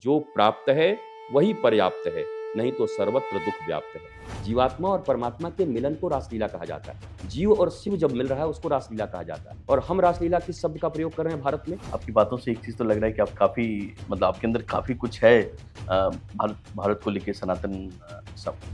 जो प्राप्त है वही पर्याप्त है, नहीं तो सर्वत्र दुख व्याप्त है। जीवात्मा और परमात्मा के मिलन को रासलीला कहा जाता है। जीव और शिव जब मिल रहा है उसको रासलीला कहा जाता है। और हम रासलीला किस शब्द का प्रयोग कर रहे हैं भारत में? आपकी बातों से एक चीज़ तो लग रहा है कि आप काफ़ी मतलब आपके अंदर काफ़ी कुछ है भारत को लेके सनातन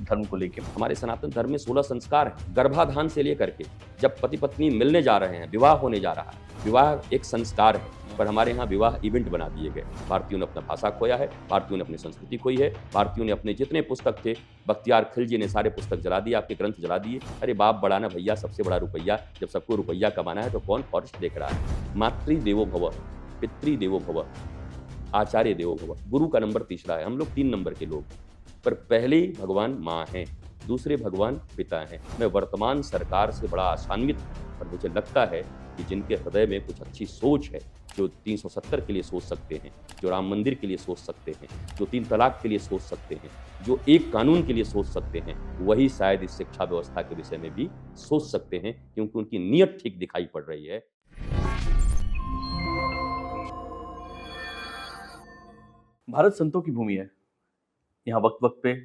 धर्म को लेके। हमारे सनातन धर्म में 16 संस्कार हैं। गर्भाधान से लेकर के जब पति पत्नी मिलने जा रहे हैं, विवाह होने जा रहा है। विवाह एक संस्कार है, पर हमारे यहाँ विवाह इवेंट बना दिए गए। भारतीयों ने अपना भाषा खोया है, भारतीयों ने अपनी संस्कृति खोई है, भारतीयों ने अपने जितने पुस्तक थे, बख्तियार खिलजी ने सारे पुस्तक जला दिए, आपके ग्रंथ जला दिए। अरे बाप बड़ा ना भैया, सबसे बड़ा रुपया। जब सबको रुपया कमाना है तो कौन फॉरेस्ट देख रहा है? मातृ देवो भव, पितृ देवो भव, आचार्य देवो भव। गुरु का नंबर तीसरा है, हम लोग 3 नंबर के लोग, पर पहले भगवान माँ हैं, दूसरे भगवान पिता हैं। मैं वर्तमान सरकार से बड़ा आशान्वित हूं, पर मुझे लगता है कि जिनके हृदय में कुछ अच्छी सोच है, जो 370 के लिए सोच सकते हैं, जो राम मंदिर के लिए सोच सकते हैं, जो 3 तलाक के लिए सोच सकते हैं, जो एक कानून के लिए सोच सकते हैं, वही शायद इस शिक्षा व्यवस्था के विषय में भी सोच सकते हैं, क्योंकि उनकी नीयत ठीक दिखाई पड़ रही है। भारत संतों की भूमि है। यहाँ वक्त वक्त पे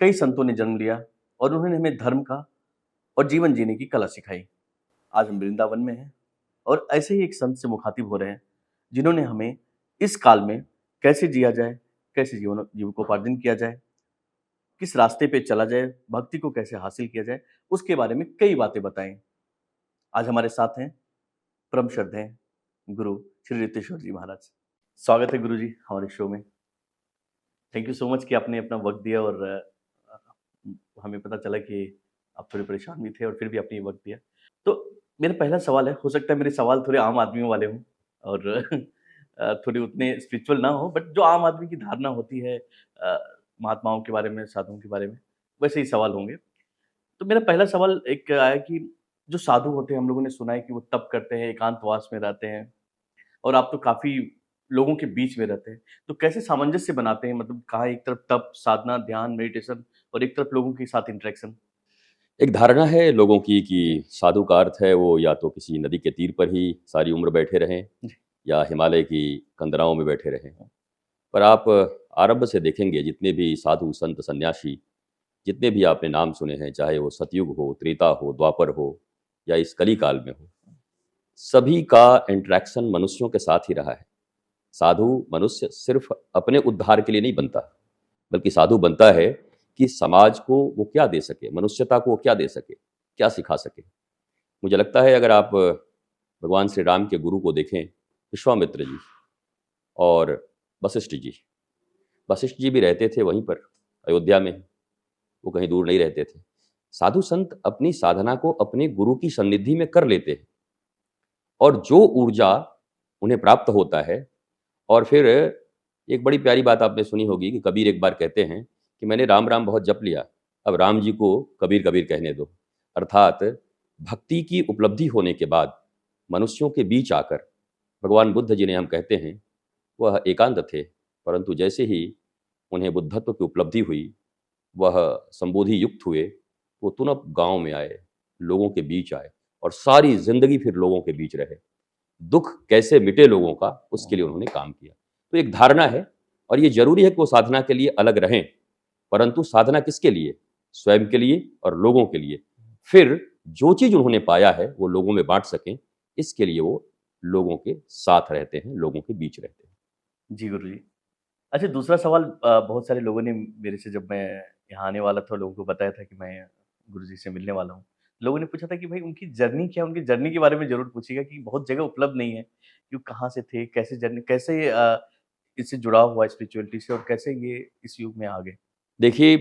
कई संतों ने जन्म लिया और उन्होंने हमें धर्म का और जीवन जीने की कला सिखाई। आज हम वृंदावन में हैं और ऐसे ही एक संत से मुखातिब हो रहे हैं जिन्होंने हमें इस काल में कैसे जिया जाए, कैसे जीविकोपार्जन किया जाए, किस रास्ते पे चला जाए, भक्ति को कैसे हासिल किया जाए, उसके बारे में कई बातें बताएं। आज हमारे साथ हैं परम श्रद्धेय गुरु श्री रितेश्वर जी महाराज। स्वागत है गुरु जी हमारे शो में। थैंक यू सो मच कि आपने अपना वक्त दिया और हमें पता चला कि आप थोड़े परेशान भी थे और फिर भी आपने वक्त दिया। तो मेरा पहला सवाल है, हो सकता है मेरे सवाल थोड़े आम आदमियों वाले हों और थोड़े उतने स्पिरिचुअल ना हो, बट जो आम आदमी की धारणा होती है महात्माओं के बारे में, साधुओं के बारे में, वैसे ही सवाल होंगे। तो मेरा पहला सवाल एक आया कि जो साधु होते हैं, हम लोगों ने सुना है कि वो तप करते हैं, एकांतवास में रहते हैं और आप तो काफ़ी लोगों के बीच में रहते हैं। तो कैसे सामंजस्य बनाते हैं? मतलब कहाँ एक तरफ तप, साधना, ध्यान, मेडिटेशन और एक तरफ लोगों के साथ इंटरेक्शन? एक धारणा है लोगों की कि साधु का अर्थ है वो या तो किसी नदी के तीर पर ही सारी उम्र बैठे रहें जी। या हिमालय की कंदराओं में बैठे रहें। पर आप आरंभ से देखेंगे जितने भी साधु संत सन्यासी, जितने भी आपने नाम सुने हैं, चाहे वो सतयुग हो, त्रेता हो, द्वापर हो या इस कली काल में हो, सभी का इंटरेक्शन मनुष्यों के साथ ही रहा है। साधु मनुष्य सिर्फ अपने उद्धार के लिए नहीं बनता, बल्कि साधु बनता है कि समाज को वो क्या दे सके, मनुष्यता को वो क्या दे सके, क्या सिखा सके। मुझे लगता है अगर आप भगवान श्री राम के गुरु को देखें, विश्वामित्र जी और वशिष्ठ जी, वशिष्ठ जी भी रहते थे वहीं पर अयोध्या में, वो कहीं दूर नहीं रहते थे। साधु संत अपनी साधना को अपने गुरु की सन्निधि में कर लेते हैं और जो ऊर्जा उन्हें प्राप्त होता है, और फिर एक बड़ी प्यारी बात आपने सुनी होगी कि कबीर एक बार कहते हैं कि मैंने राम राम बहुत जप लिया, अब राम जी को कबीर कबीर कहने दो। अर्थात भक्ति की उपलब्धि होने के बाद मनुष्यों के बीच आकर भगवान बुद्ध जिन्हें हम कहते हैं, वह एकांत थे, परंतु जैसे ही उन्हें बुद्धत्व की उपलब्धि हुई, वह संबोधि युक्त हुए, वो तुरंत गांव में आए, लोगों के बीच आए और सारी जिंदगी फिर लोगों के बीच रहे। दुख कैसे मिटे लोगों का, उसके लिए उन्होंने काम किया। तो एक धारणा है, और ये जरूरी है कि वो साधना के लिए अलग रहें, परंतु साधना किसके लिए? स्वयं के लिए और लोगों के लिए। फिर जो चीज उन्होंने पाया है वो लोगों में बांट सकें, इसके लिए वो लोगों के साथ रहते हैं, लोगों के बीच रहते हैं। जी गुरु जी। अच्छा, दूसरा सवाल, बहुत सारे लोगों ने मेरे से, जब मैं यहाँ आने वाला था, लोगों को बताया था कि मैं गुरु जी से मिलने वाला हूँ। लोगों ने पूछा था कि भाई उनकी जर्नी क्या है? उनकी जर्नी के बारे में ज़रूर पूछिएगा कि बहुत जगह उपलब्ध नहीं है कि वो कहाँ से थे, कैसे जर्नी, कैसे इससे जुड़ाव हुआ स्पिरिचुअलिटी से और कैसे ये इस युग में आ गए? देखिए,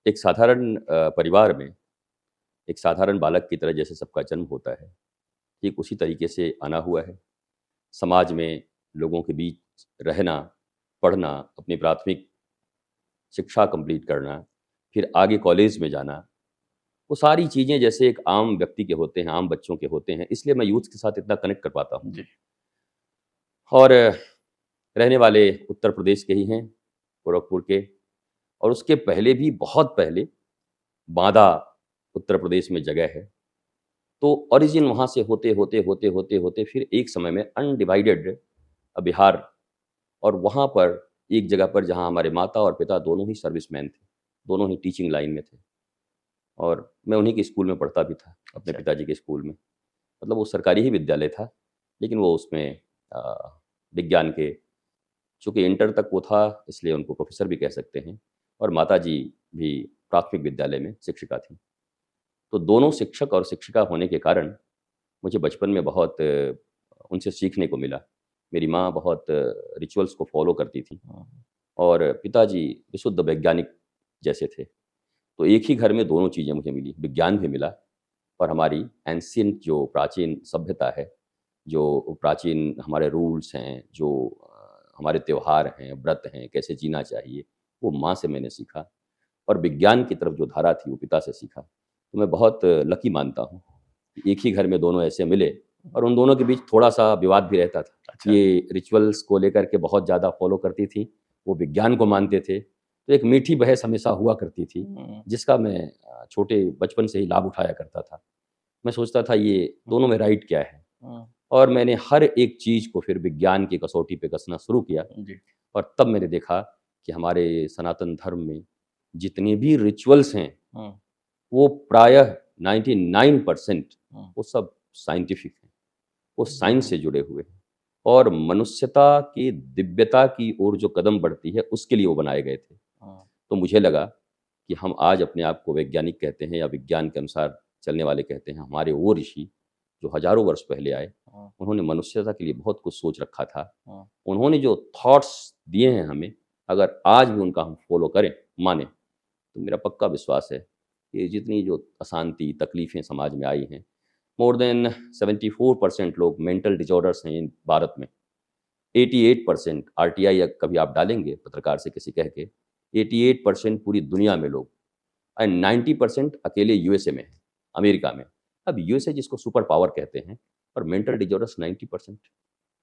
एक साधारण परिवार में एक साधारण बालक की तरह जैसे सबका जन्म होता है, ठीक उसी तरीके से आना हुआ है। समाज में लोगों के बीच रहना, पढ़ना, अपनी प्राथमिक शिक्षा कंप्लीट करना, फिर आगे कॉलेज में जाना, वो सारी चीज़ें जैसे एक आम व्यक्ति के होते हैं, आम बच्चों के होते हैं, इसलिए मैं यूथ के साथ इतना कनेक्ट कर पाता हूँ। जी। और रहने वाले उत्तर प्रदेश के ही हैं, गोरखपुर के, और उसके पहले भी बहुत पहले बांदा उत्तर प्रदेश में जगह है। तो ओरिजिन वहाँ से होते होते फिर एक समय में अनडिवाइडेड बिहार, और वहाँ पर एक जगह पर जहाँ हमारे माता और पिता दोनों ही सर्विसमैन थे, दोनों ही टीचिंग लाइन में थे और मैं उन्हीं के स्कूल में पढ़ता भी था, अपने अच्छा। पिताजी के स्कूल में। मतलब वो सरकारी ही विद्यालय था, लेकिन वो उसमें विज्ञान के, चूँकि इंटर तक वो था इसलिए उनको प्रोफ़ेसर भी कह सकते हैं और माताजी भी प्राथमिक विद्यालय में शिक्षिका थीं। तो दोनों शिक्षक और शिक्षिका होने के कारण मुझे बचपन में बहुत उनसे सीखने को मिला। मेरी माँ बहुत रिचुअल्स को फ़ॉलो करती थीं और पिताजी विशुद्ध वैज्ञानिक जैसे थे। तो एक ही घर में दोनों चीज़ें मुझे मिली, विज्ञान भी मिला और हमारी एंशिएंट जो प्राचीन सभ्यता है, जो प्राचीन हमारे रूल्स हैं, जो हमारे त्योहार हैं, व्रत हैं, कैसे जीना चाहिए, वो माँ से मैंने सीखा और विज्ञान की तरफ जो धारा थी, वो पिता से सीखा। तो मैं बहुत लकी मानता हूँ, कि एक ही घर में दोनों ऐसे मिले और उन दोनों के बीच थोड़ा-सा विवाद भी रहता था। अच्छा। ये रिचुअल्स को लेकर के बहुत ज़्यादा फ़ॉलो करती थीं, वो विज्ञान को मानते थे। तो एक मीठी बहस हमेशा हुआ करती थी, जिसका मैं छोटे बचपन से ही लाभ उठाया करता था। मैं सोचता था ये दोनों में राइट क्या है? और मैंने हर एक चीज़ को फिर विज्ञान की कसौटी पे कसना शुरू किया जी। और तब मैंने देखा कि हमारे सनातन धर्म में जितने भी रिचुअल्स हैं, वो प्रायः 99% वो सब साइंटिफिक हैं। वो साइंस से जुड़े हुए हैं और मनुष्यता की दिव्यता की ओर जो कदम बढ़ती है, उसके लिए वो बनाए गए थे। तो मुझे लगा कि हम आज अपने आप को वैज्ञानिक कहते हैं या विज्ञान के अनुसार चलने वाले कहते हैं। हमारे वो ऋषि जो हज़ारों वर्ष पहले आए, उन्होंने मनुष्यता के लिए बहुत कुछ सोच रखा था। उन्होंने जो थॉट्स दिए हैं हमें, अगर आज भी उनका हम फ़ॉलो करें, मानें, तो मेरा पक्का विश्वास है कि जितनी जो अशांति, तकलीफ़ें समाज में आई हैं, मोर देन 74% लोग मेंटल डिसऑर्डर्स हैं इन भारत में। 88% आरटीआई कभी आप डालेंगे पत्रकार से किसी कह के, 88% पूरी दुनिया में लोग एंड 90% अकेले यूएसए में है, अमेरिका में। अब यूएसए जिसको सुपर पावर कहते हैं और मेंटल डिसऑर्डर्स 90%,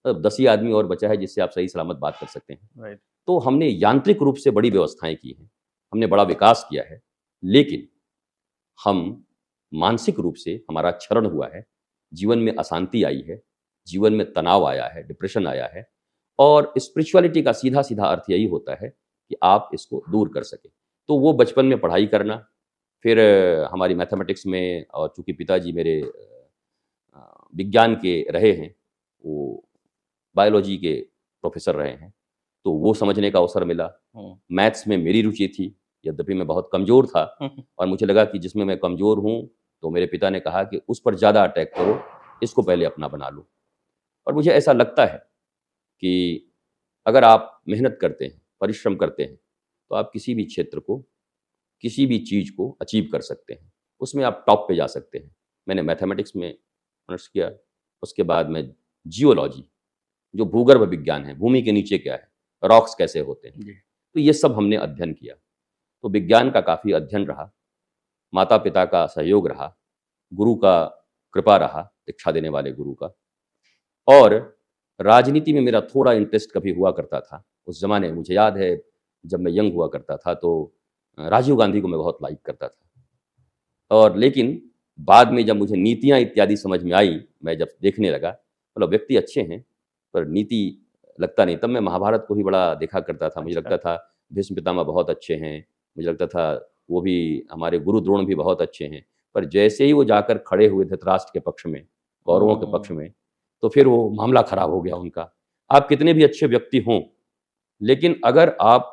अब 10 ही आदमी और बचा है जिससे आप सही सलामत बात कर सकते हैं। राइट। तो हमने यांत्रिक रूप से बड़ी व्यवस्थाएँ की हैं, हमने बड़ा विकास किया है, लेकिन हम मानसिक रूप से हमारा क्षरण हुआ है, जीवन में अशांति आई है, जीवन में तनाव आया है, डिप्रेशन आया है और स्पिरिचुअलिटी का सीधा-सीधा अर्थ यही होता है कि आप इसको दूर कर सकें। तो वो बचपन में पढ़ाई करना, फिर हमारी मैथमेटिक्स में और चूँकि पिताजी मेरे विज्ञान के रहे हैं, वो बायोलॉजी के प्रोफ़ेसर रहे हैं, तो वो समझने का अवसर मिला। मैथ्स में मेरी रुचि थी, यद्यपि मैं बहुत कमज़ोर था और मुझे लगा कि जिसमें मैं कमज़ोर हूँ, तो मेरे पिता ने कहा कि उस पर ज़्यादा अटैक करो, इसको पहले अपना बना लो। और मुझे ऐसा लगता है कि अगर आप मेहनत करते हैं, परिश्रम करते हैं, तो आप किसी भी क्षेत्र को, किसी भी चीज़ को अचीव कर सकते हैं। उसमें आप टॉप पे जा सकते हैं। मैंने मैथमेटिक्स में ऑनर्स किया, उसके बाद मैं जियोलॉजी, जो भूगर्भ विज्ञान है, भूमि के नीचे क्या है, रॉक्स कैसे होते हैं, जी। तो ये सब हमने अध्ययन किया। तो विज्ञान का काफ़ी अध्ययन रहा, माता-पिता का सहयोग रहा, गुरु का कृपा रहा, दीक्षा देने वाले गुरु का और राजनीति में मेरा थोड़ा इंटरेस्ट कभी हुआ करता था। उस ज़माने में मुझे याद है जब मैं यंग हुआ करता था तो राजीव गांधी को मैं बहुत लाइक करता था और लेकिन बाद में जब मुझे नीतियाँ इत्यादि समझ में आई, मैं जब देखने लगा, मतलब व्यक्ति अच्छे हैं, पर नीति लगता नहीं। तब मैं महाभारत को भी बड़ा देखा करता था। मुझे लगता था भीष्म पितामह बहुत अच्छे हैं, मुझे लगता था वो भी हमारे गुरु द्रोण भी बहुत अच्छे हैं। पर जैसे ही वो जाकर खड़े हुए धृतराष्ट्र के पक्ष में, कौरवों के पक्ष में, तो फिर वो मामला खराब हो गया उनका। आप कितने भी अच्छे व्यक्ति हों, लेकिन अगर आप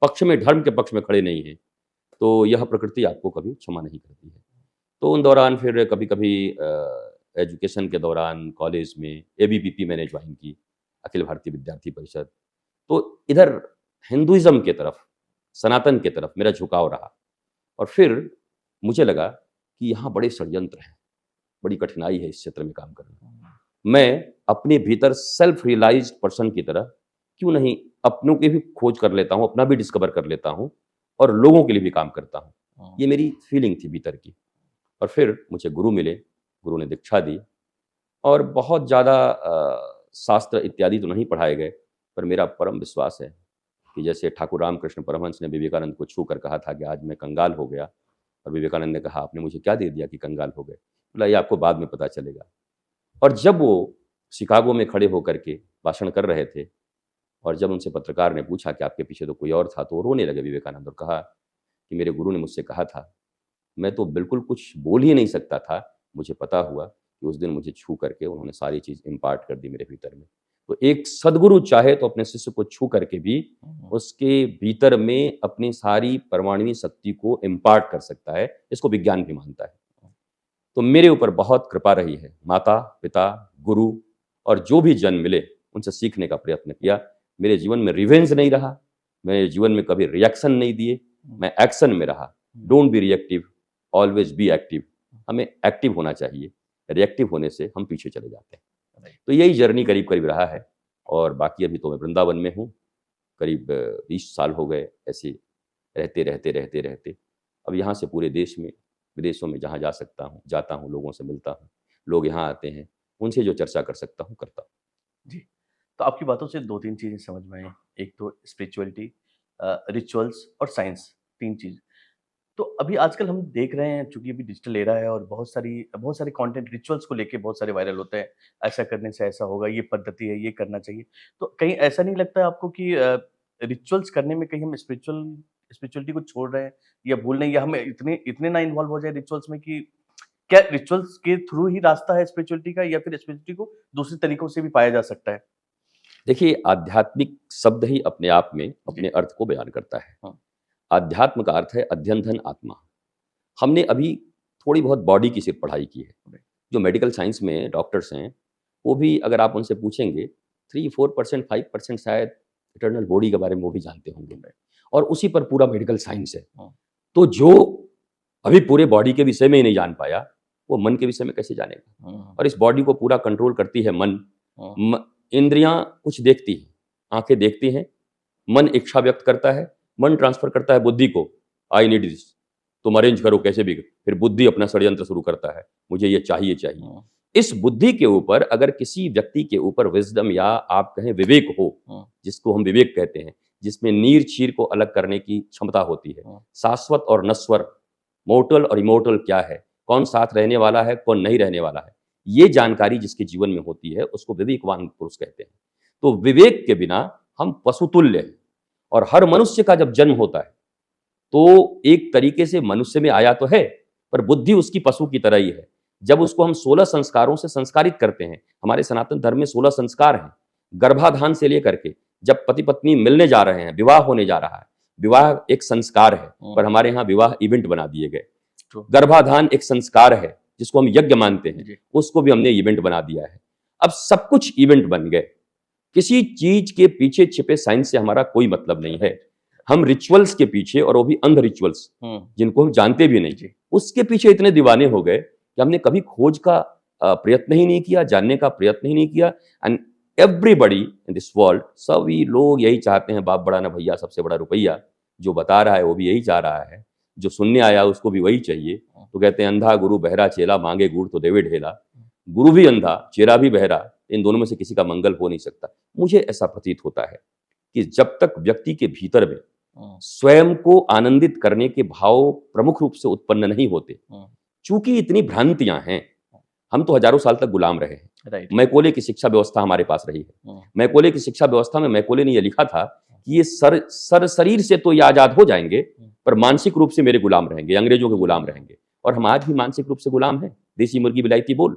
पक्ष में, धर्म के पक्ष में खड़े नहीं हैं, तो यह प्रकृति आपको कभी क्षमा नहीं करती है। तो उन दौरान फिर कभी-कभी एजुकेशन के दौरान कॉलेज में एबीवीपी मैंने जॉइन की, अखिल भारतीय विद्यार्थी परिषद। तो इधर हिंदुइज़्म की तरफ, सनातन की तरफ मेरा झुकाव रहा और फिर मुझे लगा कि यहाँ बड़े षड्यंत्र हैं, बड़ी कठिनाई है इस क्षेत्र में काम करना। मैं अपने भीतर सेल्फ रियलाइज़्ड पर्सन की तरह क्यों नहीं अपनों की भी खोज कर लेता हूँ, अपना भी डिस्कवर कर लेता हूँ और लोगों के लिए भी काम करता हूँ। ये मेरी फीलिंग थी भीतर की और फिर मुझे गुरु मिले, गुरु ने दीक्षा दी और बहुत ज़्यादा शास्त्र इत्यादि तो नहीं पढ़ाए गए, पर मेरा परम विश्वास है कि जैसे ठाकुर रामकृष्ण परमहंस ने विवेकानंद को छू कर कहा था कि आज मैं कंगाल हो गया और विवेकानंद ने कहा आपने मुझे क्या दे दिया कि कंगाल हो गए? बोला ये आपको बाद में पता चलेगा। और जब वो शिकागो में खड़े होकर के भाषण कर रहे थे, और जब उनसे पत्रकार ने पूछा कि आपके पीछे तो कोई और था, तो वो रोने लगे विवेकानंद और कहा कि मेरे गुरु ने मुझसे कहा था, मैं तो बिल्कुल कुछ बोल ही नहीं सकता था, मुझे पता हुआ कि उस दिन मुझे छू करके उन्होंने सारी चीज़ इम्पार्ट कर दी मेरे भीतर में। तो एक सद्गुरु चाहे तो अपने शिष्य को छू करके भी उसके भीतर में अपनी सारी परमाणु शक्ति को इम्पार्ट कर सकता है, इसको विज्ञान भी मानता है। तो मेरे ऊपर बहुत कृपा रही है, माता, पिता, गुरु और जो भी जन मिले, उनसे सीखने का प्रयत्न किया। मेरे जीवन में रिवेंज नहीं रहा, मेरे जीवन में कभी रिएक्शन नहीं दिए, मैं एक्शन में रहा। Don't be reactive, always be active. हमें एक्टिव होना चाहिए, रिएक्टिव होने से हम पीछे चले जाते हैं। तो यही जर्नी करीब करीब रहा है। और बाकी अभी तो मैं वृंदावन में हूँ, करीब 20 साल हो गए ऐसे रहते। अब यहाँ से पूरे देश में, विदेशों में जहाँ जा सकता हूँ जाता हूँ, लोगों से मिलता हूँ, लोग यहाँ आते हैं, उनसे जो चर्चा कर सकता हूँ करता हूँ। जी। तो आपकी बातों से 2-3 चीज़ें समझ में आई। एक तो स्पिरिचुअलिटी, रिचुअल्स और साइंस, 3 चीज़। तो अभी आजकल हम देख रहे हैं, चूँकि अभी डिजिटल एरा है और बहुत सारे कंटेंट रिचुअल्स को लेके बहुत सारे वायरल होते हैं। ऐसा करने से ऐसा होगा, ये पद्धति है, ये करना चाहिए। तो कहीं ऐसा नहीं लगता है आपको कि रिचुअल्स करने में कहीं हम स्पिरिचुअलिटी को छोड़ रहे हैं या भूल रहे हैं, या हम इतने इतने ना इन्वॉल्व हो जाए रिचुअल्स में कि क्या रिचुअल्स के थ्रू ही रास्ता है स्पिरिचुअलिटी का, या फिर स्पिरिचुअलिटी को दूसरे तरीकों से भी पाया जा सकता है? देखिए, आध्यात्मिक शब्द ही अपने आप में अपने अर्थ को बयान करता है। हाँ। आध्यात्म का अर्थ है अध्यंधन आत्मा। हमने अभी थोड़ी बहुत बॉडी की सिर्फ पढ़ाई की है। जो मेडिकल साइंस में डॉक्टर्स हैं, वो भी अगर आप उनसे पूछेंगे 3-4%, 5% शायद इटर्नल बॉडी के बारे में वो भी जानते होंगे, और उसी पर पूरा मेडिकल साइंस है। हाँ। तो जो अभी पूरे बॉडी के विषय में ही नहीं जान पाया, वो मन के विषय में कैसे जानेगा? हाँ। और इस बॉडी को पूरा कंट्रोल करती है मन। हाँ। इंद्रियां कुछ देखती हैं, आंखें देखती हैं, मन इच्छा व्यक्त करता है, मन ट्रांसफर करता है बुद्धि को, आई नीड दिस, तुम अरेंज करो कैसे भी। फिर बुद्धि अपना षड्यंत्र शुरू करता है, मुझे ये चाहिए। हाँ। इस बुद्धि के ऊपर अगर किसी व्यक्ति के ऊपर विजडम या आप कहें विवेक हो, हाँ। जिसको हम विवेक कहते हैं, जिसमें नीर चीर को अलग करने की क्षमता होती है, हाँ। शाश्वत और नश्वर, मोर्टल और इमोर्टल क्या है, कौन साथ रहने वाला है, कौन नहीं रहने वाला है, ये जानकारी जिसके जीवन में होती है, उसको विवेकवान पुरुष कहते हैं। तो विवेक के बिना हम पशुतुल्य हैं। और हर मनुष्य का जब जन्म होता है तो एक तरीके से मनुष्य में आया तो है, पर बुद्धि उसकी पशु की तरह ही है। जब उसको हम 16 संस्कारों से संस्कारित करते हैं, हमारे सनातन धर्म में 16 संस्कार हैं, गर्भाधान से लेकर के जब पति पत्नी मिलने जा रहे हैं, विवाह होने जा रहा है, विवाह एक संस्कार है, पर हमारे यहाँ विवाह इवेंट बना दिए गए। गर्भाधान एक संस्कार है जिसको हम यज्ञ मानते हैं, उसको भी हमने इवेंट बना दिया है। अब सब कुछ इवेंट बन गए। किसी चीज के पीछे छिपे साइंस से हमारा कोई मतलब नहीं है। हम रिचुअल्स के पीछे, और वो भी अंध रिचुअल्स जिनको हम जानते भी नहीं, उसके पीछे इतने दीवाने हो गए कि हमने कभी खोज का प्रयत्न ही नहीं किया, जानने का प्रयत्न ही नहीं किया। And everybody in this world, सभी लोग यही चाहते हैं, बाप बड़ा ना भैया, सबसे बड़ा रुपया। जो बता रहा है वो भी यही चाह रहा है, जो सुनने आया उसको भी वही चाहिए। तो कहते हैं अंधा गुरु बहरा चेला, मांगे गुड़ तो देवे ढेला। गुरु भी अंधा, चेला भी बहरा, इन दोनों में से किसी का मंगल हो नहीं सकता। मुझे ऐसा प्रतीत होता है कि जब तक व्यक्ति के भीतर में स्वयं को आनंदित करने के भाव प्रमुख रूप से उत्पन्न नहीं होते, चूंकि इतनी भ्रांतियां हैं, हम तो हजारों साल तक गुलाम रहे हैं। मैकोले की शिक्षा व्यवस्था हमारे पास रही है। मैकोले की शिक्षा व्यवस्था में मैकोले ने यह लिखा था कि ये सर शरीर से तो ये आजाद हो जाएंगे, पर मानसिक रूप से मेरे गुलाम रहेंगे, अंग्रेजों के गुलाम रहेंगे। और हम आज भी मानसिक रूप से गुलाम हैं। देसी मुर्गी विलायती बोल,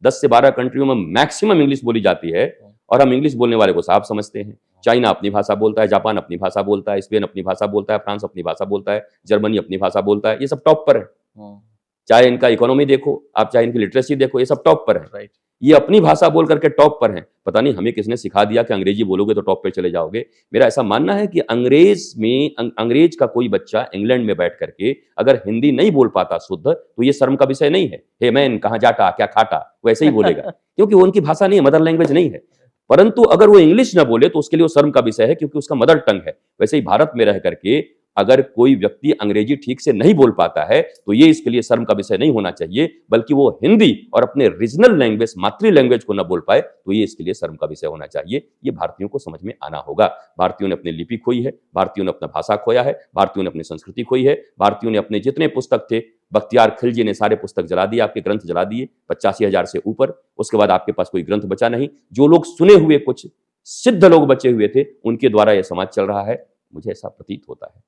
10 से 12 कंट्रियों में मैक्सिमम इंग्लिश बोली जाती है, और हम इंग्लिश बोलने वाले को साफ समझते हैं। चाइना अपनी भाषा बोलता है, जापान अपनी भाषा बोलता है, स्पेन अपनी भाषा बोलता है, फ्रांस अपनी भाषा बोलता है, जर्मनी अपनी भाषा बोलता है। ये सब टॉप पर है। चाहे इनका इकोनॉमी देखो आप, चाहे इनकी लिटरेसी देखो, ये सब टॉप पर है। ये अपनी भाषा बोल करके टॉप पर हैं। पता नहीं हमें किसने सिखा दिया कि अंग्रेजी बोलोगे तो टॉप पे चले जाओगे। मेरा ऐसा मानना है कि अंग्रेज का कोई बच्चा इंग्लैंड में बैठ करके अगर हिंदी नहीं बोल पाता शुद्ध, तो ये शर्म का विषय नहीं है। हे मैन, कहाँ जाटा, क्या खाता, वैसे ही बोलेगा, क्योंकि वो उनकी भाषा नहीं है, मदर लैंग्वेज नहीं है। परंतु अगर वो इंग्लिश ना बोले तो उसके लिए वो शर्म का विषय है, क्योंकि उसका मदर टंग है। वैसे ही भारत में रह करके अगर कोई व्यक्ति अंग्रेजी ठीक से नहीं बोल पाता है, तो ये इसके लिए शर्म का विषय नहीं होना चाहिए, बल्कि वो हिंदी और अपने रीजनल लैंग्वेज, मातृ लैंग्वेज को न बोल पाए, तो ये इसके लिए शर्म का विषय होना चाहिए। ये भारतीयों को समझ में आना होगा। भारतीयों ने अपनी लिपि खोई है, भारतीयों ने अपना भाषा खोया है, भारतीयों ने अपनी संस्कृति खोई है, भारतीयों ने अपने जितने पुस्तक थे, बख्तियार खिलजी ने सारे पुस्तक जला दिए, आपके ग्रंथ जला दिए 85,000 से ऊपर। उसके बाद आपके पास कोई ग्रंथ बचा नहीं। जो लोग सुने हुए कुछ सिद्ध लोग बचे हुए थे, उनके द्वारा यह समाज चल रहा है। मुझे ऐसा प्रतीत होता है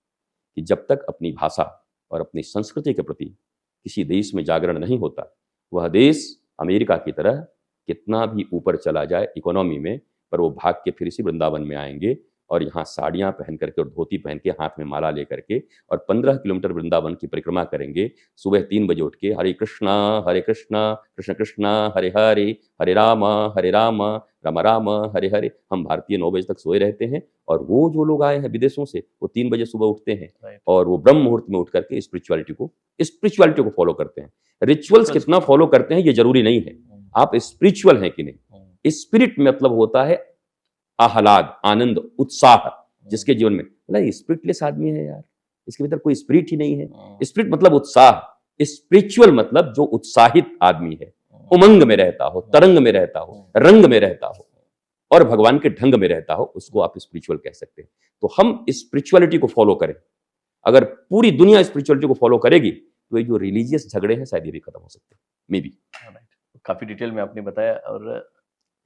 कि जब तक अपनी भाषा और अपनी संस्कृति के प्रति किसी देश में जागरण नहीं होता, वह देश अमेरिका की तरह कितना भी ऊपर चला जाए इकोनॉमी में, पर वो भाग के फिर इसी वृंदावन में आएंगे और यहाँ साड़ियाँ पहन करके और धोती पहन के, हाथ में माला लेकर के, और 15 किलोमीटर वृंदावन की परिक्रमा करेंगे। सुबह 3 बजे उठ के हरे कृष्णा कृष्ण कृष्णा हरे हरे, हरे राम राम राम हरे हरे। हम भारतीय 9 बजे तक सोए रहते हैं, और वो जो लोग आए हैं विदेशों से, वो 3 बजे सुबह उठते हैं और वो ब्रह्म मुहूर्त में उठ करके स्पिरिचुअलिटी को फॉलो करते हैं। रिचुअल्स कितना फॉलो करते हैं ये जरूरी नहीं है, आप स्पिरिचुअल हैं कि नहीं। स्पिरिट मतलब होता है आह्लाद, आनंद, उत्साह, जिसके जीवन में मतलब स्पिरिटलेस आदमी है यार, इसके भीतर कोई स्पिरिट ही नहीं है। स्पिरिट मतलब उत्साह, स्पिरिचुअल मतलब जो उत्साहित आदमी है, उमंग में रहता हो, तरंग में रहता हो, रंग में रहता हो और भगवान के ढंग में रहता हो, उसको आप स्पिरिचुअल कह सकते हैं। तो हम स्पिरिचुअलिटी को फॉलो करें। अगर पूरी दुनिया स्पिरिचुअलिटी को फॉलो करेगी तो ये जो रिलीजियस झगड़े हैं शायद ये भी खत्म हो सकते हैं, मे बी। काफी डिटेल में आपने बताया। और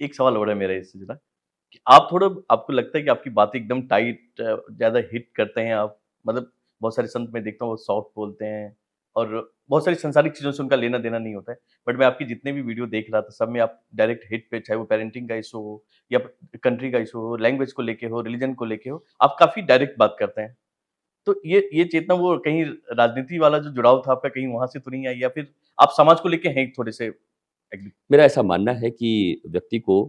एक सवाल हो रहा है मेरा इससे जुड़ा कि आप थोड़ा, आपको लगता है कि आपकी बातें एकदम टाइट, ज्यादा हिट करते हैं आप? मतलब बहुत सारे संत में देखता हूँ वो सॉफ्ट बोलते हैं और बहुत सारी संसारिक चीजों से उनका लेना देना नहीं होता है, बट मैं आपकी जितने भी वीडियो देख रहा था सब में आप डायरेक्ट हिट पे, चाहे वो पेरेंटिंग का इशू हो या कंट्री का इशू हो, लैंग्वेज को लेके हो, रिलीजन को लेके हो, आप काफी डायरेक्ट बात करते हैं। तो ये चेतना, वो कहीं राजनीति वाला जो जुड़ाव था आपका, कहीं वहां से तो नहीं आई, या फिर आप समाज को लेके हैं थोड़े से एग्री? मेरा ऐसा मानना है कि व्यक्ति को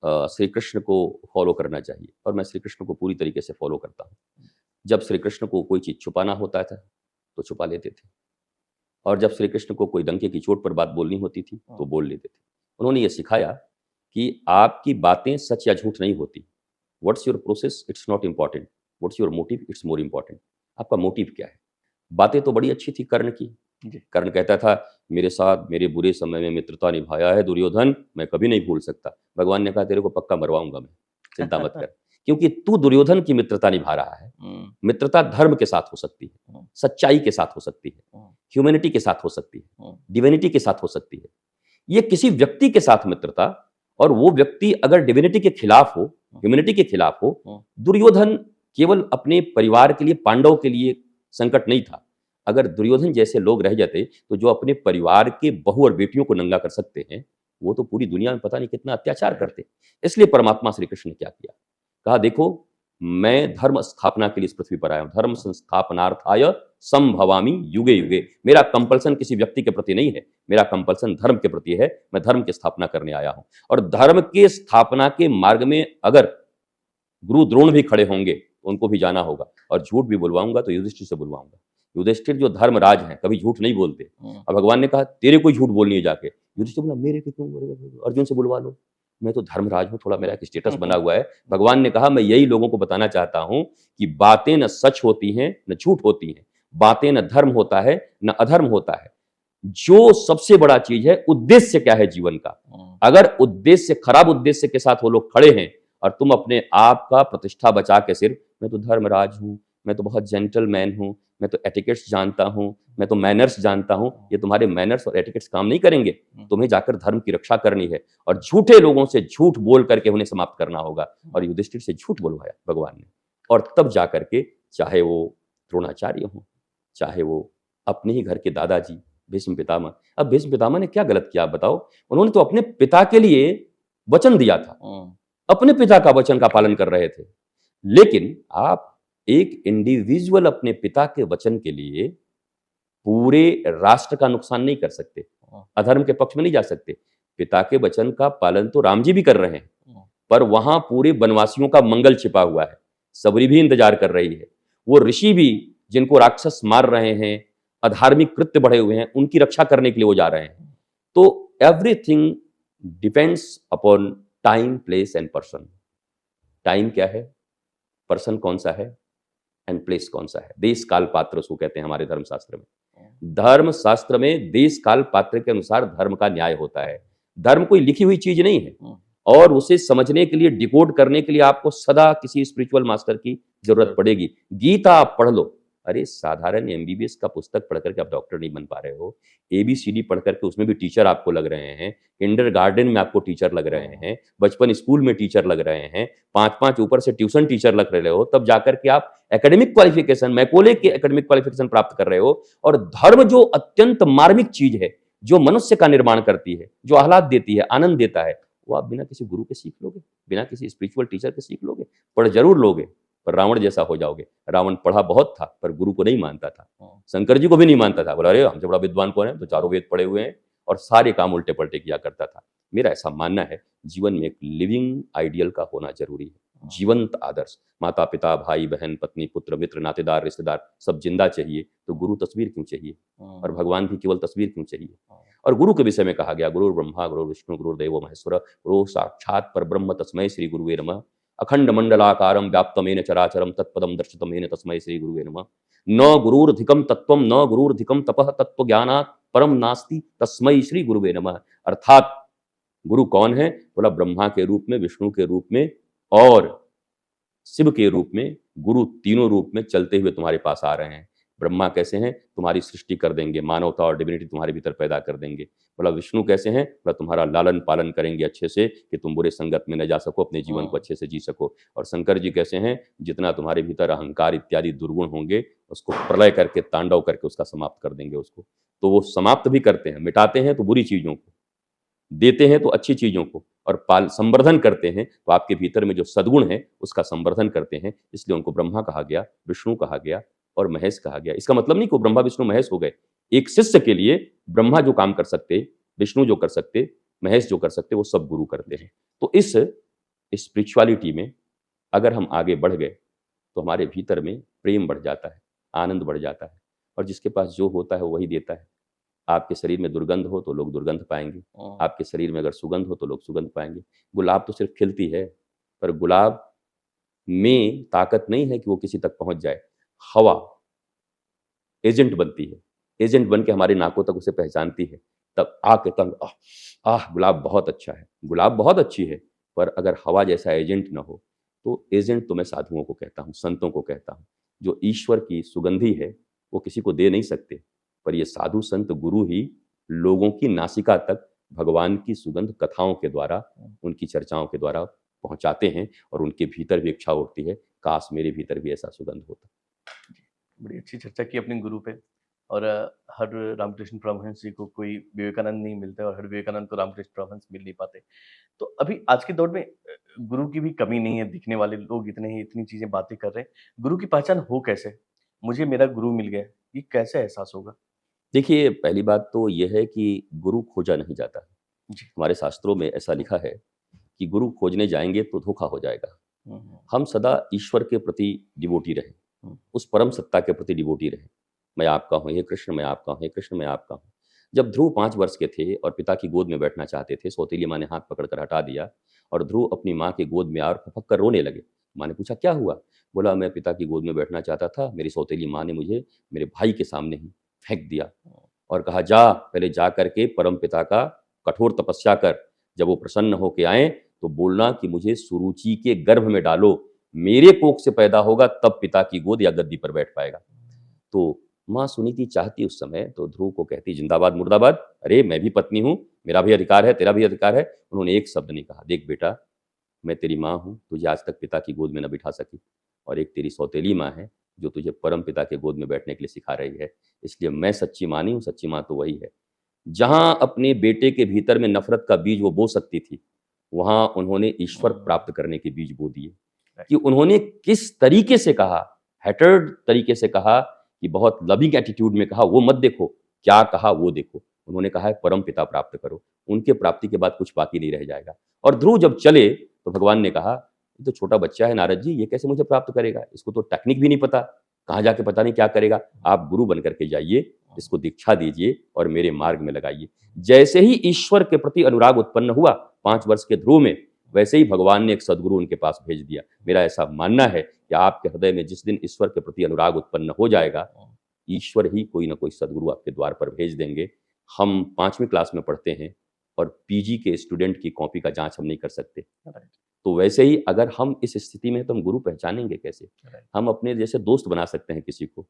श्री कृष्ण को फॉलो करना चाहिए, और मैं श्री कृष्ण को पूरी तरीके से फॉलो करता हूँ। जब श्री कृष्ण को कोई चीज़ छुपाना होता था तो छुपा लेते थे, और जब श्री कृष्ण को कोई डंके की चोट पर बात बोलनी होती थी तो बोल लेते थे। उन्होंने ये सिखाया कि आपकी बातें सच या झूठ नहीं होती। What's your process, it's not important, what's your motive, it's more important. आपका मोटिव क्या है। बातें तो बड़ी अच्छी थी कर्ण की। कर्ण कहता था मेरे साथ मेरे बुरे समय में मित्रता निभाया है दुर्योधन, मैं कभी नहीं भूल सकता। भगवान ने कहा तेरे को पक्का मरवाऊंगा मैं, चिंता मत कर, क्योंकि तू दुर्योधन की मित्रता निभा रहा है। मित्रता धर्म के साथ हो सकती है, सच्चाई के साथ हो सकती है, ह्यूमैनिटी के साथ हो सकती है, डिविनिटी के साथ हो सकती है। ये किसी व्यक्ति के साथ मित्रता, और वो व्यक्ति अगर डिविनिटी के खिलाफ हो, ह्यूमैनिटी के खिलाफ हो। दुर्योधन केवल अपने परिवार के लिए, पांडव के लिए संकट नहीं था। अगर दुर्योधन जैसे लोग रह जाते तो जो अपने परिवार के बहू और बेटियों को नंगा कर सकते हैं, वो तो पूरी दुनिया में पता नहीं कितना अत्याचार करते। इसलिए परमात्मा श्री कृष्ण ने क्या किया, कहा देखो मैं धर्म स्थापना के लिए इस पृथ्वी पर आया हूं, धर्म संस्थापनार्थाय संभवामि युगे युगे। मेरा कंपल्सन किसी व्यक्ति के प्रति नहीं है, मेरा कंपल्सन धर्म के प्रति है। मैं धर्म की स्थापना करने आया हूं, और धर्म के स्थापना के मार्ग में अगर गुरु द्रोण भी खड़े होंगे तो उनको भी जाना होगा, और झूठ भी बुलवाऊंगा तो युधिष्ठिर से बुलवाऊंगा। युधिष्ठिर जो धर्मराज हैं कभी झूठ नहीं बोलते। अब भगवान ने कहा तेरे कोई झूठ बोलनी है जाके। युधिष्ठिर बोला मेरे क्यों, अर्जुन से बुलवा लो, मैं तो धर्मराज हूँ, थोड़ा मेरा एक स्टेटस बना हुआ है। भगवान ने कहा मैं यही लोगों को बताना चाहता हूँ कि बातें न सच होती हैं न झूठ होती हैं, बातें न धर्म होता है न अधर्म होता है। जो सबसे बड़ा चीज है उद्देश्य क्या है जीवन का। अगर उद्देश्य, खराब उद्देश्य के साथ वो लोग खड़े हैं और तुम अपने आप का प्रतिष्ठा बचा के सिर्फ मैं तो धर्मराज हूँ, मैं तो बहुत जेंटलमैन हूँ, मैं तो एटिकेट्स जानता हूँ, मैं तो मैनर्स जानता हूँ, ये तुम्हारे मैनर्स और एटिकेट्स काम नहीं करेंगे। तुम्हें जाकर धर्म की रक्षा करनी है और झूठे लोगों से झूठ बोल करके उन्हें समाप्त करना होगा। और युधिष्ठिर से झूठ बोलवाया भगवान ने, और तब जाकर के चाहे वो द्रोणाचार्य हो, चाहे वो अपने ही घर के दादाजी भीष्म पितामह। अब भीष्म पितामह ने क्या गलत किया आप बताओ। उन्होंने तो अपने पिता के लिए वचन दिया था, अपने पिता का वचन का पालन कर रहे थे। लेकिन आप एक इंडिविजुअल अपने पिता के वचन के लिए पूरे राष्ट्र का नुकसान नहीं कर सकते, अधर्म के पक्ष में नहीं जा सकते। पिता के वचन का पालन तो राम जी भी कर रहे हैं, पर वहां पूरे वनवासियों का मंगल छिपा हुआ है। सबरी भी इंतजार कर रही है, वो ऋषि भी जिनको राक्षस मार रहे हैं, अधार्मिक कृत्य बढ़े हुए हैं, उनकी रक्षा करने के लिए वो जा रहे हैं। तो everything depends upon time, place and person. Time क्या है, पर्सन कौन सा है, एंड प्लेस कौन सा है। देश काल पात्र उसको कहते हैं हमारे धर्मशास्त्र में। धर्म शास्त्र में देश काल पात्र के अनुसार धर्म का न्याय होता है। धर्म कोई लिखी हुई चीज नहीं है, और उसे समझने के लिए, डिकोड करने के लिए आपको सदा किसी स्पिरिचुअल मास्टर की जरूरत पड़ेगी। गीता आप पढ़ लो, अरे साधारण एमबीबीएस का पुस्तक पढ़ करके आप डॉक्टर नहीं बन पा रहे हो, एबीसीडी पढ़ करके उसमें भी टीचर आपको लग रहे हैं, किंडरगार्टन में आपको टीचर लग रहे हैं, बचपन स्कूल में टीचर लग रहे हैं, 5-5 ऊपर से ट्यूशन टीचर लग रहे हो, तब जाकर के आप एकेडमिक क्वालिफिकेशन, मैकॉले के एकेडमिक क्वालिफिकेशन प्राप्त कर रहे हो। और धर्म जो अत्यंत मार्मिक चीज है, जो मनुष्य का निर्माण करती है, जो आह्लाद देती है, आनंद देता है, वो आप बिना किसी गुरु के सीख लोगे, बिना किसी स्पिरिचुअल टीचर के सीख लोगे? पढ़ जरूर लोगे, पर रावण जैसा हो जाओगे। रावण पढ़ा बहुत था पर गुरु को नहीं मानता था, शंकर जी को भी नहीं मानता था। बोला अरे हमसे बड़ा विद्वान कौन है, तो चारों वेद पढ़े हुए हैं, और सारे काम उल्टे पलटे किया करता था। मेरा ऐसा मानना है जीवन में एक लिविंग आइडियल का होना जरूरी है, जीवंत आदर्श। माता पिता, भाई बहन, पत्नी, पुत्र, मित्र, नातेदार, रिश्तेदार सब जिंदा चाहिए, तो गुरु तस्वीर क्यों चाहिए? और भगवान की केवल तस्वीर क्यों चाहिए? और गुरु के विषय में कहा गया, गुरु ब्रह्मा गुरु विष्णु गुरुदेवो महेश्वर, गुरु साक्षात परब्रह्म तस्मै श्री गुरुवे नमः। अखंड मंडलाकारं व्याप्तमेन चराचरं तत्पदं दर्शितमेन तस्मै श्री गुरुवे नमः। न गुरुर्धिकं तत्त्वं न गुरुर्धिकं तपः तत्त्वज्ञानात् परम नास्ति तस्मै श्री गुरुवे नमः। अर्थात गुरु कौन है? बोला ब्रह्मा के रूप में, विष्णु के रूप में और शिव के रूप में। गुरु तीनों रूप में चलते हुए तुम्हारे पास आ रहे हैं। ब्रह्मा कैसे हैं? तुम्हारी सृष्टि कर देंगे, मानवता और डिविनिटी तुम्हारे भीतर पैदा कर देंगे। बोला विष्णु कैसे हैं? बोला तुम्हारा लालन पालन करेंगे अच्छे से, कि तुम बुरे संगत में न जा सको, अपने जीवन को अच्छे से जी सको। और शंकर जी कैसे हैं? जितना तुम्हारे भीतर अहंकार इत्यादि दुर्गुण होंगे, उसको प्रलय करके, तांडव करके उसका समाप्त कर देंगे उसको। तो वो समाप्त भी करते हैं, मिटाते हैं तो बुरी चीजों को, देते हैं तो अच्छी चीजों को, और पाल संवर्धन करते हैं तो आपके भीतर में जो सद्गुण है उसका संवर्धन करते हैं। इसलिए उनको ब्रह्मा कहा गया, विष्णु कहा गया और महेश कहा गया। इसका मतलब नहीं कि वो ब्रह्मा विष्णु महेश हो गए। एक शिष्य के लिए ब्रह्मा जो काम कर सकते, विष्णु जो कर सकते, महेश जो कर सकते, वो सब गुरु करते हैं। तो इस स्पिरिचुअलिटी में अगर हम आगे बढ़ गए तो हमारे भीतर में प्रेम बढ़ जाता है, आनंद बढ़ जाता है, और जिसके पास जो होता है वही देता है। आपके शरीर में दुर्गंध हो तो लोग दुर्गंध पाएंगे, आपके शरीर में अगर सुगंध हो तो लोग सुगंध पाएंगे। गुलाब तो सिर्फ खिलती है, पर गुलाब में ताकत नहीं है कि वो किसी तक पहुंच जाए। हवा एजेंट बनती है, एजेंट बन के हमारे नाकों तक उसे पहचानती है, तब आके तंग गुलाब बहुत अच्छा है, गुलाब बहुत अच्छी है। पर अगर हवा जैसा एजेंट ना हो, तो एजेंट तो मैं साधुओं को कहता हूँ, संतों को कहता हूँ। जो ईश्वर की सुगंधी है वो किसी को दे नहीं सकते, पर ये साधु संत गुरु ही लोगों की नासिका तक भगवान की सुगंध कथाओं के द्वारा, उनकी चर्चाओं के द्वारा पहुंचाते हैं, और उनके भीतर भी इच्छा उठती है, काश मेरे भीतर भी ऐसा सुगंध होता। बड़ी अच्छी चर्चा की अपने गुरु पे। और हर रामकृष्ण परमहंस जी को कोई विवेकानंद नहीं मिलते, और हर विवेकानंद को रामकृष्ण परमहंस मिल नहीं पाते। तो अभी आज के दौर में गुरु की भी कमी नहीं है, दिखने वाले लोग इतने ही, इतनी चीजें बातें कर रहे हैं। गुरु की पहचान हो कैसे? मुझे मेरा गुरु मिल गया, ये कैसे एहसास होगा? देखिए, पहली बात तो यह है कि गुरु खोजा नहीं जाता। जी। हमारे शास्त्रों में ऐसा लिखा है कि गुरु खोजने जाएंगे तो धोखा हो जाएगा। हम्म, हम सदा ईश्वर के प्रति डिवोटी रहे, उस परम सत्ता के प्रति डिवोटी रहे। मैं आपका हूँ हे कृष्ण, मैं आपका हूँ हे कृष्ण, मैं आपका हूँ। जब ध्रुव 5 वर्ष के थे और पिता की गोद में बैठना चाहते थे, सौतेली माँ ने हाथ पकड़कर हटा दिया, और ध्रुव अपनी माँ के गोद में आकर फपक कर रोने लगे। माँ ने पूछा क्या हुआ? बोला मैं पिता की गोद में बैठना चाहता था, मेरी सौतेली माँ ने मुझे मेरे भाई के सामने ही फेंक दिया, और कहा जा पहले जा करके परम पिता का कठोर तपस्या कर, जब वो प्रसन्न होके आए तो बोलना कि मुझे सुरुचि के गर्भ में डालो, मेरे कोख से पैदा होगा तब पिता की गोद या गद्दी पर बैठ पाएगा। तो माँ सुनीति चाहती उस समय तो ध्रुव को कहती जिंदाबाद मुर्दाबाद, अरे मैं भी पत्नी हूँ, मेरा भी अधिकार है, तेरा भी अधिकार है। उन्होंने एक शब्द नहीं कहा, देख बेटा मैं तेरी माँ हूँ, तुझे आज तक पिता की गोद में न बिठा सकी, और एक तेरी सौतेली माँ है जो तुझे परम पिता के गोद में बैठने के लिए सिखा रही है। इसलिए मैं सच्ची माँ नहीं हूँ, सच्ची माँ तो वही है। जहाँ अपने बेटे के भीतर में नफरत का बीज वो बो सकती थी, वहाँ उन्होंने ईश्वर प्राप्त करने के बीज बो दिए। कि उन्होंने किस तरीके से कहा, हैटर्ड तरीके से कहा, कि बहुत लविंग एटीट्यूड में कहा, वो मत देखो, क्या कहा वो देखो। उन्होंने कहा है परम पिता प्राप्त करो, उनके प्राप्ति के बाद कुछ बाकी नहीं रह जाएगा। और ध्रुव जब चले तो भगवान ने कहा ये तो छोटा बच्चा है नारद जी, ये कैसे मुझे प्राप्त करेगा, इसको तो टेक्निक भी नहीं पता, कहाँ जाके पता नहीं क्या करेगा। आप गुरु बन करके जाइए, इसको दीक्षा दीजिए और मेरे मार्ग में लगाइए। जैसे ही ईश्वर के प्रति अनुराग उत्पन्न हुआ 5 वर्ष के ध्रुव में, वैसे ही भगवान ने एक सदगुरु उनके पास भेज दिया। मेरा ऐसा मानना है कि आपके हृदय में जिस दिन ईश्वर के प्रति अनुराग उत्पन्न हो जाएगा, ईश्वर ही कोई ना कोई सदगुरु आपके द्वार पर भेज देंगे। हम 5वीं क्लास में पढ़ते हैं और पीजी के स्टूडेंट की कॉपी का जांच हम नहीं कर सकते। तो वैसे ही अगर हम इस स्थिति में, तो हम गुरु पहचानेंगे कैसे? हम अपने जैसे दोस्त बना सकते हैं किसी को,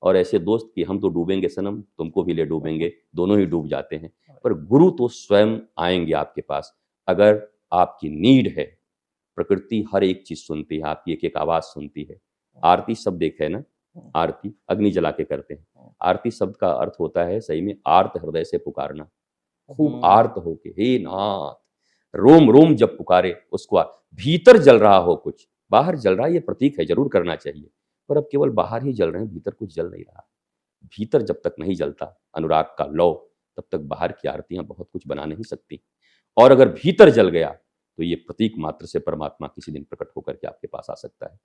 और ऐसे दोस्त कि हम तो डूबेंगे सनम, तुमको भी ले डूबेंगे, दोनों ही डूब जाते हैं। पर गुरु तो स्वयं आएंगे आपके पास अगर आपकी नीड है। प्रकृति हर एक चीज सुनती है, आपकी एक एक आवाज सुनती है। आरती शब्द एक है ना, आरती अग्नि जला के करते हैं। आरती शब्द का अर्थ होता है सही में आर्त हृदय से पुकारना, खूब आर्त होके, हे नाथ, रोम रोम जब पुकारे उसको। भीतर जल रहा हो कुछ, बाहर जल रहा है, ये प्रतीक है, जरूर करना चाहिए, पर अब केवल बाहर ही जल रहे हैं, भीतर कुछ जल नहीं रहा। भीतर जब तक नहीं जलता अनुराग का लौ, तब तक बाहर की आरतियां बहुत कुछ बना नहीं सकती। और अगर भीतर जल गया तो ये प्रतीक मात्र से परमात्मा किसी दिन प्रकट होकर के आपके पास आ सकता है।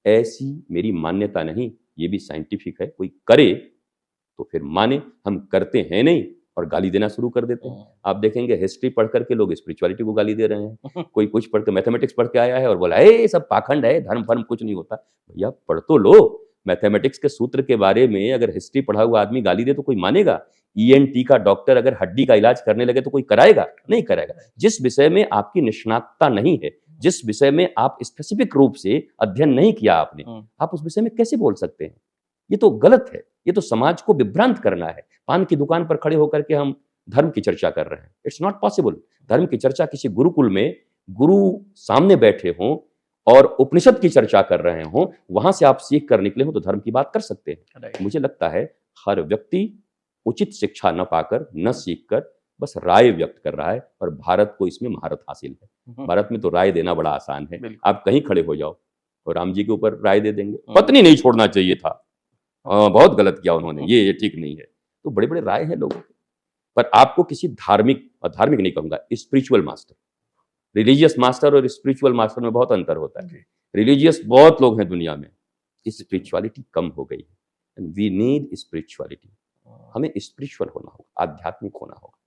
ऐसी मेरी मान्यता नहीं, ये भी साइंटिफिक है। कोई करे तो फिर माने, हम करते हैं नहीं और गाली देना शुरू कर देते हैं। आप देखेंगे हिस्ट्री पढ़ करके लोग स्पिरिचुअलिटी को गाली दे रहे हैं। कोई कुछ पढ़ के मैथमेटिक्स पढ़ के आया है और बोला ए सब पाखंड है, धर्म फर्म कुछ नहीं होता। भैया पढ़ तो लो, मैथमेटिक्स के सूत्र के बारे में अगर हिस्ट्री पढ़ा हुआ आदमी गाली दे तो कोई मानेगा? ईएनटी का डॉक्टर अगर हड्डी का इलाज करने लगे तो कोई कराएगा? नहीं कराएगा। जिस विषय में आपकी निष्णातता नहीं है, जिस विषय में आप स्पेसिफिक रूप से अध्ययन नहीं किया आपने, आप उस विषय में कैसे बोल सकते हैं? ये तो गलत है, ये तो समाज को विभ्रांत करना है। पान की दुकान पर खड़े होकर के हम धर्म की चर्चा कर रहे हैं, इट्स नॉट पॉसिबल। धर्म की चर्चा किसी गुरुकुल में गुरु सामने बैठे हों और उपनिषद की चर्चा कर रहे हों, वहां से आप सीख कर निकले हो तो धर्म की बात कर सकते हैं। मुझे लगता है हर व्यक्ति उचित शिक्षा न पाकर, न सीख कर बस राय व्यक्त कर रहा है, और भारत को इसमें महारत हासिल है। भारत में तो राय देना बड़ा आसान है, आप कहीं खड़े हो जाओ और राम जी के ऊपर राय दे देंगे, पत्नी नहीं छोड़ना चाहिए था, बहुत गलत किया उन्होंने, ये ठीक नहीं है। तो बड़े बड़े राय हैं लोगों के। पर आपको किसी धार्मिक, और धार्मिक नहीं कहूंगा, स्पिरिचुअल मास्टर, रिलीजियस मास्टर और स्पिरिचुअल मास्टर में बहुत अंतर होता है। रिलीजियस बहुत लोग हैं दुनिया में, स्पिरिचुअलिटी कम हो गई है। We need spirituality. हमें स्पिरिचुअल होना होगा, आध्यात्मिक होना होगा।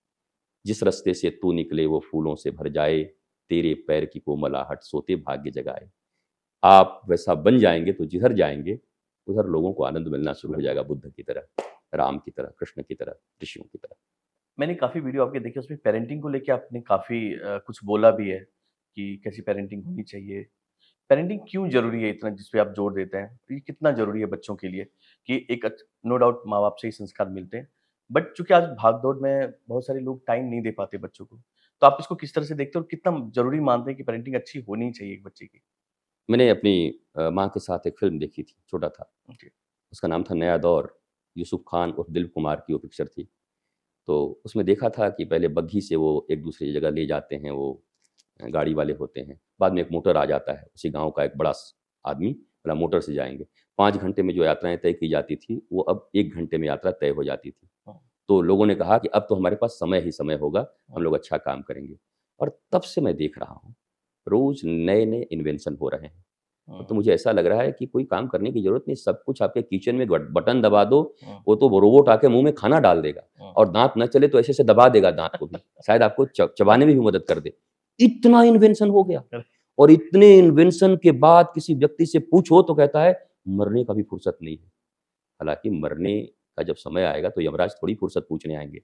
जिस रास्ते से तू निकले वो फूलों से भर जाए, तेरे पैर की कोमलाहट सोते भाग्य जगाए। आप वैसा बन जाएंगे तो जिधर जाएंगे उधर लोगों को आनंद मिलना शुरू हो जाएगा, बुद्ध की तरह, राम की तरह, कृष्ण की तरह, ऋषियों की तरह। मैंने काफ़ी वीडियो आपके देखे, उसमें पेरेंटिंग को लेके आपने काफ़ी कुछ बोला भी है कि कैसी पेरेंटिंग होनी चाहिए। पेरेंटिंग क्यों ज़रूरी है इतना, जिस पे आप जोर देते हैं? ये कितना ज़रूरी है बच्चों के लिए कि एक नो डाउट माँ-बाप से ही संस्कार मिलते हैं, बट चूँकि आज भाग-दौड़ में बहुत सारे लोग टाइम नहीं दे पाते बच्चों को, तो आप इसको किस तरह से देखते हैं और कितना ज़रूरी मानते हैं कि पेरेंटिंग अच्छी होनी चाहिए एक बच्चे की? मैंने अपनी माँ के साथ एक फिल्म देखी थी, छोटा था, जी। उसका नाम था नया दौर। यूसुफ खान और दिलीप कुमार की वो पिक्चर थी। तो उसमें देखा था कि पहले बग्घी से वो एक दूसरी जगह ले जाते हैं, वो गाड़ी वाले होते हैं। बाद में एक मोटर आ जाता है, उसी गांव का एक बड़ा आदमी बोला मोटर से जाएंगे। 5 घंटे में जो यात्राएं तय की जाती थी वो अब 1 घंटे में यात्रा तय हो जाती थी। तो लोगों ने कहा कि अब तो हमारे पास समय ही समय होगा, हम लोग अच्छा काम करेंगे। और तब से मैं देख रहा हूँ रोज नए नए इन्वेंशन हो रहे हैं। तो मुझे ऐसा लग रहा है कि कोई काम करने की जरूरत नहीं, सब कुछ आपके किचन में बटन दबा दो, वो तो रोबोट आके मुंह में खाना डाल देगा, और दांत न चले तो ऐसे से दबा देगा दांत को भी, शायद आपको चबाने में भी मदद कर दे। इतना इन्वेंशन हो गया, और इतने इन्वेंशन के बाद किसी व्यक्ति से पूछो तो कहता है मरने का भी फुर्सत नहीं है। हालांकि मरने का जब समय आएगा तो यमराज थोड़ी फुर्सत पूछने आएंगे,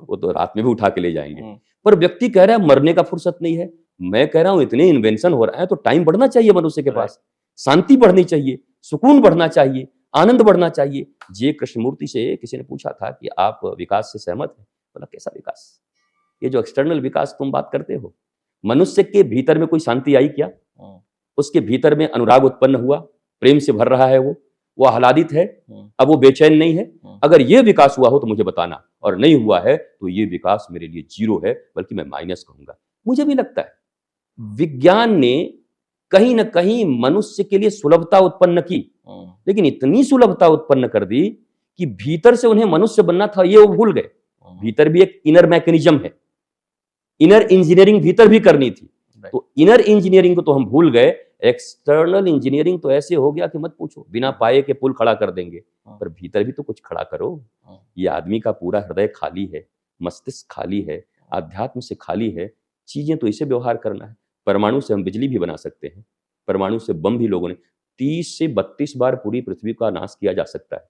वो तो रात में भी उठा के ले जाएंगे। पर व्यक्ति कह रहा है मरने का फुर्सत नहीं है। मैं कह रहा हूं इतने इन्वेंशन हो रहा है तो टाइम बढ़ना चाहिए मनुष्य के पास, शांति बढ़नी चाहिए, सुकून बढ़ना चाहिए, आनंद बढ़ना चाहिए। जे कृष्णमूर्ति से किसी ने पूछा था कि आप विकास से सहमत हैं? बोला कैसा विकास? ये जो एक्सटर्नल विकास तुम बात करते हो, मनुष्य के भीतर में कोई शांति आई क्या? उसके भीतर में अनुराग उत्पन्न हुआ, प्रेम से भर रहा है, वो आह्लादित है, अब वो बेचैन नहीं है। अगर ये विकास हुआ हो तो मुझे बताना, और नहीं हुआ है तो ये विकास मेरे लिए 0 है, बल्कि मैं माइनस कहूंगा। मुझे भी लगता है विज्ञान ने कहीं ना कहीं मनुष्य के लिए सुलभता उत्पन्न की, लेकिन इतनी सुलभता उत्पन्न कर दी कि भीतर से उन्हें मनुष्य बनना था ये वो भूल गए। भीतर भी एक इनर मैकेनिज्म है, इनर इंजीनियरिंग भीतर भी करनी थी, तो इनर इंजीनियरिंग को तो हम भूल गए। एक्सटर्नल इंजीनियरिंग तो ऐसे हो गया कि मत पूछो, बिना पाए के पुल खड़ा कर देंगे, पर भीतर भी तो कुछ खड़ा करो। ये आदमी का पूरा हृदय खाली है, मस्तिष्क खाली है, आध्यात्म से खाली है, चीजें तो इसे व्यवहार करना है। परमाणु से हम बिजली भी बना सकते हैं, परमाणु से बम भी लोगों ने 30 से 32 बार पूरी पृथ्वी का नाश किया जा सकता है।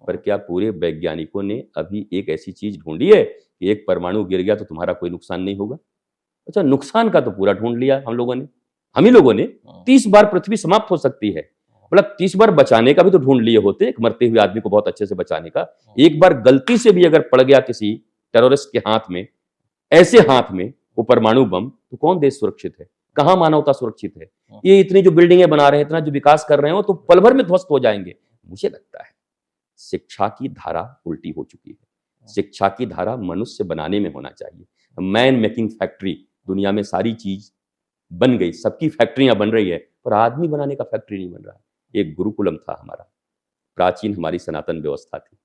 पर क्या पूरे वैज्ञानिकों ने अभी एक ऐसी चीज ढूंढी है कि एक परमाणु गिर गया तो तुम्हारा कोई नुकसान नहीं होगा? अच्छा, नुकसान का तो पूरा ढूंढ लिया हम लोगों ने, हम ही लोगों ने। 30 बार पृथ्वी समाप्त हो सकती है, बोला 30 बार बचाने का भी तो ढूंढ लिए होते, एक मरते हुए आदमी को बहुत अच्छे से बचाने का। एक बार गलती से भी अगर पड़ गया किसी टेररिस्ट के हाथ में, ऐसे हाथ में वो परमाणु बम, तो कौन देश सुरक्षित है, कहां मानवता सुरक्षित है? ये इतनी जो बिल्डिंगें बना रहे हैं, इतना जो विकास कर रहे हो, तो पल भर में ध्वस्त हो जाएंगे। मुझे लगता है शिक्षा की धारा उल्टी हो चुकी है। शिक्षा की धारा मनुष्य बनाने में होना चाहिए। मैन मेकिंग फैक्ट्री, दुनिया में सारी चीज बन गई, सबकी फैक्ट्रियां बन रही है, पर आदमी बनाने का फैक्ट्री नहीं बन रहा है। एक गुरुकुलम था हमारा, प्राचीन हमारी सनातन व्यवस्था थी,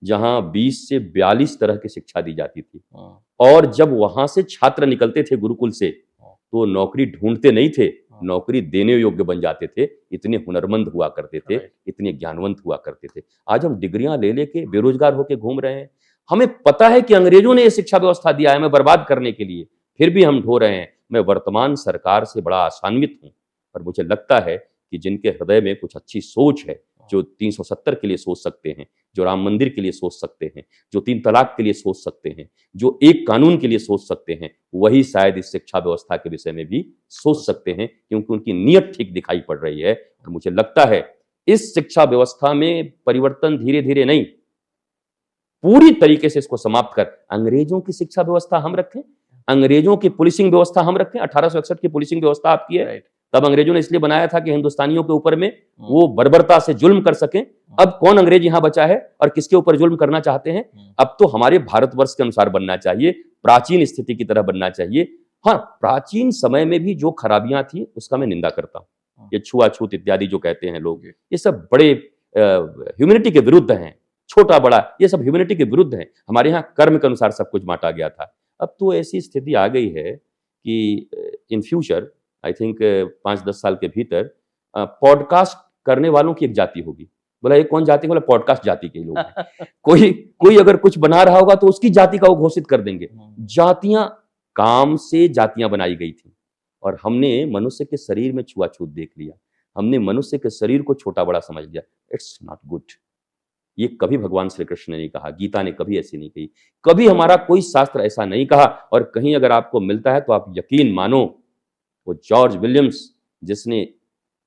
जहां 20 से 42 तरह की शिक्षा दी जाती थी। और जब वहां से छात्र निकलते थे गुरुकुल से, तो नौकरी ढूंढते नहीं थे, नौकरी देने योग्य बन जाते थे। इतने हुनरमंद हुआ करते थे, इतने ज्ञानवंत हुआ करते थे। आज हम डिग्रियां ले लेके बेरोजगार होके घूम रहे हैं। हमें पता है कि अंग्रेजों ने ये शिक्षा व्यवस्था दिया है हमें बर्बाद करने के लिए, फिर भी हम ढो रहे हैं। मैं वर्तमान सरकार से बड़ा आशान्वित हूं, पर मुझे लगता है कि जिनके हृदय में कुछ अच्छी सोच है, जो 370 के लिए सोच सकते हैं, जो राम मंदिर के लिए सोच सकते हैं, जो 3 तलाक के लिए सोच सकते हैं, जो एक कानून के लिए सोच सकते हैं, वही शायद इस शिक्षा व्यवस्था के विषय में भी सोच सकते हैं, क्योंकि उनकी नीयत ठीक दिखाई पड़ रही है। और मुझे लगता है इस शिक्षा व्यवस्था में परिवर्तन धीरे धीरे नहीं, पूरी तरीके से इसको समाप्त कर अंग्रेजों की शिक्षा व्यवस्था हम रखें, अंग्रेजों की पुलिसिंग व्यवस्था हम रखें। 1861 की पुलिसिंग व्यवस्था आपकी है, तब अंग्रेजों ने इसलिए बनाया था कि हिंदुस्तानियों के ऊपर में वो बर्बरता से जुल्म कर सकें। अब कौन अंग्रेज यहां बचा है और किसके ऊपर जुल्म करना चाहते हैं? अब तो हमारे भारतवर्ष के अनुसार बनना चाहिए, प्राचीन स्थिति की तरह बनना चाहिए। हाँ, प्राचीन समय में भी जो खराबियां थी उसका मैं निंदा करता हूं। ये छुआछूत इत्यादि जो कहते हैं लोग, ये सब बड़े ह्यूमैनिटी के विरुद्ध हैं। छोटा बड़ा ये सब ह्यूमैनिटी के विरुद्ध है। हमारे यहाँ कर्म के अनुसार सब कुछ बांटा गया था। अब तो ऐसी स्थिति आ गई है कि इन फ्यूचर आई थिंक 5-10 साल के भीतर पॉडकास्ट करने वालों की एक जाति होगी। बोला ये कौन जाति? बोला पॉडकास्ट जाति के लोग हैं। कोई अगर कुछ बना रहा होगा तो उसकी जाति का वो घोषित कर देंगे। जातियां, काम से जातियां बनाई गई थी और हमने मनुष्य के शरीर में छुआछूत देख लिया। हमने मनुष्य के शरीर को छोटा बड़ा समझ लिया। It's not good. ये कभी भगवान श्री कृष्ण ने नहीं कहा, गीता ने कभी ऐसी नहीं कही, कभी हमारा कोई शास्त्र ऐसा नहीं कहा। और कहीं अगर आपको मिलता है तो आप यकीन मानो, वो जॉर्ज विलियम्स जिसने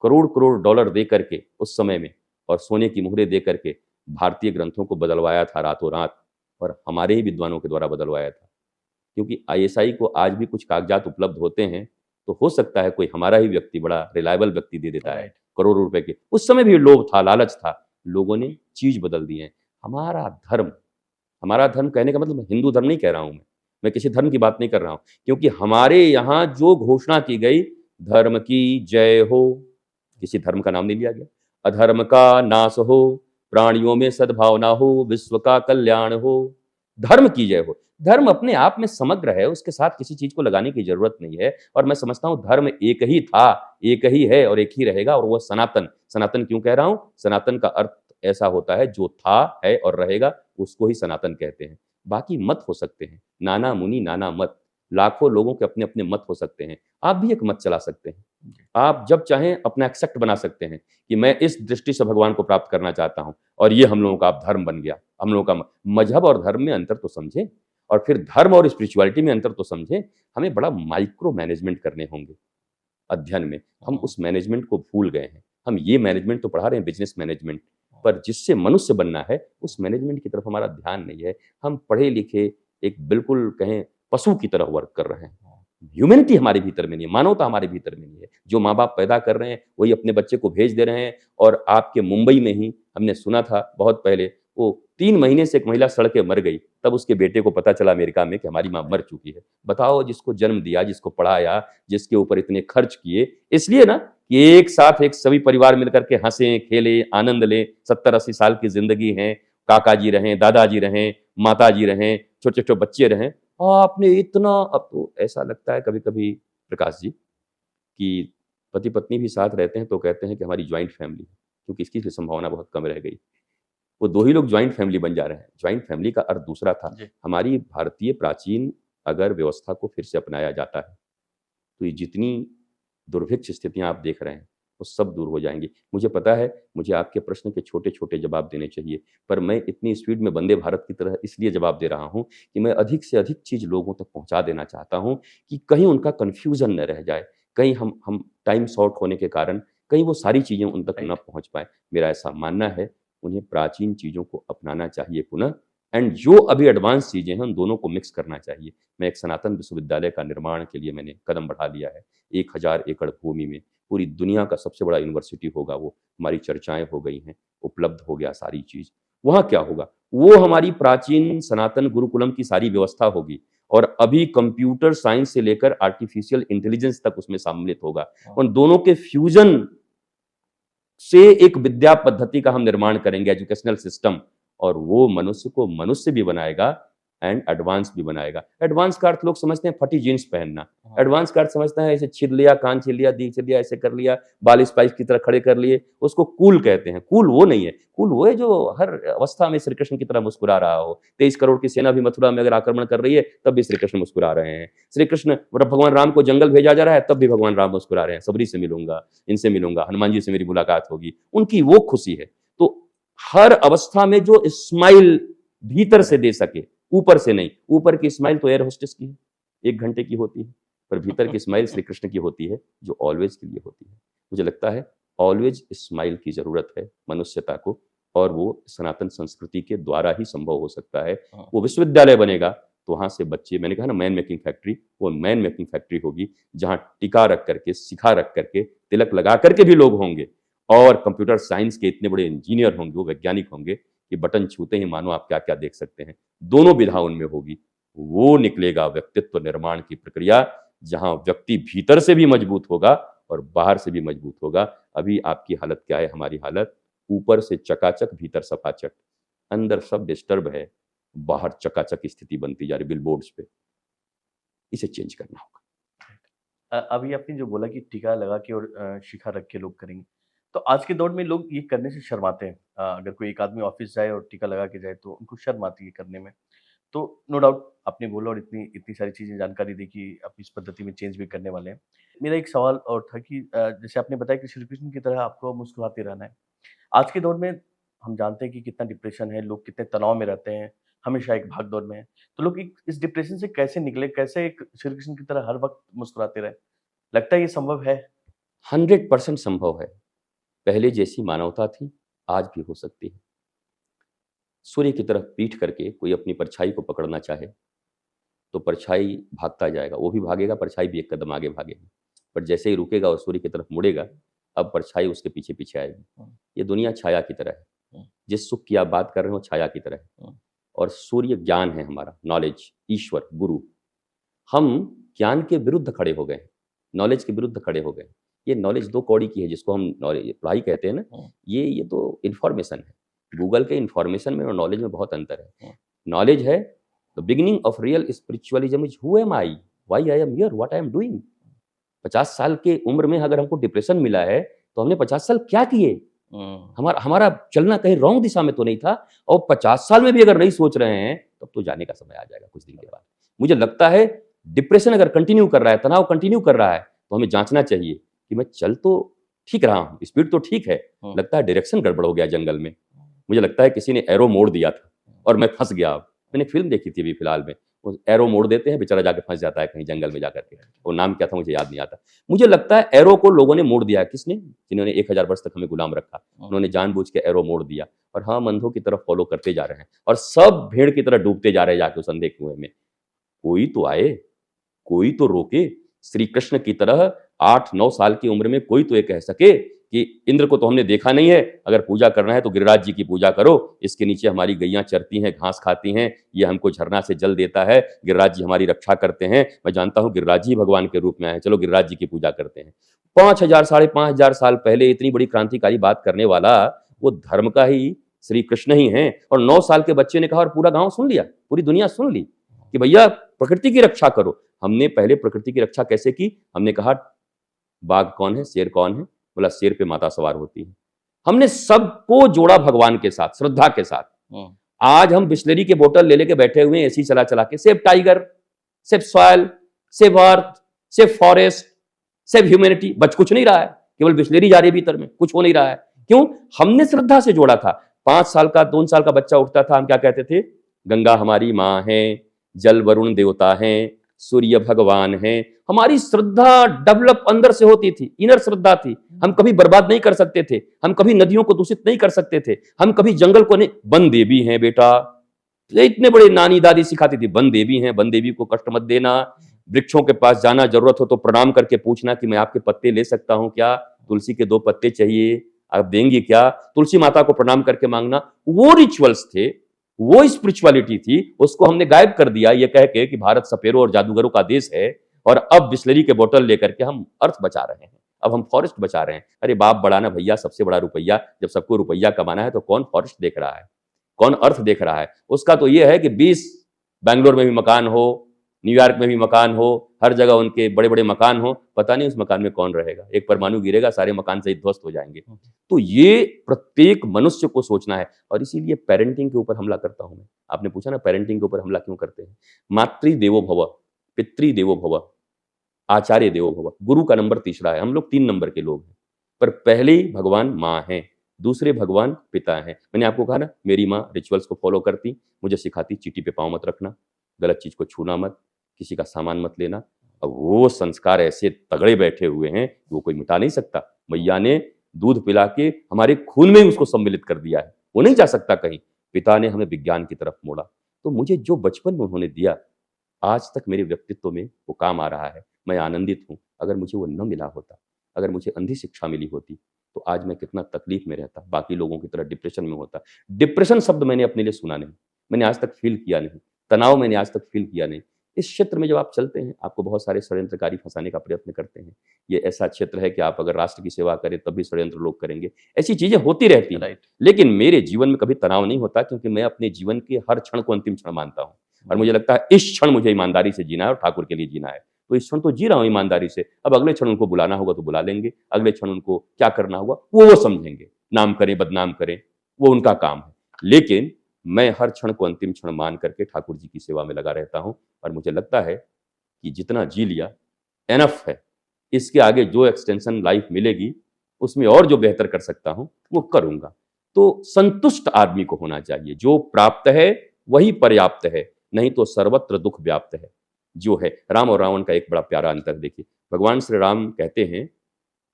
करोड़ करोड़ डॉलर दे करके उस समय में और सोने की मुहरें दे करके भारतीय ग्रंथों को बदलवाया था रातों रात, और हमारे ही विद्वानों के द्वारा बदलवाया था। क्योंकि आईएसआई को आज भी कुछ कागजात उपलब्ध होते हैं, तो हो सकता है कोई हमारा ही व्यक्ति, बड़ा रिलायबल व्यक्ति दे देता है करोड़ों रुपए के। उस समय भी लोभ था, लालच था, लोगों ने चीज बदल दी है। हमारा धर्म कहने का मतलब हिंदू धर्म नहीं कह रहा हूं मैं किसी धर्म की बात नहीं कर रहा हूं, क्योंकि हमारे यहाँ जो घोषणा की गई, धर्म की जय हो, किसी धर्म का नाम नहीं लिया गया। अधर्म का नाश हो, प्राणियों में सद्भावना हो, विश्व का कल्याण हो, धर्म की जय हो। धर्म अपने आप में समग्र है, उसके साथ किसी चीज को लगाने की जरूरत नहीं है। और मैं समझता हूं धर्म एक ही था, एक ही है और एक ही रहेगा, और वो सनातन। सनातन क्यों कह रहा हूं? सनातन का अर्थ ऐसा होता है जो था, है और रहेगा, उसको ही सनातन कहते हैं। बाकी मत हो सकते हैं, नाना मुनि नाना मत, लाखों लोगों के अपने अपने मत हो सकते हैं। आप भी एक मत चला सकते हैं, आप जब चाहें अपना एक्सेप्ट बना सकते हैं कि मैं इस दृष्टि से भगवान को प्राप्त करना चाहता हूं, और ये हम लोगों का अब धर्म बन गया। हम लोगों का मजहब और धर्म में अंतर तो समझें, और फिर धर्म और स्पिरिचुअलिटी में अंतर तो समझें। हमें बड़ा माइक्रो मैनेजमेंट करने होंगे अध्ययन में, हम उस मैनेजमेंट को भूल गए हैं। हम ये मैनेजमेंट तो पढ़ा रहे हैं, बिजनेस मैनेजमेंट, पर जिससे मनुष्य बनना है उस मैनेजमेंट की तरफ हमारा ध्यान नहीं है। हम पढ़े लिखे एक बिल्कुल कहें पशु की तरह वर्क कर रहे हैं। ह्यूमैनिटी हमारे भीतर में नहीं है, मानवता हमारे भीतर में नहीं है। जो माँ बाप पैदा कर रहे हैं वही अपने बच्चे को भेज दे रहे हैं। और आपके मुंबई में ही हमने सुना था बहुत पहले, वो 3 महीने से एक महिला सड़क के मर गई, तब उसके बेटे को पता चला अमेरिका में कि हमारी माँ मर चुकी है। बताओ, जिसको जन्म दिया, जिसको पढ़ाया, जिसके ऊपर इतने खर्च किए, इसलिए ना कि एक साथ एक सभी परिवार मिलकर के हंसे खेले आनंद लें। 70-80 साल की जिंदगी है, काका जी रहें, दादाजी रहें, माता जी रहें, छोटे छोटे बच्चे रहें, आपने इतना। अब तो ऐसा लगता है कभी कभी प्रकाश जी कि पति पत्नी भी साथ रहते हैं तो कहते हैं कि हमारी ज्वाइंट फैमिली है, क्योंकि इसकी संभावना बहुत कम रह गई। वो 2 ही लोग ज्वाइंट फैमिली बन जा रहे हैं। ज्वाइंट फैमिली का अर्थ दूसरा था। हमारी भारतीय प्राचीन अगर व्यवस्था को फिर से अपनाया जाता है तो ये जितनी दुर्भिक्ष स्थितियां आप देख रहे हैं वो सब दूर हो जाएंगी। मुझे पता है मुझे आपके प्रश्न के छोटे छोटे जवाब देने चाहिए, पर मैं इतनी स्पीड में वंदे भारत की तरह इसलिए जवाब दे रहा हूं कि मैं अधिक से अधिक चीज लोगों तक पहुंचा देना चाहता हूं कि कहीं उनका कंफ्यूजन न रह जाए। कहीं हम टाइम शॉर्ट होने के कारण कहीं वो सारी चीज़ें उन तक न राइट। पहुँच पाएँ। मेरा ऐसा मानना है, उन्हें प्राचीन चीज़ों को अपनाना चाहिए पुनः, एंड जो अभी एडवांस चीज़ें हैं, उन दोनों को मिक्स करना चाहिए। मैं एक सनातन विश्वविद्यालय का निर्माण के लिए मैंने कदम बढ़ा लिया है। 1000 एकड़ भूमि में पूरी दुनिया का सबसे बड़ा यूनिवर्सिटी होगा वो। हमारी चर्चाएँ हो गई हैं, उपलब्ध हो गया सारी चीज़। वहाँ क्या होगा? वो हमारी प्राचीन सनातन गुरुकुलम की सारी व्यवस्था होगी, और अभी कंप्यूटर साइंस से लेकर आर्टिफिशियल इंटेलिजेंस तक उसमें सम्मिलित होगा। उन दोनों के फ्यूजन से एक विद्या पद्धति का हम निर्माण करेंगे, एजुकेशनल सिस्टम, और वो मनुष्य को मनुष्य भी बनाएगा एंड एडवांस भी बनाएगा। एडवांस का अर्थ लोग समझते हैं फटी जीन्स पहनना। एडवांस का अर्थ समझते हैं ऐसे छील लिया, कान छील लिया, दी छील लिया, ऐसे कर लिया, बाल स्पाइस की तरह खड़े कर लिए, उसको कूल कहते हैं। कूल वो नहीं है। कूल वो है जो हर अवस्था में श्री कृष्ण की तरह मुस्कुरा रहा हो। 23 करोड़ की सेना भी मथुरा में अगर आक्रमण कर रही है, तब भी श्री कृष्ण मुस्कुरा रहे हैं। श्री कृष्ण मतलब भगवान राम को जंगल भेजा जा रहा है, तब भी भगवान राम मुस्कुरा रहे हैं। सबरी से मिलूंगा, इनसे मिलूंगा, हनुमान जी से मेरी मुलाकात होगी, उनकी वो खुशी है। तो हर अवस्था में जो स्माइल भीतर से दे सके, ऊपर से नहीं। ऊपर की स्माइल तो एयर होस्टेस की है, 1 घंटे की होती है, पर भीतर की स्माइल श्री कृष्ण की होती है, जो ऑलवेज के लिए होती है। मुझे लगता है ऑलवेज स्माइल की जरूरत है मनुष्यता को, और वो सनातन संस्कृति के द्वारा ही संभव हो सकता है। वो विश्वविद्यालय बनेगा तो वहां से बच्चे, मैंने कहा ना मैन मेकिंग फैक्ट्री, वो मैन मेकिंग फैक्ट्री होगी, जहां टिका रख करके, सिखा रख करके, तिलक लगा करके भी लोग होंगे, और कंप्यूटर साइंस के इतने बड़े इंजीनियर होंगे, वो वैज्ञानिक होंगे कि बटन छूते ही मानो आप क्या क्या देख सकते हैं। दोनों विधा उनमें होगी। वो निकलेगा व्यक्तित्व निर्माण की प्रक्रिया, जहां व्यक्ति भीतर से भी मजबूत होगा और बाहर से भी मजबूत होगा। अभी आपकी हालत क्या है, हमारी हालत? ऊपर से चकाचक, भीतर सफाचक, अंदर सब डिस्टर्ब है, बाहर चकाचक स्थिति बनती जा रही बिलबोर्ड्स पे। इसे चेंज करना होगा। अभी आपने जो बोला कि टीका लगा के और शिखा रख के लोग करेंगे, तो आज के दौर में लोग ये करने से शर्माते हैं। अगर कोई एक आदमी ऑफिस जाए और टीका लगा के जाए तो उनको शर्म आती है करने में। तो नो डाउट आपने बोला और इतनी इतनी सारी चीज़ें जानकारी दी कि आप इस पद्धति में चेंज भी करने वाले हैं। मेरा एक सवाल और था कि जैसे आपने बताया कि श्री कृष्ण की तरह आपको मुस्कुराते रहना है। आज के दौर में हम जानते हैं कि कितना डिप्रेशन है, लोग कितने तनाव में रहते हैं, हमेशा एक भाग-दौड़ में हैं। तो लोग एक इस डिप्रेशन से कैसे निकले? कैसे एक श्री कृष्ण की तरह हर वक़्त मुस्कुराते रहें? लगता है ये संभव है? 100% संभव है। पहले जैसी मानवता थी, आज भी हो सकती है। सूर्य की तरफ पीठ करके कोई अपनी परछाई को पकड़ना चाहे, तो परछाई भागता जाएगा, वो भी भागेगा, परछाई भी एक कदम आगे भागेगी। पर जैसे ही रुकेगा और सूर्य की तरफ मुड़ेगा, अब परछाई उसके पीछे-पीछे आएगी। ये दुनिया छाया की तरह है। जिस सुख की आप बात कर रहे हो, छाया की तरह है। और सूर्य ज्ञान है हमारा, नॉलेज, ईश्वर, गुरु। हम ज्ञान के विरुद्ध खड़े हो गए हैं, नॉलेज के विरुद्ध खड़े हो गए हैं। ये नॉलेज 2 कौड़ी की है, जिसको हम नॉलेज पढ़ाई कहते हैं ना, ये तो इन्फॉर्मेशन है। गूगल के इन्फॉर्मेशन में और नॉलेज में बहुत अंतर है। नॉलेज है the beginning of real spiritualism is who am I, why I am here, what I am doing. 50 साल की उम्र में अगर हमको डिप्रेशन मिला है, तो हमने 50 साल क्या किए? हमारा हमारा चलना कहीं रॉन्ग दिशा में तो नहीं था। और 50 साल में भी अगर नहीं सोच रहे हैं, तब तो जाने का समय आ जाएगा कुछ दिन के बाद। मुझे लगता है डिप्रेशन अगर कंटिन्यू कर रहा है, तनाव कंटिन्यू कर रहा है, तो हमें जांचना चाहिए कि मैं चल तो ठीक रहा हूँ, स्पीड तो ठीक है, लगता है डायरेक्शन गड़बड़ हो गया जंगल में। मुझे लगता है किसी ने एरो मोड़ दिया था और मैं फंस गया। अब मैंने एक फिल्म देखी थी अभी फिलहाल में, वो एरो मोड़ देते हैं, बेचारा जाके फंस जाता है कहीं जंगल में जाकर के। वो नाम क्या था मुझे याद नहीं आता। मुझे लगता है एरो को लोगों ने मोड़ दिया। किसने? जिन्होंने 1000 वर्ष तक हमें गुलाम रखा, उन्होंने जानबूझ के एरो मोड़ दिया, और हम अंधों की तरफ फॉलो करते जा रहे हैं, और सब भेड़ की तरह डूबते जा रहे हैं जाके उस अंधे कुएं में। कोई तो आए, कोई तो रोके। श्री कृष्ण की तरह 8-9 साल की उम्र में कोई तो ये कह सके कि इंद्र को तो हमने देखा नहीं है, अगर पूजा करना है तो गिरिराज जी की पूजा करो, इसके नीचे हमारी गैयां चरती हैं, घास खाती हैं, ये हमको झरना से जल देता है, गिरिराज जी हमारी रक्षा करते हैं। मैं जानता हूं गिरिराज जी भगवान के रूप में आए, चलो गिरिराज जी की पूजा करते हैं। 5000 5,500 साल पहले इतनी बड़ी क्रांतिकारी बात करने वाला वो धर्म का ही श्री कृष्ण ही है। और 9 साल के बच्चे ने कहा और पूरा गांव सुन लिया, पूरी दुनिया सुन ली कि भैया प्रकृति की रक्षा करो। हमने पहले प्रकृति की रक्षा कैसे की? हमने कहा बाघ कौन है, शेर कौन है? बोला शेर पे माता सवार होती है। हमने सबको जोड़ा भगवान के साथ, श्रद्धा के साथ। आज हम बिस्लरी के बोतल ले लेके बैठे हुए हैं, एसी चला चला के, save tiger, save soil, save earth, save forest, save humanity. बच कुछ नहीं रहा है, केवल बिस्लरी जा रही है भीतर में, कुछ हो नहीं रहा है। क्यों? हमने श्रद्धा से जोड़ा था। 5 साल का 2 साल का बच्चा उठता था, हम क्या कहते थे? गंगा हमारी माँ है, जल वरुण देवता है, सूर्य भगवान है। हमारी श्रद्धा डेवलप अंदर से होती थी, इनर श्रद्धा थी। हम कभी बर्बाद नहीं कर सकते थे, हम कभी नदियों को दूषित नहीं कर सकते थे, हम कभी जंगल को नहीं। वन देवी हैं बेटा, ये इतने बड़े नानी दादी सिखाती थी, वन देवी हैं, वन देवी को कष्ट मत देना, वृक्षों के पास जाना, जरूरत हो तो प्रणाम करके पूछना कि मैं आपके पत्ते ले सकता हूं क्या, तुलसी के 2 पत्ते चाहिए, आप देंगी क्या, तुलसी माता को प्रणाम करके मांगना। वो रिचुअल्स थे, वो स्पिरिचुअलिटी थी, उसको हमने गायब कर दिया ये कह के कि भारत सपेरों और जादूगरों का देश है, और अब बिस्लरी के बोतल लेकर के हम अर्थ बचा रहे हैं, अब हम फॉरेस्ट बचा रहे हैं। अरे बाप बढ़ाना भैया, सबसे बड़ा रुपया, जब सबको रुपया कमाना है तो कौन फॉरेस्ट देख रहा है, कौन अर्थ देख रहा है? उसका तो ये है कि 20 बैंगलोर में भी मकान हो, न्यूयॉर्क में भी मकान हो, हर जगह उनके बड़े बड़े मकान हो, पता नहीं उस मकान में कौन रहेगा, एक परमाणु गिरेगा सारे मकान सहित ध्वस्त हो जाएंगे। तो ये प्रत्येक मनुष्य को सोचना है, और इसीलिए पेरेंटिंग के ऊपर हमला करता हूं मैं। आपने पूछा ना पेरेंटिंग के ऊपर हमला क्यों करते हैं? मातृ देवो भव, पितृ देवो भव, आचार्य देवो भव। गुरु का नंबर तीसरा है, हम लोग 3 नंबर के लोग हैं, पर पहले ही भगवान माँ हैं, दूसरे भगवान पिता हैं। मैंने आपको कहा ना, मेरी माँ रिचुअल्स को फॉलो करती, मुझे सिखाती चीटी पे पाँव मत रखना, गलत चीज को छूना मत, किसी का सामान मत लेना। अब वो संस्कार ऐसे तगड़े बैठे हुए हैं कि वो कोई मिटा नहीं सकता। मैया ने दूध पिला के हमारे खून में ही उसको सम्मिलित कर दिया है, वो नहीं जा सकता कहीं। पिता ने हमें विज्ञान की तरफ मोड़ा। तो मुझे जो बचपन में उन्होंने दिया, आज तक मेरे व्यक्तित्व में वो काम आ रहा है। मैं आनंदित हूँ। अगर मुझे वो न मिला होता, अगर मुझे अंधी शिक्षा मिली होती, तो आज मैं कितना तकलीफ में रहता, बाकी लोगों की तरह डिप्रेशन में होता। डिप्रेशन शब्द मैंने अपने लिए सुना नहीं, मैंने आज तक फील किया नहीं, तनाव मैंने आज तक फील किया नहीं। इस क्षेत्र में जब आप चलते हैं, आपको बहुत सारे षड्यंत्रकारी फंसाने का प्रयत्न करते हैं। ये ऐसा क्षेत्र है कि आप अगर राष्ट्र की सेवा करें तब भी षड्यंत्र लोग करेंगे, ऐसी चीजें होती रहती हैं। लेकिन मेरे जीवन में कभी तनाव नहीं होता, क्योंकि मैं अपने जीवन के हर क्षण को अंतिम क्षण मानता हूँ, और मुझे लगता है इस क्षण मुझे ईमानदारी से जीना है और ठाकुर के लिए जीना है। तो इस क्षण तो जी रहा हूँ ईमानदारी से, अब अगले क्षण उनको बुलाना होगा तो बुला लेंगे, अगले क्षण उनको क्या करना होगा वो समझेंगे, नाम करें बदनाम करें, वो उनका काम है। लेकिन मैं हर क्षण को अंतिम क्षण मान करके ठाकुर जी की सेवा में लगा रहता हूँ, और मुझे लगता है कि जितना जी लिया एनफ है। इसके आगे जो एक्सटेंशन लाइफ मिलेगी, उसमें और जो बेहतर कर सकता हूँ वो करूंगा। तो संतुष्ट आदमी को होना चाहिए, जो प्राप्त है वही पर्याप्त है, नहीं तो सर्वत्र दुख व्याप्त है। जो है राम और रावण का एक बड़ा प्यारा अंतर देखिए। भगवान श्री राम कहते हैं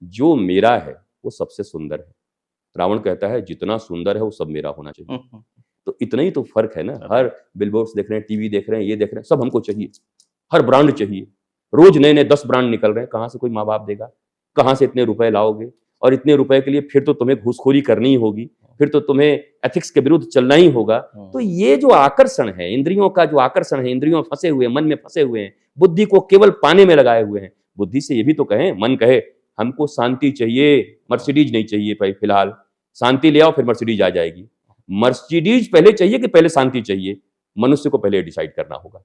जो मेरा है वो सबसे सुंदर है, रावण कहता है जितना सुंदर है वो सब मेरा होना चाहिए। तो इतना ही तो फर्क है ना। हर बिलबोर्ड्स देख रहे हैं, टीवी देख रहे हैं, ये देख रहे हैं, सब हमको चाहिए, हर ब्रांड चाहिए, रोज नए नए 10 ब्रांड निकल रहे हैं। कहाँ से कोई माँ बाप देगा, कहाँ से इतने रुपए लाओगे? और इतने रुपए के लिए फिर तो तुम्हें घूसखोरी करनी ही होगी, फिर तो तुम्हें एथिक्स के विरुद्ध चलना ही होगा। तो ये जो आकर्षण है, इंद्रियों का जो आकर्षण है, इंद्रियों में फंसे हुए, मन में फंसे हुए हैं, बुद्धि को केवल पाने में लगाए हुए हैं। बुद्धि से ये भी तो कहें, मन कहे हमको शांति चाहिए, मर्सिडीज नहीं चाहिए, फिलहाल शांति ले आओ फिर मर्सिडीज आ जाएगी। मर्सिडीज पहले चाहिए कि पहले शांति चाहिए? मनुष्य को पहले डिसाइड करना होगा।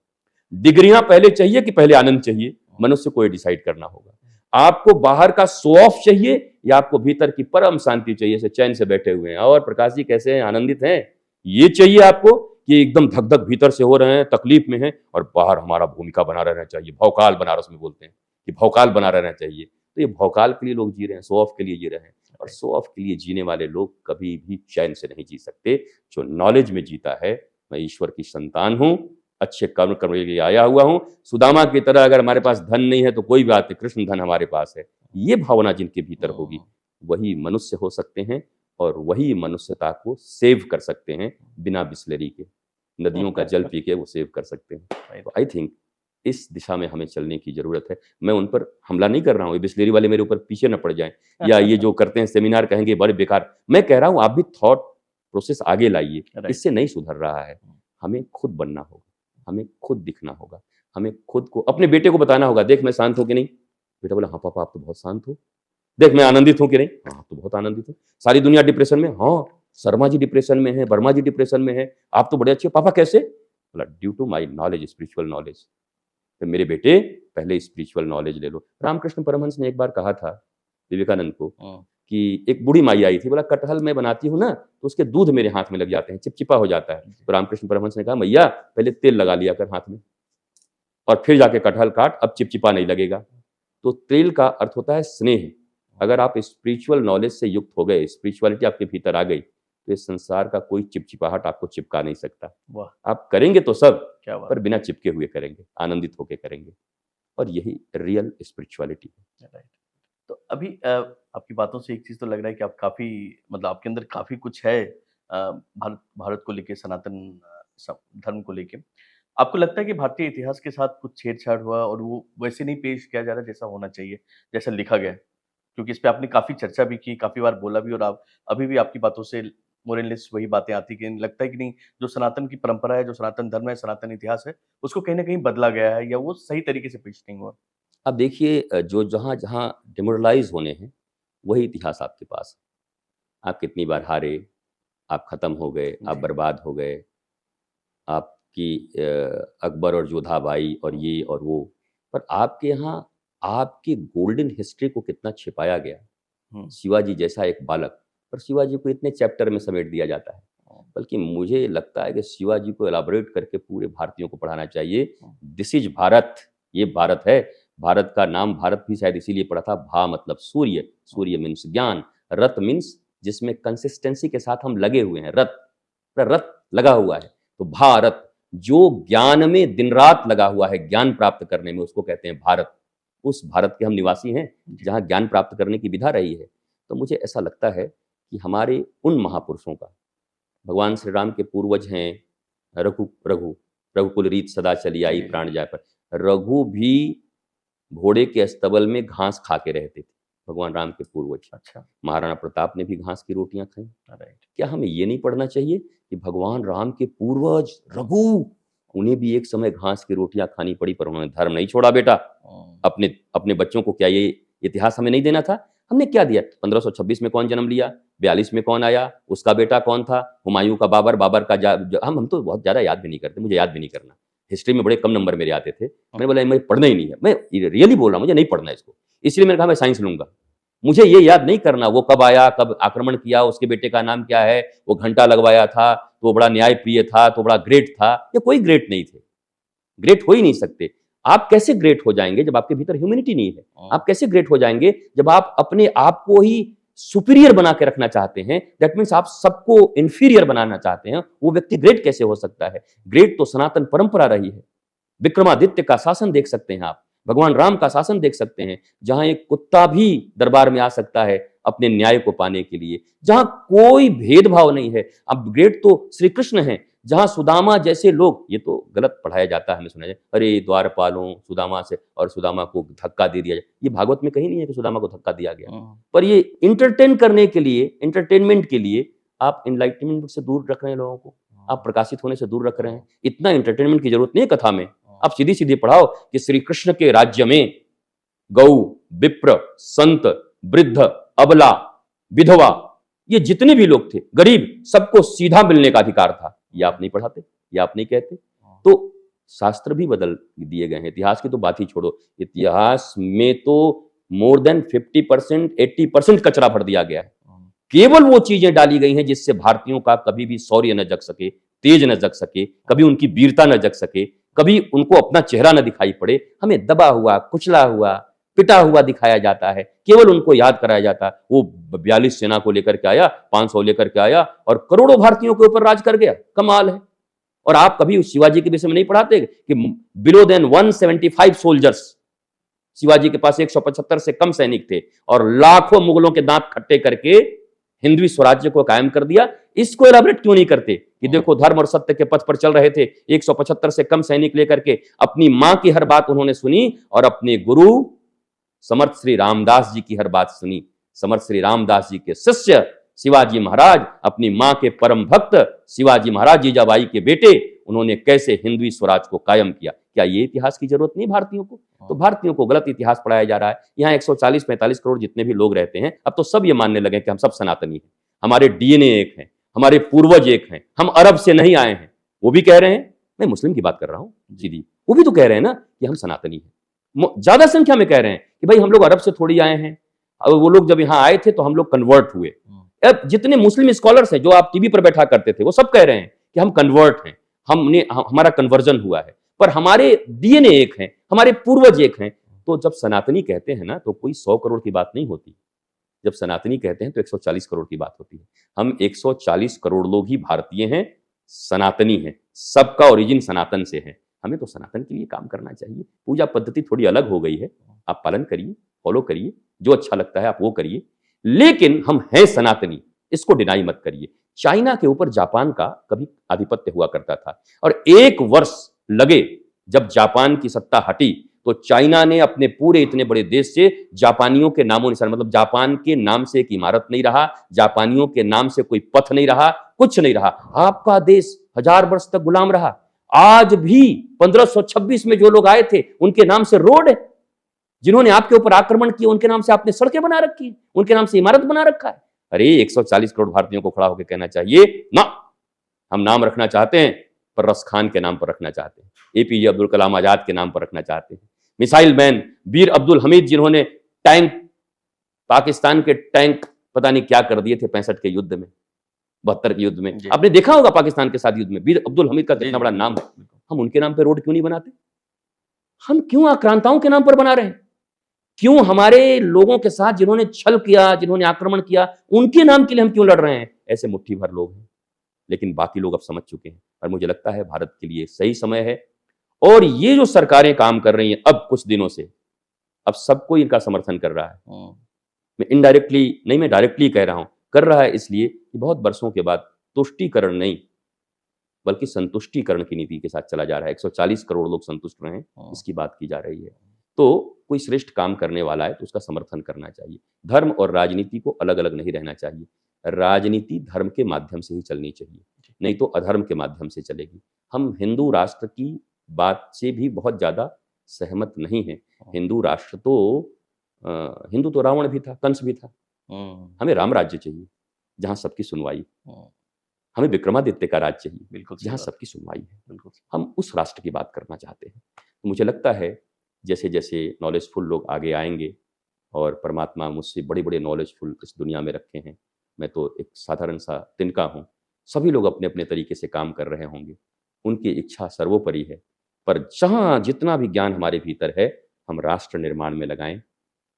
डिग्रियां पहले चाहिए कि पहले आनंद चाहिए? मनुष्य को डिसाइड करना होगा। आपको बाहर का शो ऑफ चाहिए या आपको भीतर की परम शांति चाहिए, से चैन से बैठे हुए हैं और प्रकाश जी कैसे हैं, आनंदित हैं, ये चाहिए आपको कि एकदम धक धक भीतर से हो रहे हैं, तकलीफ में हैं, और बाहर हमारा भूमिका बना रहना चाहिए, भौकाल, बनारस में बोलते हैं कि भौकाल बना रहना चाहिए। तो ये भौकाल के लिए लोग जी रहे हैं, शो ऑफ के लिए जी रहे हैं, और शो ऑफ के लिए जीने वाले लोग कभी भी चैन से नहीं जी सकते। जो नॉलेज में जीता है, मैं ईश्वर की संतान हूं, अच्छे कर्म करने के लिए आया हुआ हूं, सुदामा की तरह अगर हमारे पास धन नहीं है तो कोई बात नहीं, कृष्ण धन हमारे पास है। ये भावना जिनके भीतर होगी वही मनुष्य हो सकते हैं, और वही मनुष्यता को सेव कर सकते हैं। बिना बिस्लरी के, नदियों का जल पी के वो सेव कर सकते हैं। तो आई थिंक इस दिशा में हमें चलने की जरूरत है। मैं उन पर हमला नहीं कर रहा हूँ, बिस्लेरी वाले मेरे ऊपर पीछे न पड़ जाएं, या ये जो करते हैं सेमिनार कहेंगे बड़े बेकार। मैं कह रहा हूँ आप भी थॉट प्रोसेस आगे लाइए, इससे नहीं सुधर रहा है। हमें खुद बनना होगा, हमें खुद दिखना होगा, हमें खुद को, अपने बेटे को बताना होगा, देख मैं शांत हूं कि नहीं। बेटा बोला हाँ पापा आप तो बहुत शांत हो। देख मैं आनंदित हूं कि नहीं, हाँ आप तो बहुत आनंदित हो। सारी दुनिया डिप्रेशन में, हाँ शर्मा जी डिप्रेशन में है, वर्मा जी डिप्रेशन में है, आप तो बड़े अच्छे। पापा कैसे? बोला due to my knowledge, spiritual knowledge. तो मेरे बेटे पहले स्पिरिचुअल नॉलेज ले लो। रामकृष्ण परमहंस ने एक बार कहा था विवेकानंद को कि एक बूढ़ी माई आई थी, बोला कटहल मैं बनाती हूँ ना तो उसके दूध मेरे हाथ में लग जाते हैं, चिपचिपा हो जाता है। तो रामकृष्ण परमहंस ने कहा मैया पहले तेल लगा लिया कर हाथ में, और फिर जाके कटहल काट, अब चिपचिपा नहीं लगेगा। तो तेल का अर्थ होता है स्नेह। अगर आप स्पिरिचुअल नॉलेज से युक्त हो गए, स्पिरिचुअलिटी आपके भीतर आ गई, तो इस संसार का कोई चिपचिपाहट आपको चिपका नहीं सकता। आप करेंगे तो सब, पर बिना चिपके हुए करेंगे, आनंदित होकर करेंगे। और यही रियल स्पिरिचुअलिटी है। राइट। तो अभी आपकी बातों से एक चीज़ तो लग रहा है कि आप काफ़ी मतलब आपके अंदर काफ़ी कुछ है भारत भारत को लेके, सनातन धर्म को लेके। आपको लगता है कि भारतीय इतिहास के साथ कुछ छेड़छाड़ हुआ और वो वैसे नहीं पेश किया जा रहा जैसा होना चाहिए, जैसा लिखा गया है? क्योंकि इस पे आपने काफ़ी चर्चा भी की, काफ़ी बार बोला भी और आप अभी भी आपकी बातों से मोर एंड लेस वही बातें आती कि लगता है कि नहीं, जो सनातन की परंपरा है, जो सनातन धर्म है, सनातन इतिहास है, उसको कहीं न कहीं बदला गया है या वो सही तरीके से पेश नहीं हुआ। अब देखिए जो जहाँ-जहाँ डिमोरलाइज़ होने हैं, वही इतिहास आपके पास है। आप कितनी बार हारे, आप ख़त्म हो गए, आप जी। बर्बाद हो गए, आपकी अकबर और जोधाबाई और ये और वो। पर आपके यहाँ आपकी गोल्डन हिस्ट्री को कितना छिपाया गया। हुँ। शिवाजी जैसा एक बालक, पर शिवाजी को इतने चैप्टर में समेट दिया जाता है। बल्कि मुझे लगता है कि शिवाजी को एलाबोरेट करके पूरे भारतीयों को पढ़ाना चाहिए। दिस इज़ भारत, ये भारत है। भारत का नाम भारत भी शायद इसीलिए पड़ा था, भा मतलब सूर्य, सूर्य मीन्स ज्ञान, रत मीन्स जिसमें कंसिस्टेंसी के साथ हम लगे हुए हैं, रत, पूरा रत लगा हुआ है। तो भारत, जो ज्ञान में दिन-रात लगा हुआ है, ज्ञान प्राप्त करने में, उसको कहते हैं भारत। उस भारत के हम निवासी हैं, जहाँ ज्ञान प्राप्त करने की विधा रही है। तो मुझे ऐसा लगता है कि हमारे उन महापुरुषों का, भगवान श्री राम के पूर्वज हैं रघु रघु रघुकुल रीत सदा चली आई जी। प्राण जाय पर। रघु भी घोड़े के अस्तबल में घास खा के रहते थे, भगवान राम के पूर्वज। अच्छा। महाराणा प्रताप ने भी घास की रोटियां खाई। राइट। क्या हमें ये नहीं पढ़ना चाहिए कि भगवान राम के पूर्वज रघु, उन्हें भी एक समय घास की रोटियां खानी पड़ी, पर उन्होंने धर्म नहीं छोड़ा बेटा। अपने अपने बच्चों को क्या ये इतिहास हमें नहीं देना था? हमने क्या दिया? 1526 में कौन जन्म लिया, 42 में कौन आया, उसका बेटा कौन था, हुमायूं का बाबर, बाबर का हम तो बहुत ज़्यादा याद भी नहीं करते, मुझे याद भी नहीं करना। हिस्ट्री में बड़े कम नंबर मेरे आते थे। मैंने बोला मुझे पढ़ना ही नहीं है, मैं रियली बोल रहा हूँ, मुझे नहीं पढ़ना इसको। इसलिए मैंने कहा मैं साइंस लूंगा। मुझे ये याद नहीं करना वो कब आया, कब आक्रमण किया, उसके बेटे का नाम क्या है, वो घंटा लगवाया था तो वो बड़ा न्यायप्रिय था, तो बड़ा ग्रेट था। या कोई ग्रेट नहीं थे, ग्रेट हो ही नहीं सकते। आप कैसे ग्रेट हो जाएंगे जब आपके भीतर ह्यूमैनिटी नहीं है? आप कैसे ग्रेट हो जाएंगे जब आप अपने आप को ही सुपीरियर बना के रखना चाहते हैं? दैट मीन्स आप सबको इंफीरियर बनाना चाहते हैं। वो व्यक्ति ग्रेट कैसे हो सकता है? ग्रेट तो सनातन परंपरा रही है। विक्रमादित्य का शासन देख सकते हैं आप, भगवान राम का शासन देख सकते हैं, जहां एक कुत्ता भी दरबार में आ सकता है अपने न्याय को पाने के लिए, जहां कोई भेदभाव नहीं है। अब ग्रेट तो श्री कृष्ण है, जहां सुदामा जैसे लोग, ये तो गलत पढ़ाया जाता है, हमें सुना जाए अरे द्वारपालों सुदामा से, और सुदामा को धक्का दे दिया जाए। ये भागवत में कहीं नहीं है कि सुदामा को धक्का दिया गया। पर ये इंटरटेन करने के लिए, एंटरटेनमेंट के लिए आप एनलाइटमेंट से दूर रख रहे हैं लोगों को, आप प्रकाशित होने से दूर रख रहे हैं। इतना एंटरटेनमेंट की जरूरत नहीं है कथा में। आप सीधी सीधी पढ़ाओ कि श्री कृष्ण के राज्य में गौ, विप्र, संत, वृद्ध, अबला, विधवा, ये जितने भी लोग थे, गरीब, सबको सीधा मिलने का अधिकार था। ये आप नहीं पढ़ाते, ये आप नहीं कहते। तो शास्त्र भी बदल दिए गए हैं। इतिहास की तो बात ही छोड़ो, इतिहास में तो मोर देन 50%, 80% कचरा भर दिया गया है। केवल वो चीजें डाली गई हैं जिससे भारतीयों का कभी भी शौर्य न जग सके, तेज न जग सके, कभी उनकी वीरता न जग सके, कभी उनको अपना चेहरा न दिखाई पड़े। हमें दबा हुआ, कुचला हुआ, पिटा हुआ दिखाया जाता है। केवल उनको याद कराया जाता है, वो 42 सेना को लेकर के आया, 500 लेकर के आया और करोड़ों भारतीयों के ऊपर राज कर गया। कमाल है। और आप कभी उस शिवाजी के विषय में नहीं पढ़ाते कि बिलो देन 175 सोल्जर्स, शिवाजी के पास 175 से कम सैनिक थे और लाखों मुगलों के दांत खट्टे करके हिंदवी स्वराज्य को कायम कर दिया। इसको एलाबरेट क्यों नहीं करते कि देखो धर्म और सत्य के पथ पर चल रहे थे, 175 से कम सैनिक लेकर के, अपनी मां की हर बात उन्होंने सुनी और अपने गुरु समर्थ श्री रामदास जी की हर बात सुनी। समर्थ श्री रामदास जी के शिष्य शिवाजी महाराज, अपनी मां के परम भक्त शिवाजी महाराज जीजाबाई के बेटे, उन्होंने कैसे हिंदवी स्वराज को कायम किया। क्या ये इतिहास की जरूरत नहीं भारतीयों को? तो भारतीयों को गलत इतिहास पढ़ाया जा रहा है। यहाँ 140-45 करोड़ जितने भी लोग रहते हैं, अब तो सब ये मानने लगे कि हम सब सनातनी हैं, हमारे डीएनए एक हैं, हमारे पूर्वज एक हैं, हम अरब से नहीं आए हैं। वो भी कह रहे हैं, मैं मुस्लिम की बात कर रहा हूँ जी, वो भी तो कह रहे हैं ना कि हम सनातनी हैं। ज्यादा संख्या में कह रहे हैं कि भाई हम लोग अरब से थोड़ी आए हैं, वो लोग जब यहाँ आए थे तो हम लोग कन्वर्ट हुए। अब जितने मुस्लिम स्कॉलर्स हैं जो आप टीवी पर बैठा करते थे, वो सब कह रहे हैं कि हम कन्वर्ट हैं, हमारा कन्वर्जन हुआ है, पर हमारे डीएनए एक हैं, हमारे पूर्वज एक हैं। तो जब सनातनी कहते हैं ना, तो कोई 100 करोड़ की बात नहीं होती। जब सनातनी कहते हैं तो 140 करोड़ की बात होती है। हम 140 करोड़ लोग ही भारतीय हैं, सनातनी हैं, सबका ओरिजिन सनातन से है। हमें तो सनातन के लिए काम करना चाहिए। पूजा पद्धति थोड़ी अलग हो गई है, आप पालन करिए, फॉलो करिए, जो अच्छा लगता है आप वो करिए, लेकिन हम हैं सनातनी, इसको डिनाई मत करिए। चाइना के ऊपर जापान का कभी आधिपत्य हुआ करता था और 1 वर्ष लगे जब जापान की सत्ता हटी तो चाइना ने अपने पूरे इतने बड़े देश से जापानियों के नामों निशान, मतलब जापान के नाम से एक इमारत नहीं रहा, जापानियों के नाम से कोई पथ नहीं रहा, कुछ नहीं रहा। आपका देश 1000 वर्ष तक गुलाम रहा। आज भी 1526 में जो लोग आए थे उनके नाम से रोड है, जिन्होंने आपके ऊपर आक्रमण किया उनके नाम से आपने सड़कें बना रखी है, उनके नाम से इमारत बना रखा है। अरे 140 करोड़ भारतीयों को खड़ा होकर कहना चाहिए ना, हम नाम रखना चाहते हैं पर रस खान के नाम पर रखना चाहते हैं, एपीजे अब्दुल कलाम आजाद के नाम पर रखना चाहते हैं, मिसाइल मैन वीर अब्दुल हमीद जिन्होंने टैंक, पाकिस्तान के टैंक पता नहीं क्या कर दिए थे 65 के युद्ध में, 72 के युद्ध में, आपने देखा होगा पाकिस्तान के साथ युद्ध में वीर अब्दुल हमीद का कितना बड़ा नाम है। हम उनके नाम पर रोड क्यों नहीं बनाते? हम क्यों आक्रांताओं के नाम पर बना रहे हैं? क्यों हमारे लोगों के साथ जिन्होंने छल किया, जिन्होंने आक्रमण किया, उनके नाम के लिए हम क्यों लड़ रहे हैं? ऐसे मुट्ठी भर लोग हैं, लेकिन बाकी लोग अब समझ चुके हैं और मुझे लगता है भारत के लिए सही समय है। और ये जो सरकारें काम कर रही हैं अब कुछ दिनों से, अब सबको इनका समर्थन कर रहा है। मैं इनडायरेक्टली नहीं, मैं डायरेक्टली कह रहा हूं, कर रहा है इसलिए कि बहुत वर्षों के बाद तुष्टीकरण नहीं बल्कि संतुष्टीकरण की नीति के साथ चला जा रहा है। 140 करोड़ लोग संतुष्ट रहे, इसकी बात की जा रही है। तो कोई श्रेष्ठ काम करने वाला है तो उसका समर्थन करना चाहिए। धर्म और राजनीति को अलग अलग नहीं रहना चाहिए। राजनीति धर्म के माध्यम से ही चलनी चाहिए, नहीं तो अधर्म के माध्यम से चलेगी। हम हिंदू राष्ट्र की बात से भी बहुत ज्यादा सहमत नहीं है। हिंदू राष्ट्र तो हिंदू तो रावण भी था, कंस भी था। हमें राम राज्य चाहिए जहां सबकी सुनवाई, हमें विक्रमादित्य का राज चाहिए बिल्कुल जहां सबकी सुनवाई है। बिल्कुल हम उस राष्ट्र की बात करना चाहते हैं। तो मुझे लगता है जैसे जैसे नॉलेजफुल लोग आगे आएंगे, और परमात्मा मुझसे बड़े बड़े नॉलेजफुल इस दुनिया में रखे हैं, मैं तो एक साधारण सा तिनका हूँ, सभी लोग अपने अपने तरीके से काम कर रहे होंगे, उनकी इच्छा सर्वोपरि है। पर जहाँ जितना भी ज्ञान हमारे भीतर है हम राष्ट्र निर्माण में लगाएं,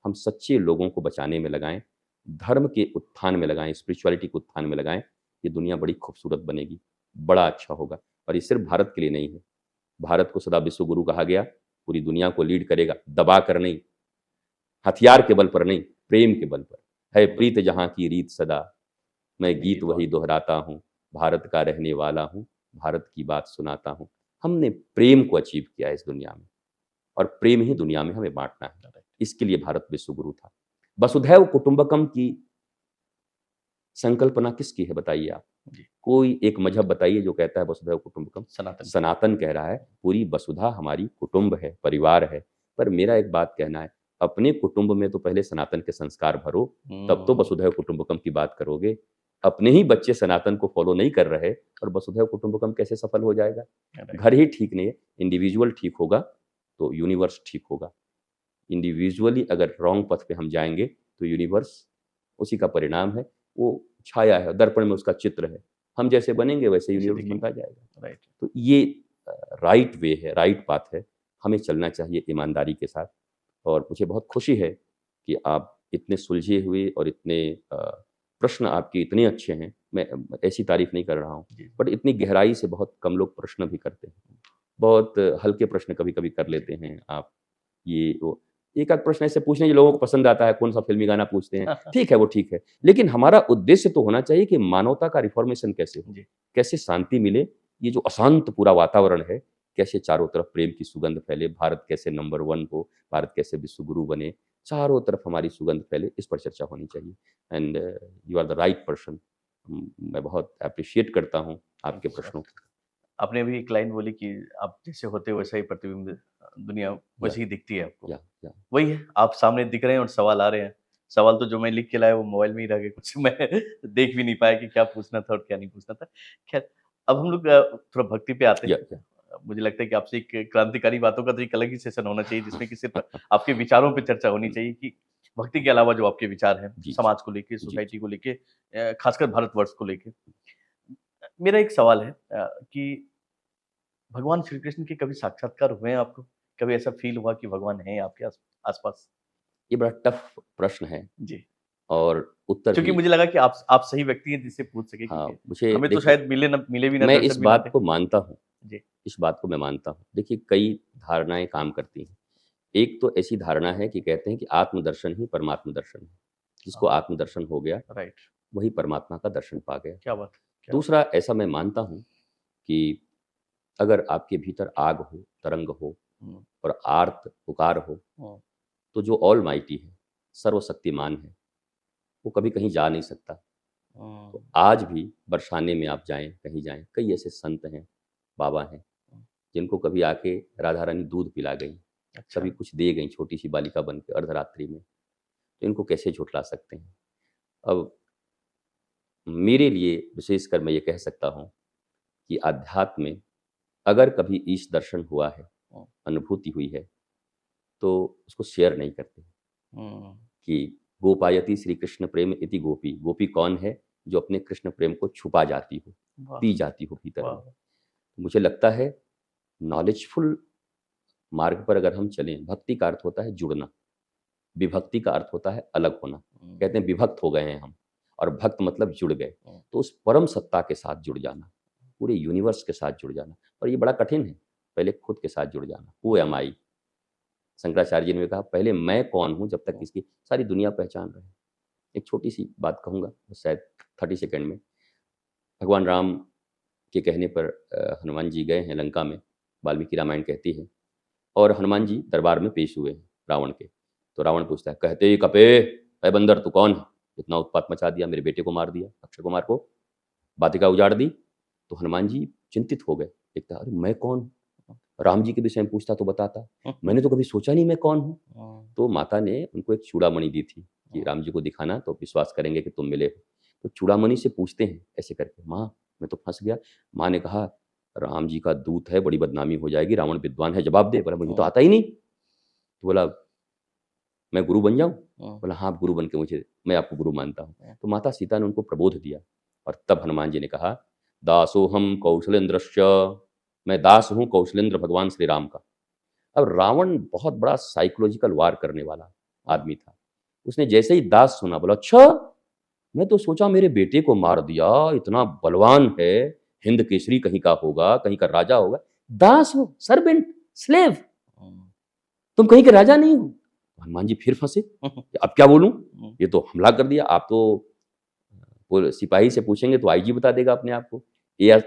हम सच्चे लोगों को बचाने में लगाएं, धर्म के उत्थान में लगाएं, स्पिरिचुअलिटी के उत्थान में लगाएं। ये दुनिया बड़ी खूबसूरत बनेगी, बड़ा अच्छा होगा। और ये सिर्फ भारत के लिए नहीं है, भारत को सदा विश्व गुरु कहा गया, पूरी दुनिया को लीड करेगा, दबा कर नहीं, हथियार के बल पर नहीं, प्रेम के बल पर। है प्रीत जहां की रीत सदा, मैं गीत वही दोहराता हूँ, भारत का रहने वाला हूँ, भारत की बात सुनाता हूँ। हमने प्रेम को अचीव किया है इस दुनिया में, और प्रेम ही दुनिया में हमें बांटना है। इसके लिए भारत विश्व गुरु था। वसुधैव कुटुंबकम की संकल्पना किसकी है बताइए आप? कोई एक मजहब बताइए जो कहता है वसुधैव कुटुंबकम? सनातन कह रहा है पूरी वसुधा हमारी कुटुंब है, परिवार है। पर मेरा एक बात कहना है, अपने कुटुंब में तो पहले सनातन के संस्कार भरो, तब तो वसुधैव कुटुंबकम की बात करोगे। अपने ही बच्चे सनातन को फॉलो नहीं कर रहे और वसुधैव कुटुंबकम कैसे सफल हो जाएगा? घर ही ठीक नहीं है, इंडिविजुअल ठीक होगा तो यूनिवर्स ठीक होगा। इंडिविजुअली अगर रॉन्ग पथ पे हम जाएंगे तो यूनिवर्स उसी का परिणाम है, वो छाया है, दर्पण में उसका चित्र है, हम जैसे बनेंगे वैसे यूनिवर्स बनता जाएगा। तो ये राइट वे है, राइट पाथ है, हमें चलना चाहिए ईमानदारी के साथ। और मुझे बहुत खुशी है कि आप इतने सुलझे हुए और इतने प्रश्न आपके इतने अच्छे हैं। मैं ऐसी तारीफ नहीं कर रहा हूँ, बट इतनी गहराई से बहुत कम लोग प्रश्न भी करते हैं। बहुत हल्के प्रश्न कभी कभी कर लेते हैं आप, ये वो एक आध प्रश्न ऐसे पूछने जो लोगों को पसंद आता है, कौन सा फिल्मी गाना पूछते हैं, ठीक है वो ठीक है, लेकिन हमारा उद्देश्य तो होना चाहिए कि मानवता का रिफॉर्मेशन कैसे हो, कैसे शांति मिले, ये जो अशांत पूरा वातावरण है कैसे चारों तरफ प्रेम की सुगंध फैले, भारत कैसे नंबर 1 हो, भारत कैसे विश्व गुरु बने, चारों तरफ हमारी सुगंध फैले, इस पर चर्चा होनी चाहिए। And you are the right person. मैं बहुत अप्रिशिएट करता हूँ आपके प्रश्नों को। आपने अभी एक लाइन बोली कि आप जैसे होते वैसा ही प्रतिबिंब दुनिया वैसे ही दिखती है आपको। वही है, आप सामने दिख रहे हैं और सवाल आ रहे हैं। सवाल तो जो मैं लिख के लाया वो मोबाइल में ही रह गए, कुछ मैं देख भी नहीं पाया कि क्या पूछना था और क्या नहीं पूछना था। खैर, अब हम लोग थोड़ा भक्ति पे आते हैं। मुझे लगता है कि आपसे एक क्रांतिकारी बातों का तो एक अलग ही सेशन होना चाहिए, जिसमें कि सिर्फ आपके विचारों पे चर्चा होनी चाहिए कि भक्ति के अलावा जो आपके विचार हैं समाज को लेके, सोसाइटी को लेके, खासकर भारतवर्ष को लेके। मेरा एक सवाल है कि भगवान श्री कृष्ण के कभी साक्षात्कार हुए हैं आपको? कभी ऐसा फील हुआ कि भगवान हैं आपके आसपास? ये बड़ा टफ प्रश्न है जी, और उत्तर क्योंकि मुझे लगा कि आप सही व्यक्ति हैं जिससे पूछ सके। हाँ, मुझे हमें तो शायद मिले भी ना। मैं इस बात को मानता हूँ इस बात को मैं मानता हूँ। देखिए, कई धारणाएँ काम करती हैं। एक तो ऐसी धारणा है कि कहते हैं कि आत्मदर्शन ही परमात्म दर्शन है। जिसको हाँ। आत्मदर्शन हो गया, राइट। वही परमात्मा का दर्शन पा गया। क्या बात क्या बात। दूसरा ऐसा मैं मानता हूँ कि अगर आपके भीतर आग हो, तरंग हो हम्म, और आर्त पुकार हो, हम्म, तो जो ऑलमाइटी है, सर्वशक्तिमान है, वो कभी कहीं जा नहीं सकता। तो हम्म, आज भी बरसाने में आप जाएँ, कहीं जाएँ, कई ऐसे संत हैं, बाबा हैं, जिनको कभी आके राधा रानी दूध पिला गईं, अच्छा। कभी कुछ दे गईं छोटी-सी बालिका बन के अर्धरात्रि में, तो इनको कैसे झुठला सकते हैं? अब मेरे लिए विशेषकर मैं ये कह सकता हूँ कि अध्यात्म में अगर कभी ईश दर्शन हुआ है, हम्म, अनुभूति हुई है, तो उसको शेयर नहीं करते हम्म, कि गोपायति श्री कृष्ण प्रेम इति गोपी। गोपी कौन है? जो अपने कृष्ण प्रेम को छुपा जाती हो, वाह पी जाती हो भीतर में। वाह। मुझे लगता है नॉलेजफुल मार्ग पर अगर हम चलें, भक्ति का अर्थ होता है जुड़ना, विभक्ति का अर्थ होता है अलग होना। कहते हैं विभक्त हो गए हैं हम, और भक्त मतलब जुड़ गए। तो उस परम सत्ता के साथ जुड़ जाना, पूरे यूनिवर्स के साथ जुड़ जाना, और ये बड़ा कठिन है। पहले खुद के साथ जुड़ जाना, हू एम आई। शंकराचार्य जी ने भी कहा, पहले मैं कौन हूँ, जब तक इसकी सारी दुनिया पहचान रहे। एक छोटी-सी बात कहूँगा, शायद 30 सेकंड में। भगवान राम के कहने पर हनुमान जी गए हैं लंका में, वाल्मीकि रामायण कहती है, और हनुमान जी दरबार में पेश हुए हैं रावण के। तो रावण पूछता है, कहते ही कपे, अय बंदर तू कौन है? इतना उत्पात मचा दिया, मेरे बेटे को मार दिया, अक्षय कुमार को, वाटिका उजाड़ दी। तो हनुमान जी चिंतित हो गए। एक था, अरे मैं कौन हूँ? राम जी के विषय में पूछता तो बताता, मैंने तो कभी सोचा नहीं मैं कौन हूँ। तो माता ने उनको एक चूड़ामणि दी थी कि राम जी को दिखाना तो विश्वास करेंगे कि तुम मिले हो। तो चूड़ामणि से पूछते हैं ऐसे करके, माँ मैं तो फंस गया। माँ ने कहा, राम जी का दूत है, बड़ी बदनामी हो जाएगी, रावण विद्वान है, जवाब दे। बोला, मुझे तो आता ही नहीं। तो बोला, मैं गुरु बन जाऊं? बोला, हाँ आप गुरु बन के मुझे, मैं आपको गुरु मानता हूँ। तो माता सीता ने उनको प्रबोध दिया, और तब हनुमान जी ने कहा, दासोहम कौशलेंद्रश्च, मैं दास हूँ कौशलेंद्र भगवान श्री राम का। अब रावण बहुत बड़ा साइकोलॉजिकल वार करने वाला आदमी था। उसने जैसे ही दास सुना, बोला, अच्छा, मैं तो सोचा मेरे बेटे को मार दिया, इतना बलवान है, हिंद केसरी कहीं का होगा, कहीं का राजा होगा। दास हो, सर्वेंट, स्लेव, तुम कहीं के राजा नहीं हो। हनुमान जी फिर फंसे, कि अब क्या बोलूं? ये तो हमला कर दिया। आप तो सिपाही से पूछेंगे तो आईजी बता देगा अपने आप को, या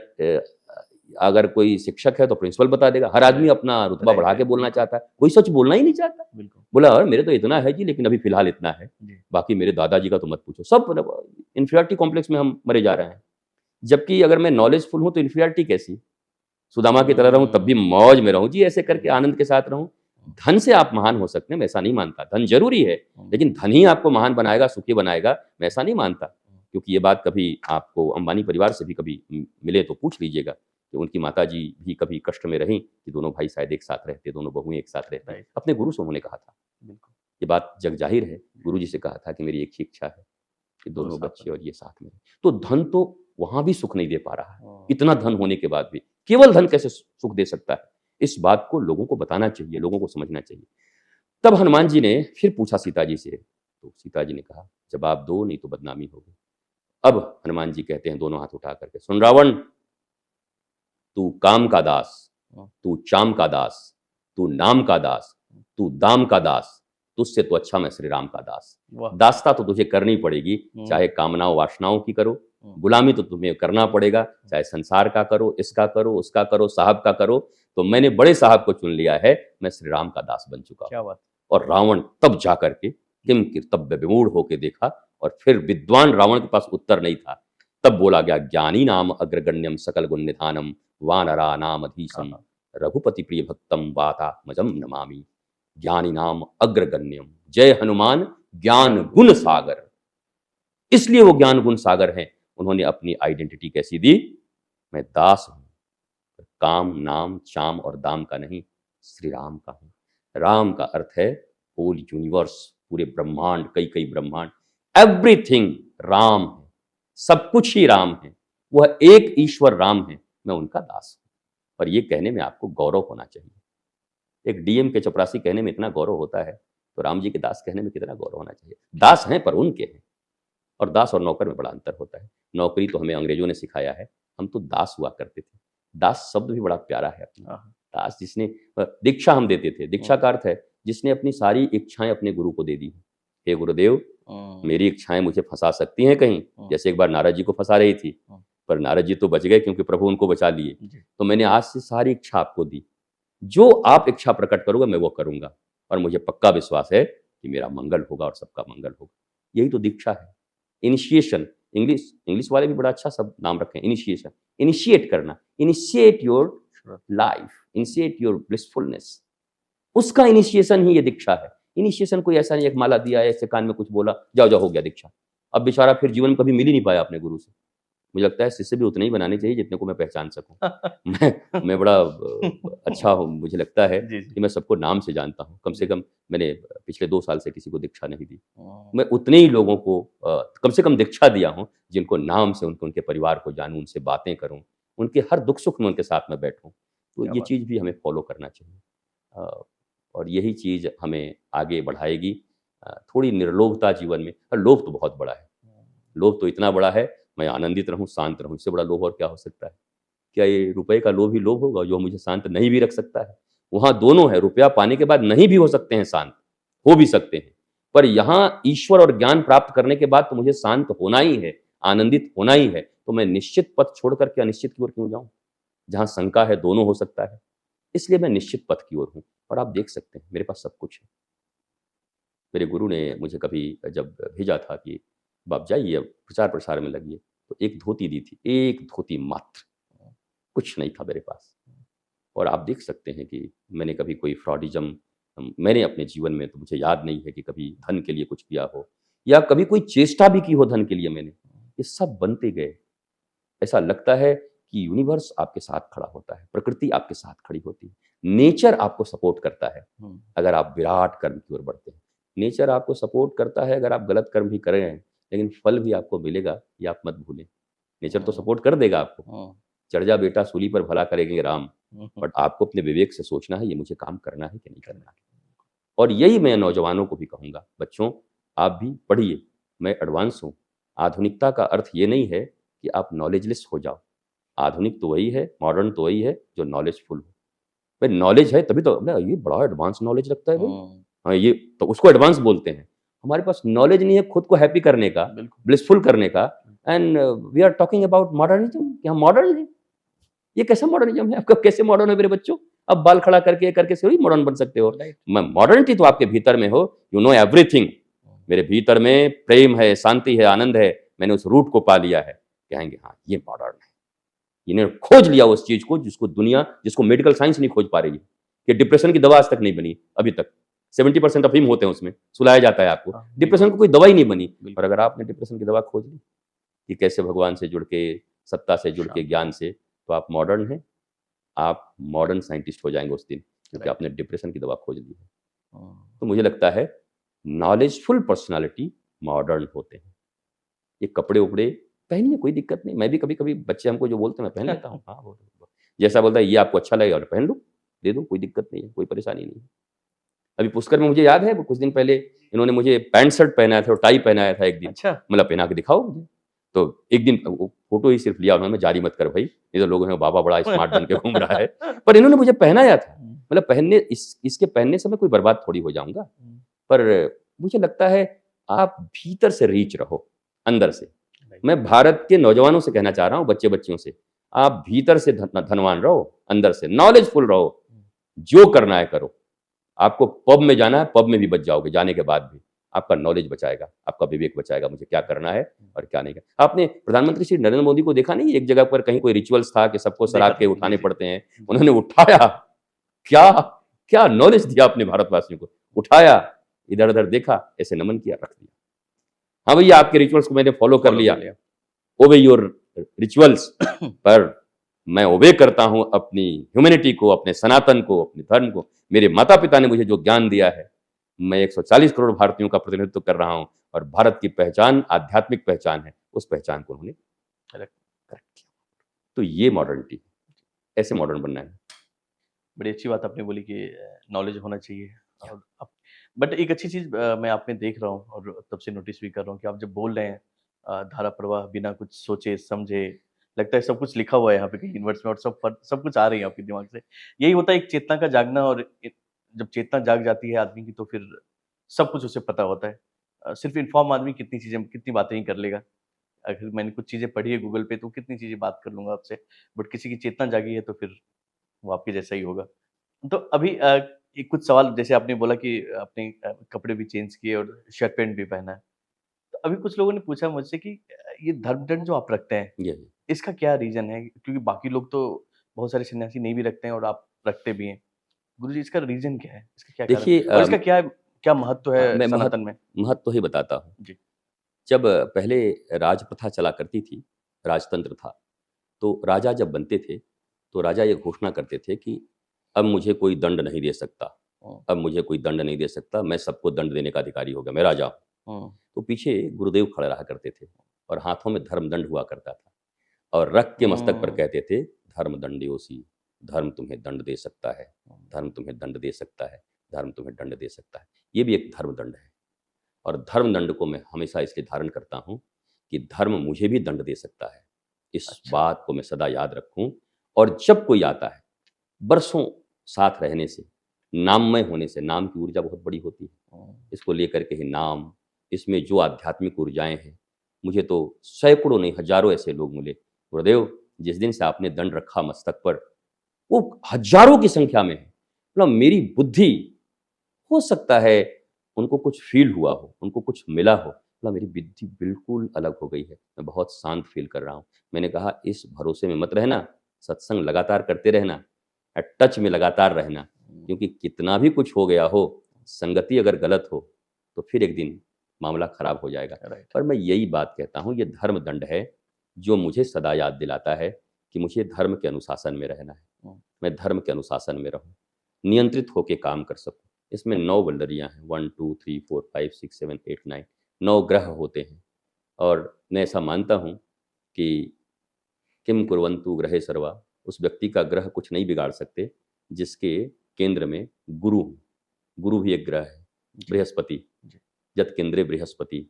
अगर कोई शिक्षक है तो प्रिंसिपल बता देगा। हर आदमी अपना रुतबा बढ़ा के बोलना चाहता है, कोई सच बोलना ही नहीं चाहता। बोला, अरे मेरे तो इतना है जी, लेकिन अभी फिलहाल इतना है, बाकी मेरे दादाजी का तो मत पूछो। सब इंफीरियरिटी कॉम्प्लेक्स में हम मरे जा रहे हैं। जबकि अगर मैं नॉलेजफुल हूं तो इंफीरियरिटी कैसी? सुदामा की तरह रहूं तब भी मौज में रहूं जी, ऐसे करके आनंद के साथ रहूं। धन से आप महान हो सकते हैं, मैं ऐसा नहीं मानता। धन जरूरी है, लेकिन धन ही आपको महान बनाएगा, सुखी बनाएगा, मैं ऐसा नहीं मानता। क्योंकि ये बात कभी आपको अंबानी परिवार से भी कभी मिले तो पूछ लीजिएगा कि उनकी माताजी भी कभी कष्ट में रहीं कि दोनों भाई शायद एक साथ रहते, दोनों बहुएं एक साथ रहती। अपने गुरु से उन्होंने कहा था, ये बात जग जाहिर है, गुरु जी से कहा था कि मेरी एक ही इच्छा है कि दोनों बच्चे और ये साथ में। तो धन तो वहां भी सुख नहीं दे पा रहा है, इतना धन होने के बाद भी। केवल धन कैसे सुख दे सकता है? इस बात को लोगों को बताना चाहिए, लोगों को समझना चाहिए। तब हनुमान जी ने फिर पूछा सीता जी से, तो सीता जी ने कहा, जवाब दो नहीं तो बदनामी होगी। अब हनुमान जी कहते हैं दोनों हाथ उठा करके, सुन रावण, तू काम का दास, तू चाम का दास, तू नाम का दास, तू दाम का दास, तुझसे तो अच्छा मैं श्री राम का दास। दासता तो तुझे करनी पड़ेगी, चाहे कामनाओं वासनाओं की करो, गुलामी तो तुम्हें करना पड़ेगा, चाहे संसार का करो, इसका करो, उसका करो, साहब का करो। तो मैंने बड़े साहब को चुन लिया है, मैं श्री राम का दास बन चुका हूं। और रावण तब जाकर के किम कर्तव्य विमूढ़ होकर देखा, और फिर विद्वान रावण के पास उत्तर नहीं था। तब बोला गया, ज्ञानी नाम अग्रगण्यम सकल गुण निधानम वानरा नाम अधीशम रघुपति प्रिय भक्तम वाता मजम नमामि। ज्ञानी नाम अग्रगण्यम, जय हनुमान ज्ञान गुण सागर। इसलिए वो ज्ञान गुण सागर हैं। उन्होंने अपनी आइडेंटिटी कैसी दी? मैं दास हूं, काम नाम चाम और दाम का नहीं, श्री राम का हूं। राम का अर्थ है होल यूनिवर्स, पूरे ब्रह्मांड, कई कई ब्रह्मांड, एवरीथिंग राम है, सब कुछ ही राम है। वह एक ईश्वर राम है, मैं उनका दास हूं। और ये कहने में आपको गौरव होना चाहिए। एक डीएम के चपरासी कहने में इतना गौरव होता है, तो राम जी के दास कहने में कितना गौरव होना चाहिए। दास हैं पर उनके हैं। और दास और नौकर में बड़ा अंतर होता है। नौकरी तो हमें अंग्रेजों ने सिखाया है, हम तो दास हुआ करते थे। दास शब्द भी बड़ा प्यारा है अपना। हाँ, दास जिसने दीक्षा हम देते थे, दीक्षा का अर्थ है जिसने अपनी सारी इच्छाएं अपने गुरु को दे दी। हे गुरुदेव, मेरी इच्छाएं मुझे फंसा सकती हैं कहीं, जैसे एक बार नारद जी को फंसा रही थी, पर नारद जी तो बच गए क्योंकि प्रभु उनको बचा लिए। जी। तो मैंने आज से सारी इच्छा आपको दी, जो आप इच्छा प्रकट करोगे मैं वो करूंगा, और मुझे पक्का विश्वास है कि मेरा मंगल होगा और सबका मंगल होगा। यही तो दीक्षा है। इनिशिएशन, इंग्लिश इंग्लिश वाले भी बड़ा अच्छा सब नाम रखे हैं, इनिशिएशन, इनिशिएट करना, initiate your life, initiate your blissfulness, उसका इनिशिएशन ही ये दीक्षा है। इनिशिएशन कोई ऐसा नहीं एक माला दिया है, ऐसे कान में कुछ बोला, जाओ जाओ हो गया दीक्षा। अब बेचारा फिर जीवन में कभी मिल ही नहीं पाया अपने गुरु से। मुझे लगता है शिष्य भी उतने ही बनाने चाहिए जितने को मैं पहचान सकूं। मैं बड़ा अच्छा हूँ, मुझे लगता है जी, जी। कि मैं सबको नाम से जानता हूँ। कम से कम मैंने पिछले 2 साल से किसी को दीक्षा नहीं दी। मैं उतने ही लोगों को कम से कम दीक्षा दिया हूँ जिनको नाम से उनके परिवार को जानूँ, उनसे बातें करूँ, उनके हर दुख-सुख में उनके साथ में बैठूँ। तो क्या ये बात चीज़ भी हमें फ़ॉलो करना चाहिए। और यही चीज़ हमें आगे बढ़ाएगी। थोड़ी निर्लोभता जीवन में, और लोभ तो बहुत बड़ा है। लोभ तो इतना बड़ा है, मैं आनंदित रहूँ, शांत रहूँ, इससे बड़ा लोभ और क्या हो सकता है? क्या ये रुपए का लोभ ही लोभ होगा जो मुझे शांत नहीं भी रख सकता है? वहाँ दोनों है, रुपया पाने के बाद नहीं भी हो सकते हैं शांत, हो भी सकते हैं। पर यहाँ ईश्वर और ज्ञान प्राप्त करने के बाद तो मुझे शांत होना ही है, आनंदित होना ही है, तो मैं निश्चित पथ छोड़ कर के अनिश्चित की ओर क्यों जाऊँ? जहाँ शंका है दोनों हो सकता है, इसलिए मैं निश्चित पथ की ओर हूँ। और आप देख सकते हैं मेरे पास सब कुछ है। मेरे गुरु ने मुझे कभी जब भेजा था कि अब आप जाइए, अब प्रचार-प्रसार में लगिए, तो एक धोती दी थी, एक धोती मात्र, कुछ नहीं था मेरे पास। और आप देख सकते हैं कि मैंने कभी कोई फ्रॉडिज़्म मैंने अपने जीवन में, तो मुझे याद नहीं है कि कभी धन के लिए कुछ किया हो या कभी कोई चेष्टा भी की हो धन के लिए मैंने। ये सब बनते गए। ऐसा लगता है कि यूनिवर्स आपके साथ खड़ा होता है, प्रकृति आपके साथ खड़ी होती है, नेचर आपको सपोर्ट करता है अगर आप विराट कर्म की ओर बढ़ते हैं। नेचर आपको सपोर्ट करता है अगर आप गलत कर्म भी कर रहे हैं, लेकिन फल भी आपको मिलेगा, ये आप मत भूलें। नेचर तो सपोर्ट कर देगा आपको, चढ़ जा बेटा सूली पर भला करेंगे राम, बट आपको अपने विवेक से सोचना है ये मुझे काम करना है कि नहीं करना है। और यही मैं नौजवानों को भी कहूँगा, बच्चों आप भी पढ़िए, मैं एडवांस हूँ। आधुनिकता का अर्थ ये नहीं है कि आप नॉलेजलेस हो जाओ। आधुनिक तो वही है, मॉडर्न तो वही है जो नॉलेजफुल हो। भाई नॉलेज है तभी तो ना, ये बड़ा एडवांस नॉलेज लगता है भाई। हाँ, ये तो उसको एडवांस बोलते हैं। हमारे पास नॉलेज नहीं है खुद को हैप्पी करने का, बिल्कुल। ब्लिसफुल करने का, and we are talking about modernism कि हम मॉडर्न हैं। ये कैसा मॉडर्निज़्म है? आपका कैसे मॉडर्न है मेरे बच्चों? अब बाल खड़ा करके से थोड़ी मॉडर्न बन सकते हो। राइट। मॉडर्निटी तो आपके भीतर में हो, यू नो एवरीथिंग। मेरे भीतर में प्रेम है, शांति है, आनंद है, मैंने उस रूट को पा लिया है। कहेंगे हाँ, ये मॉडर्न है। इन्होंने खोज लिया उस चीज़ को जिसको मेडिकल साइंस नहीं खोज पा रही है, कि डिप्रेशन की दवा आज तक नहीं बनी अभी तक। 70% अफ़ीम होते हैं उसमें, सुलाया जाता है आपको। हाँ, डिप्रेशन को कोई दवा ही नहीं बनी। बिल्कुल। और अगर आपने डिप्रेशन की दवा खोज ली, कि कैसे भगवान से जुड़ के, सत्ता से जुड़ के, ज्ञान से, तो आप मॉडर्न हैं। आप मॉडर्न साइंटिस्ट हो जाएँगे उस दिन, क्योंकि आपने डिप्रेशन की दवा खोज ली है। तो मुझे लगता है नॉलेजफुल पर्सनैलिटी मॉडर्न होते हैं। ये कपड़े-उपड़े पहनिए, कोई दिक्कत नहीं। मैं भी कभी-कभी बच्चे हमको जो बोलते हैं मैं पहन लेता हूँ। हाँ, वो जैसा बोलता है ये आपको अच्छा लगेगा तो पहन लो, दे दो, कोई दिक्कत नहीं है, कोई परेशानी नहीं है। अभी पुष्कर में मुझे याद है, वो कुछ दिन पहले इन्होंने मुझे पैंट शर्ट पहनाया था और टाई पहनाया था एक दिन। अच्छा। मतलब पहना के दिखाओ मुझे। तो एक दिन वो फ़ोटो ही सिर्फ़ लिया उन्होंने, जारी मत कर भई, नहीं तो लोग कहेंगे बाबा बड़ा स्मार्ट बन के घूम रहा है। पर इन्होंने मुझे पहनाया था। मतलब इसके पहनने से मैं कोई बर्बाद थोड़ी हो जाऊँगा। पर मुझे लगता है आप भीतर से रीच रहो, अंदर से। मैं भारत के नौजवानों से कहना चाह रहा हूँ, बच्चे-बच्चियों से, आप भीतर से धनवान रहो, अंदर से नॉलेजफुल रहो, जो करना है करो। आपको पब में जाना है, पब में भी बच जाओगे जाने के बाद भी। आपका नॉलेज बचाएगा, आपका विवेक बचाएगा, मुझे क्या करना है और क्या नहीं करना। आपने प्रधानमंत्री श्री नरेंद्र मोदी को देखा नहीं, एक जगह पर कहीं कोई रिचुअल्स था कि सबको देखा सराग था, के जी, उठाने जी। पड़ते हैं, उन्होंने उठाया, क्या क्या नॉलेज दिया अपने भारतवासियों को। उठाया, इधर-उधर देखा, ऐसे नमन किया, रख दिया। हाँ भैया, आपके रिचुअल्स को मैंने फॉलो कर लिया। ओबे योर रिचुअल्स पर मैं ओबे करता हूँ अपनी ह्यूमैनिटी को, अपने सनातन को, अपने धर्म को। मेरे माता-पिता ने मुझे जो ज्ञान दिया है, मैं 140 करोड़ भारतीयों का प्रतिनिधित्व कर रहा हूँ और भारत की पहचान आध्यात्मिक पहचान है, उस पहचान को उन्होंने करेक्ट किया। तो ये मॉडर्निटी, ऐसे मॉडर्न बनना है। बड़ी अच्छी बात आपने बोली कि नॉलेज होना चाहिए। और अब बट एक अच्छी चीज़ मैं आप में देख रहा हूँ और तब से नोटिस भी कर रहा हूँ कि आप जब बोल रहे हैं धारा प्रवाह बिना कुछ सोचे समझे लगता है सब कुछ लिखा हुआ है यहाँ पे कहीं यूनिवर्स में और सब कुछ आ रही है आपके दिमाग से। यही होता है एक चेतना का जागना और जब चेतना जाग जाती है आदमी की तो फिर सब कुछ उसे पता होता है। सिर्फ इन्फॉर्म आदमी कितनी चीज़ें कितनी बातें ही कर लेगा। अगर मैंने कुछ चीज़ें पढ़ी है गूगल पे तो कितनी चीज़ें बात कर लूँगा आपसे, बट किसी की चेतना जागी है तो फिर वो आपके जैसा ही होगा। तो अभी एक कुछ सवाल जैसे आपने बोला कि आपने कपड़े भी चेंज किए और शर्ट पैंट भी पहना है। तो अभी कुछ लोगों ने पूछा मुझसे कि ये धर्म-दंड जो आप रखते हैं, ये इसका क्या रीज़न है? क्योंकि बाकी लोग तो बहुत सारे सन्यासी नहीं भी रखते हैं और आप रखते भी हैं। गुरुजी इसका रीज़न क्या है? इसका क्या कारण देखिए और इसका क्या क्या महत्व है मैं सनातन में? महत्व ही बताता हूँ। जी। जब पहले राज प्रथा चला करती थी, राजतंत्र था, तो राजा जब बनते थे, तो राजा ये घोषणा करते थे कि अब मुझे कोई दंड नहीं दे सकता, हुँ, अब मुझे कोई दंड नहीं दे सकता, मैं सबको दंड देने का अधिकारी हो गया, मैं राजा हूँ। हुँ, तो पीछे गुरुदेव खड़े रहा करते थे और हाथों में धर्मदंड हुआ करता था और रख के मस्तक पर हुँ, कहते थे, धर्मदंड्योसी, धर्म तुम्हें दंड दे सकता है, धर्म तुम्हें दंड दे सकता है, धर्म तुम्हें दंड दे सकता है। ये भी एक धर्मदंड है। और धर्मदंड को मैं हमेशा इसलिए धारण करता हूँ कि धर्म मुझे भी दंड दे सकता है। इस अच्छा। बात को मैं सदा याद रखूँ और जब कोई आता है, बरसों साथ रहने से, नाममय होने से, नाम की ऊर्जा बहुत बड़ी होती है। हुँ, इसको लेकर के ही नाम, इसमें जो आध्यात्मिक ऊर्जाएँ हैं, मुझे तो सैकड़ों नहीं हज़ारों ऐसे लोग मिले। गुरुदेव, जिस दिन से आपने दंड रखा मस्तक पर, वो हज़ारों की संख्या में है। मतलब मेरी बुद्धि हो सकता है उनको कुछ फ़ील हुआ हो, उनको कुछ मिला हो, बोला मेरी बुद्धि बिल्कुल अलग हो गई है, मैं बहुत शांत फ़ील कर रहा हूँ। मैंने कहा इस भरोसे में मत रहना, सत्संग लगातार करते रहना, टच में लगातार रहना, हुँ, क्योंकि कितना भी कुछ हो गया हो, संगति अगर गलत हो, तो फिर एक दिन मामला ख़राब हो जाएगा। राइट। पर मैं यही बात कहता हूँ, ये धर्म दंड है, जो मुझे सदा याद दिलाता है कि मुझे धर्म के अनुशासन में रहना है। हुँ, मैं धर्म के अनुशासन में रहूँ, नियंत्रित होके काम कर सकूँ। इसमें 9 वल्लरियाँ हैं 1, 2, 3, 4, 5, 6, 7, 8, 9 9 ग्रह होते हैं और मैं ऐसा मानता हूँ कि किम कुर्वन्तु ग्रहे सर्वा, उस व्यक्ति का ग्रह कुछ नहीं बिगाड़ सकते, जिसके केंद्र में गुरु हो। गुरु भी एक ग्रह है, जी, बृहस्पति, जी। यत् केंद्रे बृहस्पति।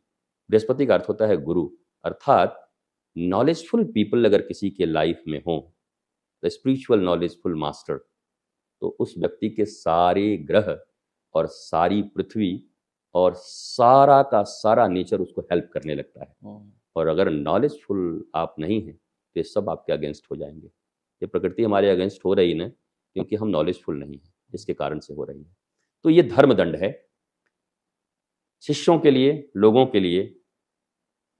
बृहस्पति का अर्थ होता है गुरु, अर्थात नॉलेजफुल पीपल अगर किसी के लाइफ में हों, द स्पिरिचुअल नॉलेजफुल मास्टर, तो उस व्यक्ति के सारे ग्रह और सारी पृथ्वी और सारा का सारा नेचर उसको हेल्प करने लगता है। हुँ, और अगर नॉलेजफुल आप नहीं हैं, तो ये सब आपके अगेंस्ट हो जाएँगे। ये प्रकृति हमारे अगेंस्ट हो रही ना, क्योंकि हम नॉलेजफुल नहीं हैं, इसके कारण से हो रही है। तो ये धर्मदंड है, शिष्यों के लिए, लोगों के लिए,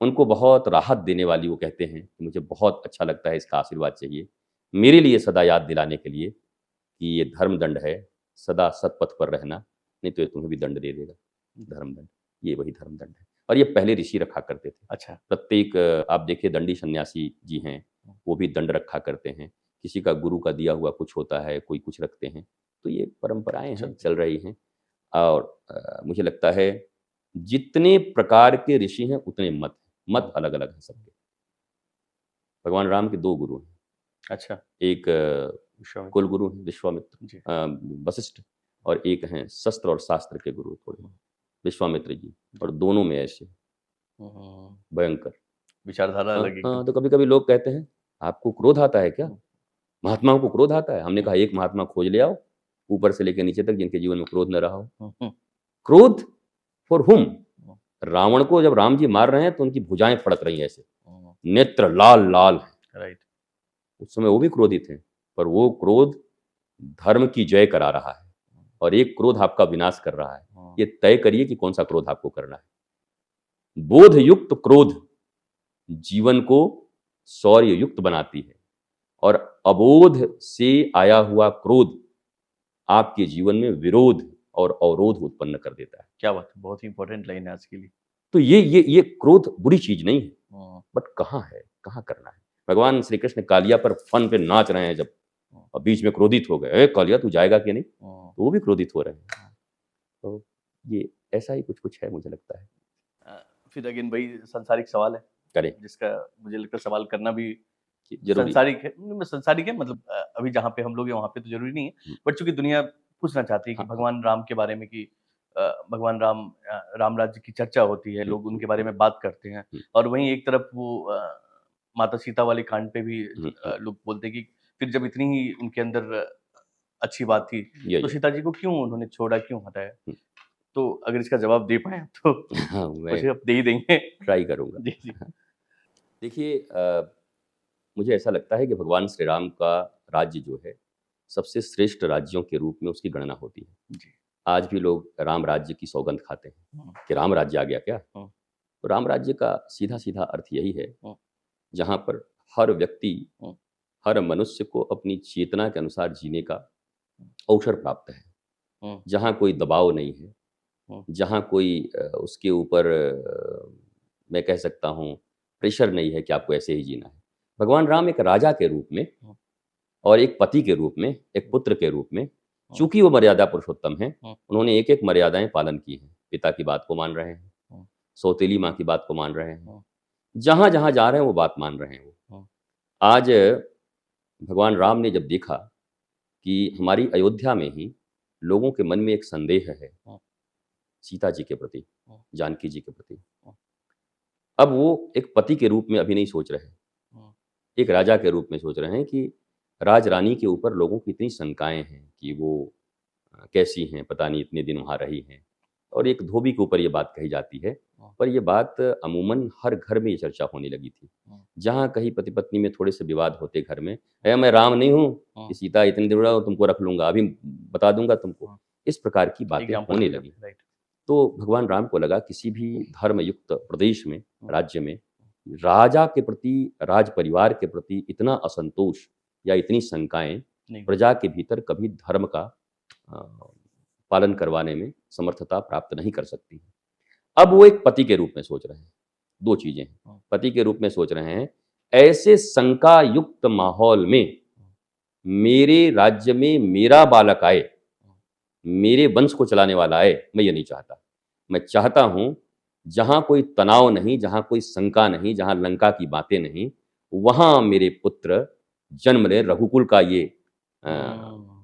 उनको बहुत राहत देने वाली वो कहते हैं कि मुझे बहुत अच्छा लगता है, इसका आशीर्वाद चाहिए। मेरे लिए सदा याद दिलाने के लिए कि ये धर्मदंड है, सदा सत्पथ पर रहना, नहीं तो ये तुम्हें भी दंड दे देगा, धर्मदंड। ये वही धर्मदंड है और ये पहले ऋषि रखा करते थे। अच्छा। प्रत्येक आप देखिए दंडी सन्यासी जी हैं, वो भी दंड रखा करते हैं। किसी का गुरु का दिया हुआ कुछ होता है, कोई कुछ रखते हैं। तो ये परंपराएँ हैं, चलते चल रही हैं और मुझे लगता है जितने प्रकार के ऋषि हैं उतने मत हैं। मत हुँ, अलग-अलग हैं सबके। भगवान राम के 2 गुरु हैं। अच्छा, एक विश्वामित्र। कुलगुरु हैं विश्वामित्र जी। वशिष्ठ और एक हैं शस्त्र और शास्त्र के गुरु थोड़े, हुँ, विश्वामित्र जी जी। और दोनों में ऐसे हुँ, भयंकर। विचारधारा अलग एकदम। हाँ, तो कभी-कभी लोग कहते हैं, "आपको क्रोध आता है क्या? हुँ, महात्माओं को क्रोध आता है?" हमने हुँ, कहा, "एक महात्मा खोज ले आओ, ऊपर से लेके नीचे तक जिनके जीवन में क्रोध न रहा हो।" हुँ, हुँ, क्रोध फॉर व्हॉम? हुँ, रावण को जब राम जी मार रहे हैं, तो उनकी भुजाएँ फड़क रही हैं ऐसे, हुँ, नेत्र लाल-लाल हैं। राइट। उस समय वो भी क्रोधित हैं, पर वो क्रोध धर्म की जय करा रहा है और एक क्रोध आपका विनाश कर रहा है। हुँ, ये तय करिए कि कौन-सा क्रोध आपको करना है। बोधयुक्त क्रोध जीवन को शौर्ययुक्त बनाती है और अबोध से आया हुआ क्रोध आपके जीवन में विरोध और अवरोध उत्पन्न कर देता है। क्या बात है! बहुत ही इम्पोर्टेंट लाइन है आज के लिए। तो ये क्रोध बुरी चीज़ नहीं है, हुँ, बट कहाँ है? कहाँ करना है? भगवान श्री कृष्ण कालिया पर फन पे नाच रहे हैं जब हुँ, और बीच में क्रोधित हो गए, "ए कालिया तू जाएगा कि नहीं?" हुँ, तो वो भी क्रोधित हो रहे हैं। तो ये ऐसा ही कुछ-कुछ है मुझे लगता है। अ, फिर अगेन वही सांसारिक सवाल है, करें, जिसका मुझे लगता है सवाल करना भी कि ज़रूरी है। सांसारिक है नहीं, सांसारिक है मतलब अभी जहाँ पे हम लोग हैं वहाँ पे तो ज़रूरी नहीं है। हुँ, बट चूँकि दुनिया पूछना चाहती है कि हाँ, हाँ। भगवान राम के बारे में कि भगवान राम राम राज्य की चर्चा होती है, हुँ, लोग हुँ, उनके बारे हुँ, में बात करते हैं हुँ, और वहीं एक तरफ वो माता सीता वाले कांड पे भी हम्म, लोग बोलते हैं कि फिर जब इतनी ही उनके अंदर अच्छी बात थी ये तो ये सीता जी को क्यों उन्होंने छोड़ा, क्यों हटाया? हम्म, तो अगर इसका जवाब दे पाए तो हाँ, मैं मुझे आप दे ही देंगे। ट्राई करूंगा। जी, जी। देखिए, मुझे ऐसा लगता है कि भगवान श्री राम का राज्य जो है सबसे श्रेष्ठ राज्यों के रूप में उसकी गणना होती है। जी। आज भी लोग राम राज्य की सौगंध खाते हैं हुँ, कि राम राज्य आ गया क्या। हुँ, तो राम राज्य का सीधा सीधा अर्थ यही है, हुँ, जहाँ पर हर व्यक्ति, हुँ, हर मनुष्य को अपनी चेतना के अनुसार जीने का अवसर प्राप्त है, हुँ, जहाँ कोई दबाव नहीं है, हुँ, जहाँ कोई उसके ऊपर मैं कह सकता हूँ प्रेशर नहीं है कि आपको ऐसे ही जीना है। भगवान राम एक राजा के रूप में हुँ, और एक पति के रूप में, एक पुत्र के रूप में, हुँ, चूँकि वो मर्यादा पुरुषोत्तम हैं, हुँ, उन्होंने एक-एक मर्यादाएँ पालन की हैं। पिता की बात को मान रहे हैं, हुँ, सौतेली माँ की बात को मान रहे हैं, हुँ, जहाँ-जहाँ जा रहे हैं वो बात मान रहे हैं वो। हुँ, आज भगवान राम ने जब देखा कि हमारी अयोध्या में ही लोगों के मन में एक संदेह है हुँ, सीता जी के प्रति, हुँ, जानकी जी के प्रति। हुँ, अब वो एक पति के रूप में अभी नहीं सोच रहे हैं, हुँ, एक राजा के रूप में सोच रहे हैं कि राजरानी के ऊपर लोगों की इतनी शंकाएँ हैं कि वो कैसी हैं, पता नहीं इतने दिन वहाँ रही हैं। और एक धोबी के ऊपर ये बात कही जाती है, हुँ, पर ये बात अमूमन हर घर में ये चर्चा होने लगी थी। हुँ, जहाँ कहीं पति-पत्नी में थोड़े-से विवाद होते घर में, मैं राम नहीं हूँ हुँ, कि सीता इतने दिन रहो तुमको रख लूँगा, अभी बता दूँगा तुमको।" हुँ, इस प्रकार की बातें एग्ज़ाम्पल होने दिए लगीं। जाते हैं, राइट। तो भगवान राम को लगा किसी भी धर्मयुक्त प्रदेश में, हुँ, राज्य में, राजा के प्रति, राज परिवार के प्रति इतना असंतोष या इतनी शंकाएँ नहीं, प्रजा के भीतर कभी धर्म का अ, पालन करवाने में समर्थता प्राप्त नहीं कर सकती। अब वो एक पति के रूप में सोच रहे हैं, 2 चीज़ें हैं। हुँ, पति के रूप में सोच रहे हैं, ऐसे शंका युक्त माहौल में मेरे राज्य में मेरा बालक आए, मेरे वंश को चलाने वाला आए, मैं ये नहीं चाहता। मैं चाहता हूँ, जहाँ कोई तनाव नहीं, जहाँ कोई शंका नहीं, जहाँ लंका की बातें नहीं, वहाँ मेरे पुत्र जन्म लें, रघुकुल का ये अ,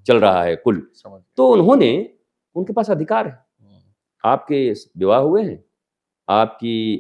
चल रहा है कुल। समझ गया। तो उन्होंने उनके पास अधिकार है। हुँ, आपके विवाह हुए हैं, आपकी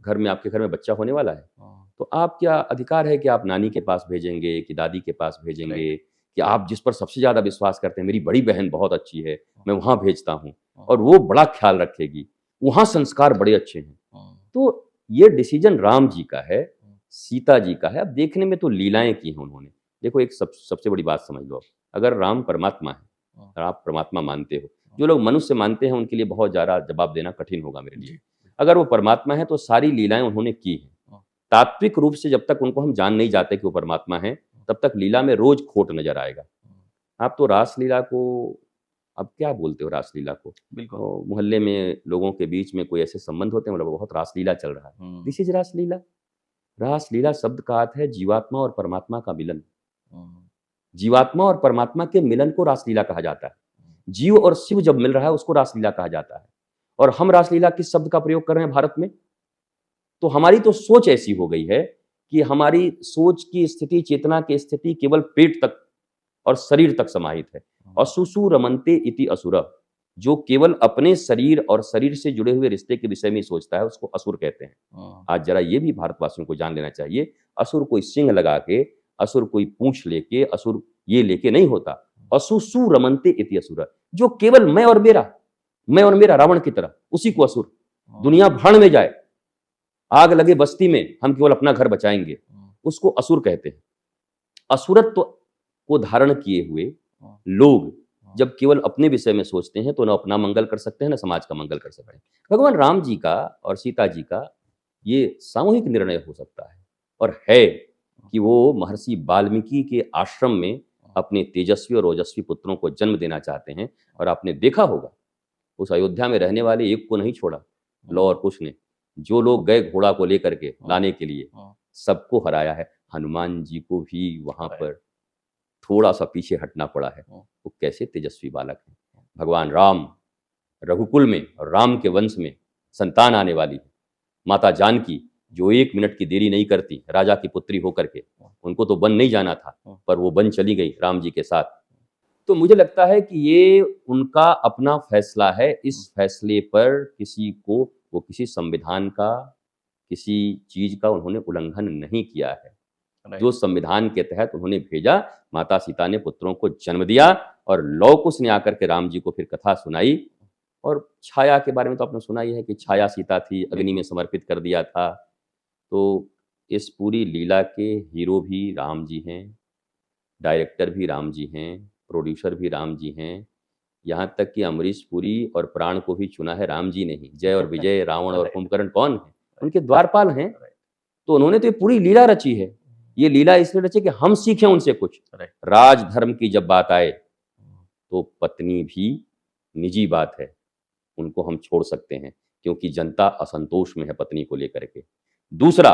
घर में आपके घर में बच्चा होने वाला है, हुँ, तो आप क्या अधिकार है कि आप नानी के पास भेजेंगे, कि दादी के पास राइट। भेजेंगे, कि आप जिस पर सबसे ज़्यादा विश्वास करते हैं, मेरी बड़ी बहन बहुत अच्छी है, हुँ, मैं वहाँ भेजता हूँ हुँ, और वो बड़ा ख़्याल रखेगी, वहाँ संस्कार बड़े अच्छे हैं। हुँ, तो ये डिसीज़न राम जी का है, हुँ, सीता जी का है। अब देखने में तो लीलाएँ की हैं उन्होंने। देखो एक सबसे बड़ी बात समझ लो आप, अगर राम परमात्मा है, हुँ, और आप परमात्मा मानते हो, हुँ, जो लोग मनुष्य मानते हैं उनके लिए बहुत ज़्यादा जवाब देना कठिन होगा मेरे लिए। जी, अगर वो परमात्मा है तो सारी लीलाएँ उन्होंने की हैं। हुँ, तात्विक रूप से जब तक उनको हम जान नहीं जाते कि वो परमात्मा हैं, तब तक लीला में रोज़ खोट नज़र आएगा। हुँ, आप तो रासलीला को अब क्या बोलते हो रासलीला को? बिल्कुल। मोहल्ले में लोगों के बीच में कोई ऐसे संबंध होते हैं, मतलब बहुत रासलीला चल रहा है। हुँ, दिस इज़ रासलीला। रासलीला शब्द का अर्थ है जीवात्मा और परमात्मा का मिलन। हुँ, जीवात्मा और परमात्मा के मिलन को रासलीला कहा जाता है। हुँ, जीव और शिव जब मिल रहा है उसको रासलीला कहा जाता है। और हम रासलीला किस शब्द का प्रयोग कर रहे हैं भारत में? तो हमारी तो सोच ऐसी हो गई है कि हमारी सोच की स्थिति, चेतना की स्थिति केवल पेट तक और शरीर तक समाहित है। हुँ, असुसु रमन्ते इति असुरः, जो केवल अपने शरीर और शरीर से जुड़े हुए रिश्ते के विषय में ही सोचता है, उसको असुर कहते हैं। हुँ, आज ज़रा ये भी भारतवासियों को जान लेना चाहिए, असुर कोई सिंह लगा के, असुर कोई पूँछ लेके, असुर ये लेके नहीं होता। असुसु रमन्ते इति असुरः, जो केवल मैं और मेरा रावण की तरह, उसी को असुर। हुँ, दुनिया भाड़ में जाए, आग लगे बस्ती में, हम केवल अपना घर बचाएँगे, हुँ, उसको असुर कहते हैं। असुरत्व को धारण किए हुए हुँ, लोग हुँ, जब केवल अपने विषय में सोचते हैं, तो ना अपना मंगल कर सकते हैं, ना समाज का मंगल कर सकते हैं। भगवान राम जी का और सीता जी का ये सामूहिक निर्णय हो सकता है और है कि वो महर्षि वाल्मीकि के आश्रम में अपने तेजस्वी और ओजस्वी पुत्रों को जन्म देना चाहते हैं। और आपने देखा होगा, उस अयोध्या में रहने वाले एक को नहीं छोड़ा, लौ हुँ, और कुश ने। जो लोग गए घोड़ा को लेकर के हुँ, लाने के लिए, हुँ, सबको हराया है। हनुमान जी को भी वहाँ राइट। पर थोड़ा-सा पीछे हटना पड़ा है। हुँ, वो कैसे तेजस्वी बालक हैं। भगवान राम, रघुकुल में और राम के वंश में संतान आने वाली है। माता जानकी, जो 1 मिनट की देरी नहीं करती, राजा की पुत्री होकर के, हुँ, उनको तो वन नहीं जाना था, हुँ, पर वो वन चली गई राम जी के साथ। तो मुझे लगता है कि ये उनका अपना फैसला है। इस हुँ, फैसले पर किसी को वो किसी संविधान का किसी चीज का उन्होंने उल्लंघन नहीं किया है। राइट। जो संविधान के तहत उन्होंने भेजा, माता सीता ने पुत्रों को जन्म दिया और लौ कुश ने आकर के राम जी को फिर कथा सुनाई। और छाया के बारे में तो आपने सुना ही है कि छाया सीता थी, अग्नि में समर्पित कर दिया था। तो इस पूरी लीला के हीरो भी राम जी हैं, डायरेक्टर भी राम जी हैं, प्रोड्यूसर भी राम जी हैं। यहाँ तक कि अमरीश पुरी और प्राण को भी चुना है राम जी ने ही। जय और विजय, रावण और राइट। कुंभकर्ण कौन है? उनके द्वारपाल हैं। राइट। तो उन्होंने तो ये पूरी लीला रची है। ये लीला इसलिए रची कि हम सीखें उनसे कुछ। राइट। राज धर्म की जब बात आए तो पत्नी भी निजी बात है, उनको हम छोड़ सकते हैं क्योंकि जनता असंतोष में है पत्नी को लेकर के। दूसरा,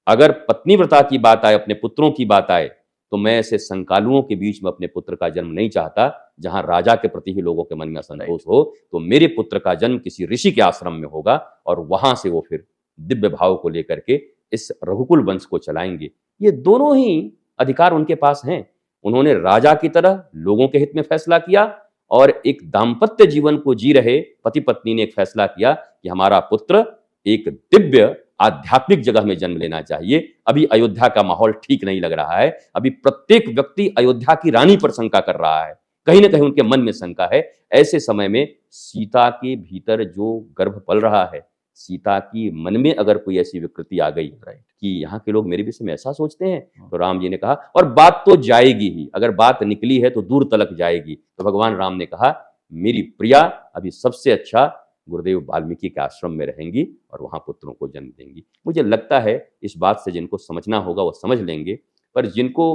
अगर पत्नी व्रता की बात आए, अपने पुत्रों की बात आए, तो मैं ऐसे संकालुओं के बीच में अपने पुत्र का जन्म नहीं चाहता जहां राजा के प्रति ही लोगों के मन में असंतोष हो। तो मेरे पुत्र का जन्म किसी ऋषि के आश्रम में होगा और वहां से वो फिर दिव्य भाव को लेकर के इस रघुकुल वंश को चलाएंगे। ये दोनों ही अधिकार उनके पास हैं। उन्होंने राजा की तरह लोगों के हित में फैसला किया और एक दाम्पत्य जीवन को जी रहे पति पत्नी ने एक फैसला किया कि हमारा पुत्र एक दिव्य आध्यात्मिक जगह में जन्म लेना चाहिए। अभी अयोध्या का माहौल ठीक नहीं लग रहा है। अभी प्रत्येक व्यक्ति अयोध्या की रानी पर शंका कर रहा है, कहीं ना कहीं उनके मन में शंका है। ऐसे समय में सीता के भीतर जो गर्भ पल रहा है, सीता की मन में अगर कोई ऐसी विकृति आ गई कि यहाँ के लोग मेरे विषय में ऐसा सोचते हैं, तो राम जी ने कहा, और बात तो जाएगी ही, अगर बात निकली है तो दूर तलक जाएगी। तो भगवान राम ने कहा मेरी प्रिया अभी सबसे अच्छा गुरुदेव वाल्मीकि के आश्रम में रहेंगी और वहां पुत्रों को जन्म देंगी। मुझे लगता है इस बात से जिनको समझना होगा वो समझ लेंगे, पर जिनको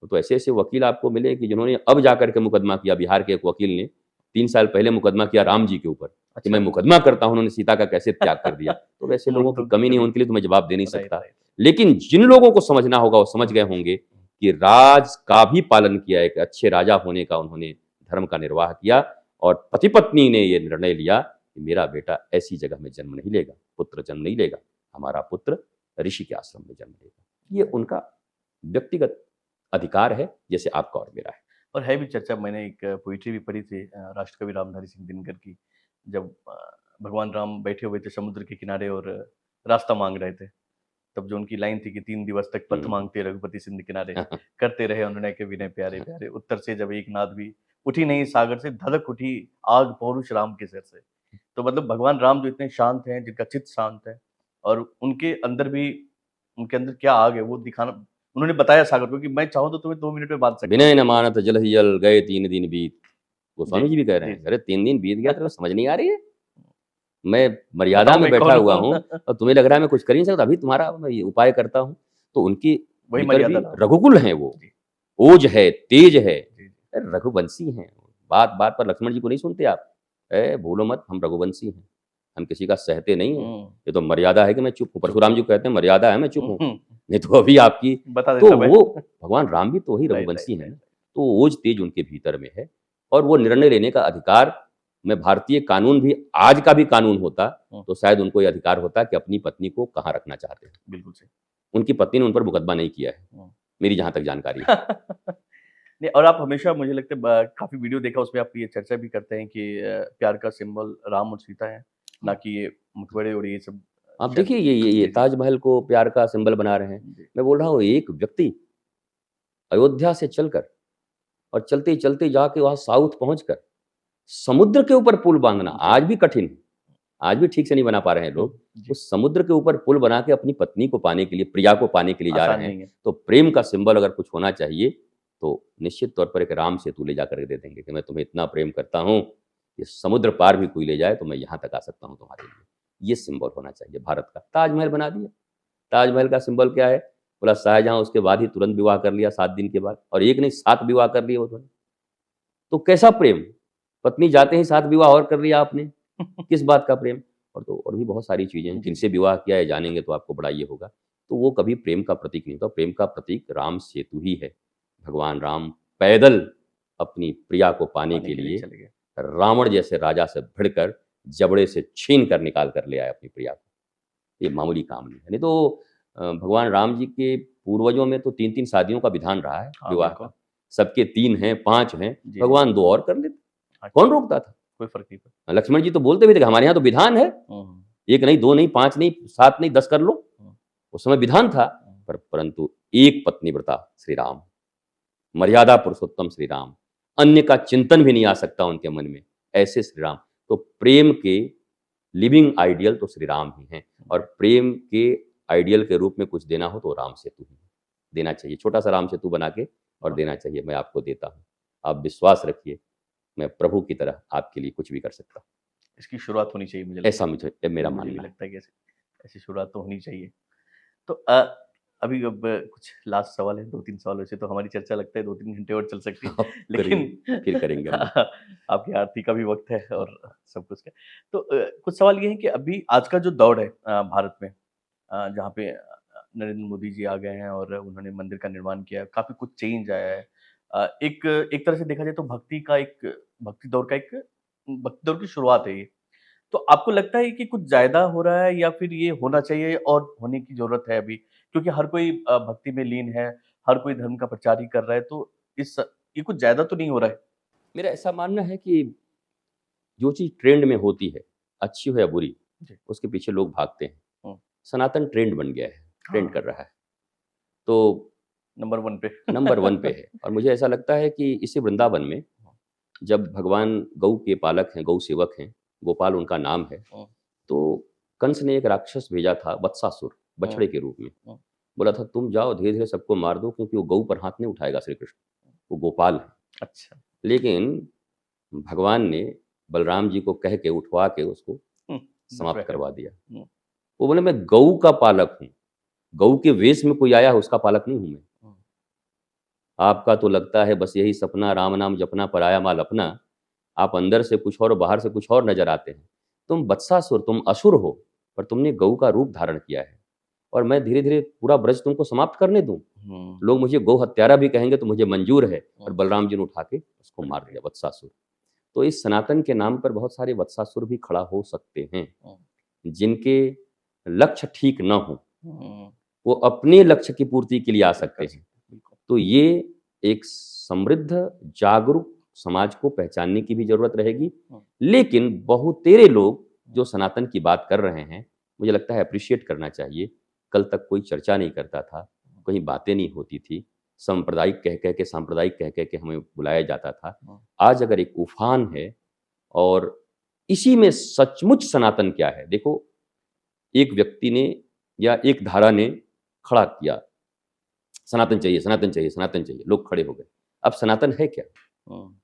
तो ऐसे ऐसे वकील आपको मिले कि जिन्होंने अब जाकर के मुकदमा किया। बिहार के एक वकील ने 3 साल पहले मुकदमा किया राम जी के ऊपर कि मैं मुकदमा करता हूं, उन्होंने सीता का कैसे त्याग कर दिया। तो वैसे लोगों की कमी नहीं, उनके लिए तो मैं जवाब दे नहीं सकता। लेकिन जिन लोगों को समझना होगा वो समझ गए होंगे कि राज का भी पालन किया, एक अच्छे राजा होने का उन्होंने धर्म का निर्वाह किया और पति पत्नी ने ये निर्णय लिया कि मेरा बेटा ऐसी जगह में जन्म नहीं लेगा, पुत्र जन्म नहीं लेगा, हमारा पुत्र ऋषि के आश्रम में जन्म लेगा। ये उनका व्यक्तिगत अधिकार है जैसे आपका और मेरा है। और है भी चर्चा, मैंने एक पोइट्री भी पढ़ी थी राष्ट्रकवि रामधारी सिंह दिनकर की, जब भगवान राम बैठे हुए थे समुद्र के किनारे और रास्ता मांग रहे थे, तब जो उनकी लाइन थी कि 3 दिवस तक पथ मांगते रघुपति सिंध किनारे, करते रहे उन्होंने के विनय प्यारे प्यारे, उत्तर से जब एक नाद भी उठी नहीं सागर से, धधक उठी आग पौरुष राम के सिर से। तो मतलब भगवान राम जो इतने शांत हैं, जिनका चित्त शांत है, और उनके अंदर भी, उनके अंदर क्या आग है वो दिखाना उन्होंने बताया सागर को कि मैं चाहूँ तो तुम्हें 2 मिनट में बांध सकता हूँ। विनय न मानत जल ही जल, गए 3 दिन बीत। गोस्वामी जी भी कह रहे हैं, अरे 3 दिन बीत गया तो समझ नहीं आ रही है, मैं मर्यादा में बैठा हुआ हूँ और तुम्हें लग रहा है मैं कुछ कर नहीं सकता, अभी तुम्हारा मैं उपाय करता हूँ। तो उनकी भीतर भी रघुकुल है, वो ओज है, तेज है, रघुवंशी हैं। बात बात पर लक्ष्मण जी को नहीं सुनते आप, भूलो मत हम रघुवंशी हैं, हम किसी का सहते नहीं है। ये तो मर्यादा है कि मैं चुप हूँ। परशुराम जी कहते हैं मर्यादा है मैं चुप हूँ, नहीं तो अभी आपकी तो वो भगवान राम भी तो वही रघुवंशी हैं। तो ओज तेज उनके भीतर में है और वो निर्णय लेने का अधिकार में भारतीय कानून भी, आज का भी कानून होता तो शायद उनको ये अधिकार होता कि अपनी पत्नी को कहाँ रखना चाहते हैं। बिल्कुल सही। उनकी पत्नी ने उन पर मुकदमा नहीं किया है, मेरी जहां तक जानकारी है। नहीं, और आप हमेशा, मुझे लगता है काफी वीडियो देखा उसमें आप ये चर्चा भी करते हैं कि प्यार का सिंबल राम और सीता है, ना कि ये मकबरे और ये सब। आप देखिए ये ताजमहल को प्यार का सिंबल बना रहे हैं। मैं बोल रहा हूँ एक व्यक्ति अयोध्या से चलकर और चलते चलते जाके वहां साउथ पहुंचकर समुद्र के ऊपर पुल बांधना आज भी कठिन है, आज भी ठीक से नहीं बना पा रहे हैं लोग। उस समुद्र के ऊपर पुल बना के अपनी पत्नी को पाने के लिए, प्रिया को पाने के लिए जा रहे हैं। तो प्रेम का सिंबल अगर कुछ होना चाहिए तो निश्चित तौर पर एक राम सेतु ले जाकर के दे देंगे कि मैं तुम्हें इतना प्रेम करता हूँ, ये समुद्र पार भी कोई ले जाए तो मैं यहाँ तक आ सकता हूँ तुम्हारे लिए। ये सिंबल होना चाहिए भारत का। ताजमहल बना दिया, ताजमहल का सिंबल क्या है? बोला शाहजहां उसके बाद ही तुरंत विवाह कर लिया 7 दिन के बाद, और एक नहीं 7 विवाह कर लिए उन्होंने। तो कैसा प्रेम? पत्नी जाते ही 7 विवाह और कर लिया आपने, किस बात का प्रेम? और भी बहुत सारी चीजें हैं जिनसे विवाह किया है, जानेंगे तो आपको बड़ा ये होगा। तो वो कभी प्रेम का प्रतीक नहीं था। प्रेम का प्रतीक राम सेतु ही है। भगवान राम पैदल अपनी प्रिया को पाने के लिए रावण जैसे राजा से भिड़कर जबड़े से छीन कर निकाल कर ले आए अपनी प्रिया को। ये मामूली काम नहीं है। नहीं तो भगवान राम जी के पूर्वजों में तो 3-3 शादियों का विधान रहा है विवाह का। सबके 3 हैं, 5 हैं, भगवान 2 और कर लेते, कौन रोकता था? कोई फर्क नहीं पड़ता। लक्ष्मण जी तो बोलते भी थे हमारे यहाँ तो विधान है, 1 नहीं, 2 नहीं, 5 नहीं, 7 नहीं, 10 कर लो। उस समय विधान था, परंतु एक पत्नी व्रता श्री राम, मर्यादा पुरुषोत्तम श्री राम, अन्य का चिंतन भी नहीं आ सकता उनके मन में, ऐसे श्री राम। तो प्रेम के लिविंग आइडियल तो श्री राम ही हैं, और प्रेम के आइडियल के रूप में कुछ देना हो तो राम सेतु ही देना चाहिए। छोटा सा राम सेतु बना के और देना चाहिए, मैं आपको देता हूँ, आप विश्वास रखिए, मैं प्रभु की तरह आपके लिए कुछ भी कर सकता हूँ। इसकी शुरुआत होनी चाहिए, मुझे ऐसा मुझे मेरा मुझे भी मानना है। लगता है कि ऐसी शुरुआत तो होनी चाहिए। तो अभी अब कुछ लास्ट सवाल है, 2-3 सवाल वैसे तो हमारी चर्चा लगता है 2-3 घंटे और चल सकती है, लेकिन फिर करेंगे हम। आपकी आरती का भी वक्त है और सब कुछ का। तो कुछ सवाल ये हैं कि अभी आज का जो दौर है भारत में, जहाँ पे नरेंद्र मोदी जी आ गए हैं और उन्होंने मंदिर का निर्माण किया है, काफ़ी कुछ चेंज आया है। एक एक तरह से देखा जाए तो भक्ति दौर की शुरुआत है ये। तो आपको लगता है कि कुछ ज़्यादा हो रहा है या फिर ये होना चाहिए और होने की ज़रूरत है अभी? क्योंकि हर कोई भक्ति में लीन है, हर कोई धर्म का प्रचार ही कर रहा है, तो ये कुछ ज़्यादा तो नहीं हो रहा है? मेरा ऐसा मानना है कि जो चीज़ ट्रेंड में होती है, अच्छी हो या बुरी, जी। उसके पीछे लोग भागते हैं। हुँ। सनातन ट्रेंड बन गया है, ट्रेंड हाँ। कर रहा है, तो नंबर 1 पे। नंबर 1 पे है। और मुझे ऐसा लगता है कि इसी वृंदावन में जब भगवान गऊ के पालक हैं, गौ सेवक हैं, गोपाल उनका नाम है, हुँ, तो कंस ने एक राक्षस भेजा था, वत्सासुर, बछड़े के रूप में। हुँ। बोला था तुम जाओ धीरे-धीरे सबको मार दो, क्योंकि वो गऊ पर हाथ नहीं उठाएगा श्री कृष्ण, वो गोपाल है। अच्छा। लेकिन भगवान ने बलराम जी को कह के उठवा के उसको हुँ, समाप्त दूसरा है। करवा दिया। हुँ, वो बोले मैं गऊ का पालक हूँ, गऊ के वेश में कोई आया है उसका पालक नहीं हूँ मैं। हुँ। आपका तो लगता है बस यही सपना, राम नाम जपना, पराया माल अपना। आप अंदर से कुछ और, बाहर से कुछ और नज़र आते हैं। तुम वत्सासुर, तुम असुर हो, पर तुमने गऊ का रूप धारण किया है, और मैं धीरे-धीरे पूरा ब्रज तुमको समाप्त करने दूँ। हुँ, लोग मुझे गौ हत्यारा भी कहेंगे तो मुझे मंजूर है, और बलराम जी ने उठा के उसको मार दिया, वत्सासुर। तो इस सनातन के नाम पर बहुत सारे वत्सासुर भी खड़ा हो सकते हैं, हुँ, जिनके लक्ष्य ठीक न हों, हुँ। वो अपने लक्ष्य की पूर्ति के लिए आ सकते कर हैं। सकते हैं, बिल्कुल। तो ये एक समृद्ध, जागरूक समाज को पहचानने की भी ज़रूरत रहेगी। हुँ, लेकिन बहुतेरे लोग जो सनातन की बात कर रहे हैं, मुझे लगता है एप्रिशिएट करना चाहिए। कल तक कोई चर्चा नहीं करता था, कहीं बातें नहीं होती थी, सांप्रदायिक कह के हमें बुलाया जाता था। हुँ, आज अगर एक उफ़ान है, और इसी में सचमुच सनातन क्या है? देखो, एक व्यक्ति ने या एक धारा ने खड़ा किया, सनातन चाहिए, सनातन चाहिए, सनातन चाहिए, लोग खड़े हो गए। अब सनातन है क्या? हुँ,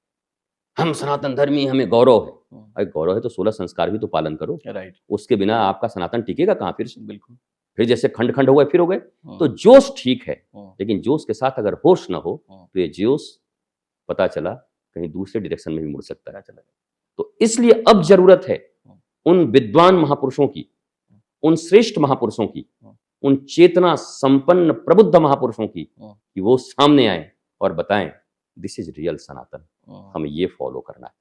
हम सनातन धर्मी, हमें गौरव है। हुँ। अरे गौरव है तो 16 संस्कार भी तो पालन करो। राइट, उसके बिना आपका सनातन टिकेगा कहाँ फिर से? बिल्कुल। फिर जैसे खंड-खंड हो गए, फिर हो गए। तो हुँ, जोश ठीक है, हुँ, लेकिन जोश के साथ अगर होश ना हो, हुँ। तो ये जोश पता चला कहीं दूसरे डायरेक्शन में भी मुड़ सकता है। पता चला। तो इसलिए अब ज़रूरत है हुँ, उन विद्वान महापुरुषों की, उन श्रेष्ठ महापुरुषों की, हुँ, उन चेतना संपन्न प्रबुद्ध महापुरुषों की, हुँ, कि वो सामने आएँ और बताएँ, दिस इज़ रियल सनातन, हुँ। हमें ये फॉलो करना है।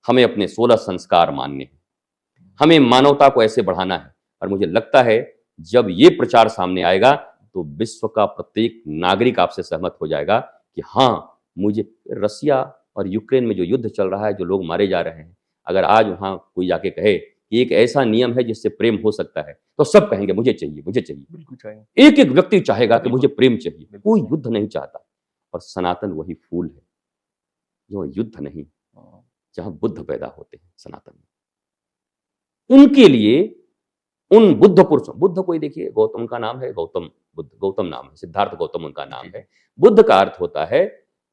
हमें अपने 16 संस्कार मानने हैं। हमें मानवता को ऐसे बढ़ाना है, और मुझे लगता है जब ये प्रचार सामने आएगा, तो विश्व का प्रत्येक नागरिक आपसे सहमत हो जाएगा कि हाँ, मुझे रसिया और यूक्रेन में जो युद्ध चल रहा है, जो लोग मारे जा रहे हैं, अगर आज वहाँ कोई जाके कहे कि एक ऐसा नियम है जिससे प्रेम हो सकता है, तो सब कहेंगे मुझे चाहिए, मुझे चाहिए। बिल्कुल चाहिए। एक-एक व्यक्ति चाहेगा कि मुझे बिल्कुल, प्रेम चाहिए, बिल्कुल कोई चाहिए। युद्ध नहीं चाहता। और सनातन वही फूल है, जो युद्ध नहीं, हुँ, जहाँ बुद्ध पैदा होते हैं सनातन में। उनके लिए उन बुद्ध पुरुषों, बुद्ध कोई देखिए, गौतम का नाम है, गौतम बुद्ध, गौतम नाम है, सिद्धार्थ गौतम उनका नाम जी, है। जी। बुद्ध का अर्थ होता है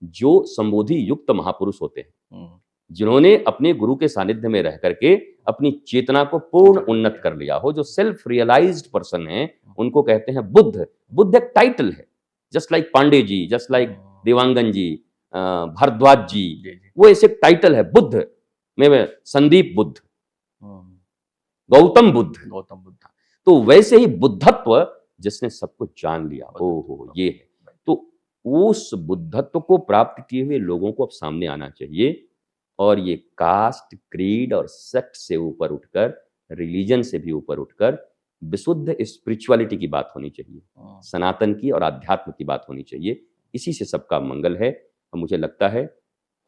जो संबोधि युक्त महापुरुष होते हैं, हुँ, जिन्होंने अपने गुरु के सानिध्य में रह करके अपनी चेतना को पूर्ण उन्नत कर लिया हो, जो सेल्फ रियलाइज्ड पर्सन है, उनको कहते हैं बुद्ध। बुद्ध एक टाइटल है, just like Pandey ji, just like हुँ। देवांगन जी, भारद्वाज जी, जी, जी। वो ऐसे टाइटल है। बुद्ध में संदीप बुद्ध, हुँ, गौतम बुद्ध। गौतम बुद्ध। तो वैसे ही बुद्धत्व जिसने सब कुछ जान लिया, बुद्धत्व ओहो पूरा। ये है। तो उस बुद्धत्व को प्राप्त किए हुए लोगों को अब सामने आना चाहिए, और ये कास्ट, क्रीड और सेक्ट से ऊपर उठकर, रिलीजन से भी ऊपर उठकर विशुद्ध स्पिरिचुअलिटी की बात होनी चाहिए, हुँ, सनातन की और आध्यात्म की बात होनी चाहिए। इसी से सबका मंगल है, और मुझे लगता है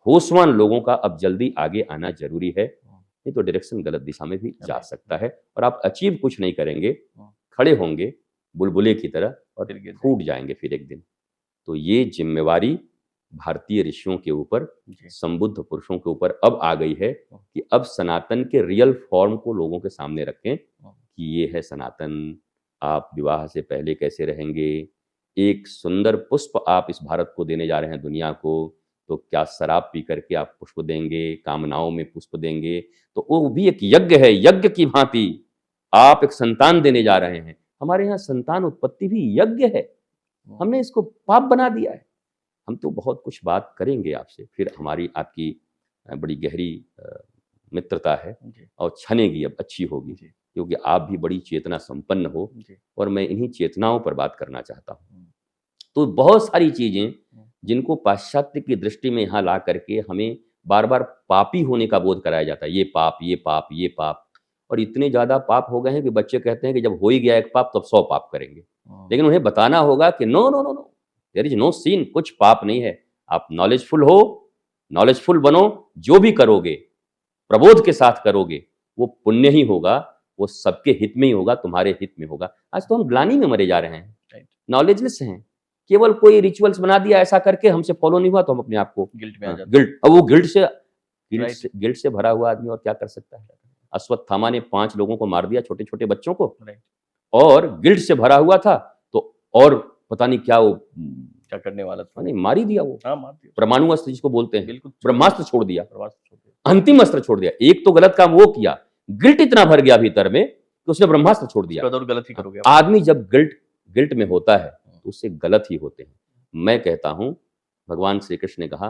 होशवान लोगों का अब जल्दी आगे आना जरूरी है, हुँ, नहीं तो डायरेक्शन गलत दिशा में भी जा राइट। सकता है, और आप अचीव कुछ नहीं करेंगे, हुँ, खड़े होंगे बुलबुले की तरह और फिर गिर फूट जाएंगे फिर एक दिन। तो ये जिम्मेवारी भारतीय ऋषियों के ऊपर, जी। संबुद्ध पुरुषों के ऊपर अब आ गई है कि अब सनातन के रियल फॉर्म को लोगों के सामने रखें कि ये है सनातन। आप विवाह से पहले कैसे रहेंगे, एक सुंदर पुष्प आप इस भारत को देने जा रहे हैं दुनिया को, तो क्या शराब पी करके आप पुष्प देंगे, कामनाओं में पुष्प देंगे? तो वो भी एक यज्ञ है, यज्ञ की भांति आप एक संतान देने जा रहे हैं। हमारे यहाँ संतान उत्पत्ति भी यज्ञ है, हमने इसको पाप बना दिया है। हम तो बहुत कुछ बात करेंगे आपसे, फिर हमारी आपकी बड़ी गहरी मित्रता है जी। और छनेगी, अब अच्छी होगी, जी। क्योंकि आप भी बड़ी चेतना संपन्न हो जी। और मैं इन्हीं चेतनाओं पर बात करना चाहता हूँ। तो बहुत सारी चीज़ें जिनको पाश्चात्य की दृष्टि में यहाँ ला करके हमें बार-बार पापी होने का बोध कराया जाता है, ये पाप, ये पाप, ये पाप, और इतने ज़्यादा पाप हो गए हैं कि बच्चे कहते हैं कि जब हो ही गया एक पाप, तब 100 पाप करेंगे। लेकिन उन्हें बताना होगा कि no, no, no, no, there is no sin, कुछ पाप नहीं है। आप नॉलेजफुल हो, नॉलेजफुल बनो, जो भी करोगे, प्रबोध के साथ करोगे, वो पुण्य ही होगा, वो सबके हित में ही होगा, तुम्हारे हित में होगा। आज तो हम ग्लानि में मरे जा रहे हैं, राइट। नॉलेजलेस हैं। केवल कोई रिचुअल्स बना दिया, ऐसा करके हमसे फॉलो नहीं हुआ तो हम अपने आप को गिल्ट में आ जाते हैं। गिल्ट, अब वो राइट। गिल्ट से भरा हुआ आदमी और क्या कर सकता है? अश्वत्थामा ने 5 लोगों को मार दिया, छोटे-छोटे बच्चों को, राइट। और गिल्ट से भरा हुआ था, तो और पता नहीं क्या वो क्या करने वाला था? नहीं, मार ही दिया वो। हाँ, मार दिया। परमाणु अस्त्र जिसको बोलते हैं, बिल्कुल। ब्रह्मास्त्र छोड़ दिया, प्रवास छोड़ दिया। अंतिम अस्त्र छोड़ दिया। एक तो गलत काम वो किया, गिल्ट इतना भर गया भीतर में कि उसने ब्रह्मास्त्र छोड़ दिया। उसके बाद और गलत ही करोगे आप। आदमी जब गिल्ट में होता है तो उससे गलत ही होते हैं। मैं कहता हूं, भगवान श्री कृष्ण ने कहा,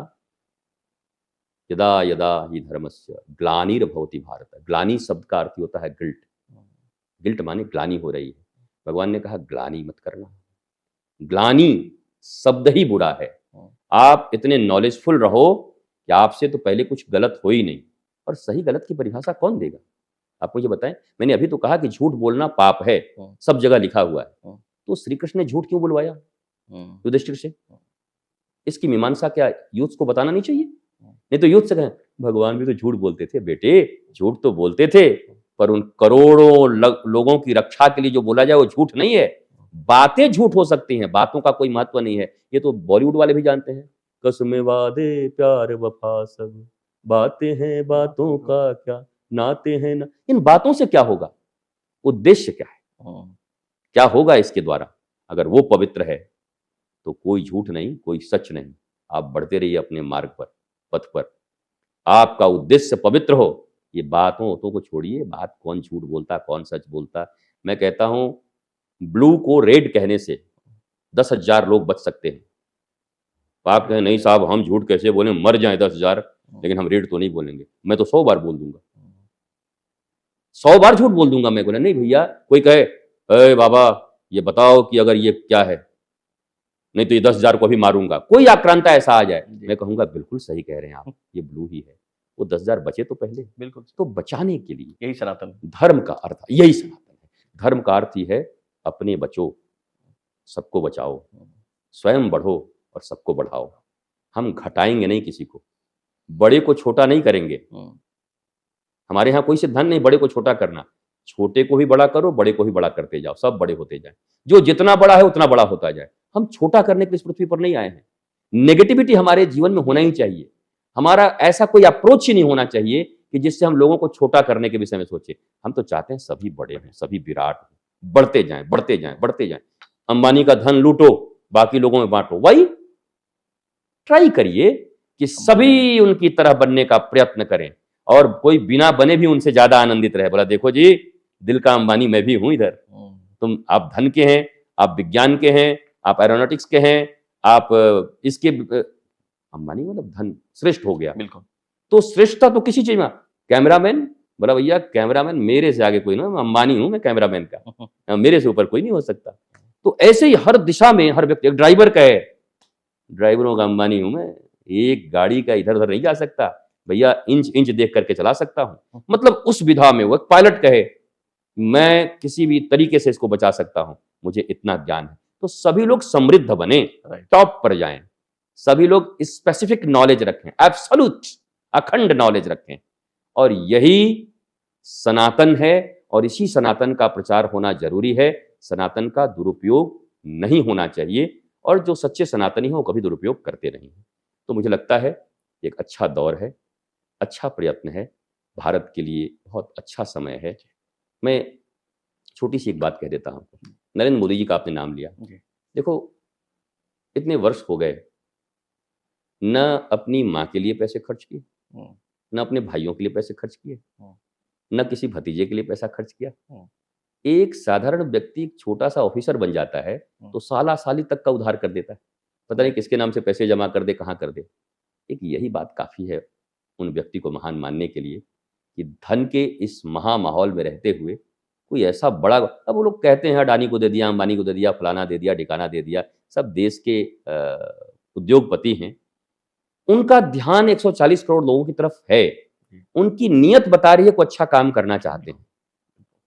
यदा यदा हि धर्मस्य ग्लानिर्भवति भारत। ग्लानि शब्द का अर्थ होता है गिल्ट। गिल्ट माने ग्लानि हो रही है। भगवान ने कहा ग्लानि मत करना। ग्लानि शब्द ही बुरा है। आप इतने नॉलेजफुल रहो कि आपसे तो पहले कुछ गलत हो ही नहीं। और सही गलत की परिभाषा कौन देगा? आप मुझे बताएं। मैंने अभी तो कहा कि झूठ बोलना पाप है, सब जगह लिखा हुआ है। तो श्री कृष्ण ने झूठ क्यों बुलवाया युधिष्ठिर से? इसकी मीमांसा क्या यूथ को बताना नहीं चाहिए? नहीं तो यूथ से कहें भगवान भी तो झूठ बोलते थे। बेटे, झूठ तो बोलते थे, पर उन करोड़ों लोगों की रक्षा के लिए जो बोला जाए वो झूठ नहीं है। बातें झूठ हो सकती हैं, बातों का कोई महत्व नहीं है। ये तो बॉलीवुड वाले भी जानते हैं। कसमें वादे प्यार वफा सब, बातें हैं बातों का क्या, नाते हैं ना। इन बातों से क्या होगा? उद्देश्य क्या है? क्या होगा इसके द्वारा? अगर वो पवित्र है तो कोई झूठ नहीं, कोई सच नहीं। आप बढ़ते रहिए अपने मार्ग पर, पथ पर। आपका उद्देश्य पवित्र हो। ये बातों को छोड़िए, बात कौन झूठ बोलता, कौन सच बोलता। मैं कहता हूं, ब्लू को रेड कहने से 10,000 लोग बच सकते हैं। आप कहें नहीं साहब हम झूठ कैसे बोलें, मर जाएं 10,000, लेकिन हम रेड तो नहीं बोलेंगे। मैं तो 100 बार बोल दूंगा, 100 बार झूठ बोल दूंगा। मैं बोला नहीं भैया, कोई कहे अरे बाबा ये बताओ कि अगर ये क्या है, नहीं तो ये 10,000 को भी मारूंगा। कोई आक्रांता ऐसा आ जाए, मैं कहूंगा बिल्कुल सही कह रहे हैं आप, ये ब्लू ही है। वो 10,000 बचे तो पहले। बिल्कुल। तो बचाने के लिए यही सनातन धर्म का अर्थ, यही सनातन है। धर्म का अर्थ ही है अपने बचो, सबको बचाओ, स्वयं बढ़ो और सबको बढ़ाओ। हम घटाएंगे नहीं किसी को, बड़े को छोटा नहीं करेंगे। हमारे यहाँ कोई सिद्धांत नहीं बड़े को छोटा करना। छोटे को भी बड़ा करो, बड़े को भी बड़ा करते जाओ, सब बड़े होते जाए। जो जितना बड़ा है उतना बड़ा होता जाए। हम छोटा करने के लिए इस पृथ्वी पर नहीं आए हैं। नेगेटिविटी हमारे जीवन में होना ही चाहिए। हमारा ऐसा कोई अप्रोच ही नहीं होना चाहिए कि जिससे हम लोगों को छोटा करने के विषय में सोचे। हम तो चाहते हैं सभी बड़े हों, सभी विराट हों, बढ़ते जाएं, बढ़ते जाएं, बढ़ते जाएं। अंबानी का धन लूटो, बाकी लोगों में बांटो। वही ट्राई करिए कि सभी उनकी तरह बनने का प्रयत्न करें, और कोई बिना बने भी उनसे ज्यादा आनंदित रहे। बोला देखो जी, दिल का अंबानी मैं भी हूं इधर। आप धन के हैं, आप विज्ञान के हैं, आप एरोनॉटिक्स के हैं, आप इसके अंबानी मतलब धन श्रेष्ठ हो गया। बिल्कुल। तो श्रेष्ठता तो किसी चीज में। कैमरामैन बोला भैया कैमरामैन मेरे से आगे कोई ना, मैं अंबानी हूं, मैं कैमरामैन का, मेरे से ऊपर कोई नहीं हो सकता। तो ऐसे ही हर दिशा में हर व्यक्ति, एक ड्राइवर का है, ड्राइवरों का अंबानी हूं मैं, एक गाड़ी का इधर उधर नहीं जा सकता भैया, इंच इंच देख करके चला सकता हूं। मतलब उस विधा में वो एक पायलट कहे मैं किसी भी तरीके से इसको बचा सकता हूं, मुझे इतना ज्ञान है। तो सभी लोग समृद्ध बने, टॉप पर जाएं, सभी लोग स्पेसिफिक नॉलेज रखें, एब्सोल्यूट अखंड नॉलेज रखें। और यही सनातन है, और इसी सनातन का प्रचार होना जरूरी है। सनातन का दुरुपयोग नहीं होना चाहिए, और जो सच्चे सनातनी हैं वो कभी दुरुपयोग करते नहीं हैं। तो मुझे लगता है एक अच्छा दौर है, अच्छा प्रयत्न है, भारत के लिए बहुत अच्छा समय है। मैं छोटी-सी एक बात कह देता हूँ, नरेंद्र मोदी जी का आपने नाम लिया। जी। देखो, इतने वर्ष हो गए, न अपनी माँ के लिए पैसे खर्च किए, हुँ, न अपने भाइयों के लिए पैसे खर्च किए, हुँ, न किसी भतीजे के लिए पैसा खर्च किया। हुँ, एक साधारण व्यक्ति एक छोटा-सा ऑफ़िसर बन जाता है, हुँ। तो साला-साली तक का उधार कर देता है। पता नहीं राइट। किसके नाम से पैसे जमा कर दे, कहाँ कर दे। एक यही बात काफ़ी है उन व्यक्ति को महान मानने के लिए कि धन के इस महामाहौल में रहते हुए कोई ऐसा बड़ा, अब वो लोग कहते हैं अडानी को दे दिया, अंबानी को दे दिया, फलाना दे दिया, ढिकाना दे दिया, सब देश के उद्योगपति हैं। उनका ध्यान 140 करोड़ लोगों की तरफ है। जी। उनकी नीयत बता रही है कि वो अच्छा काम करना चाहते हैं।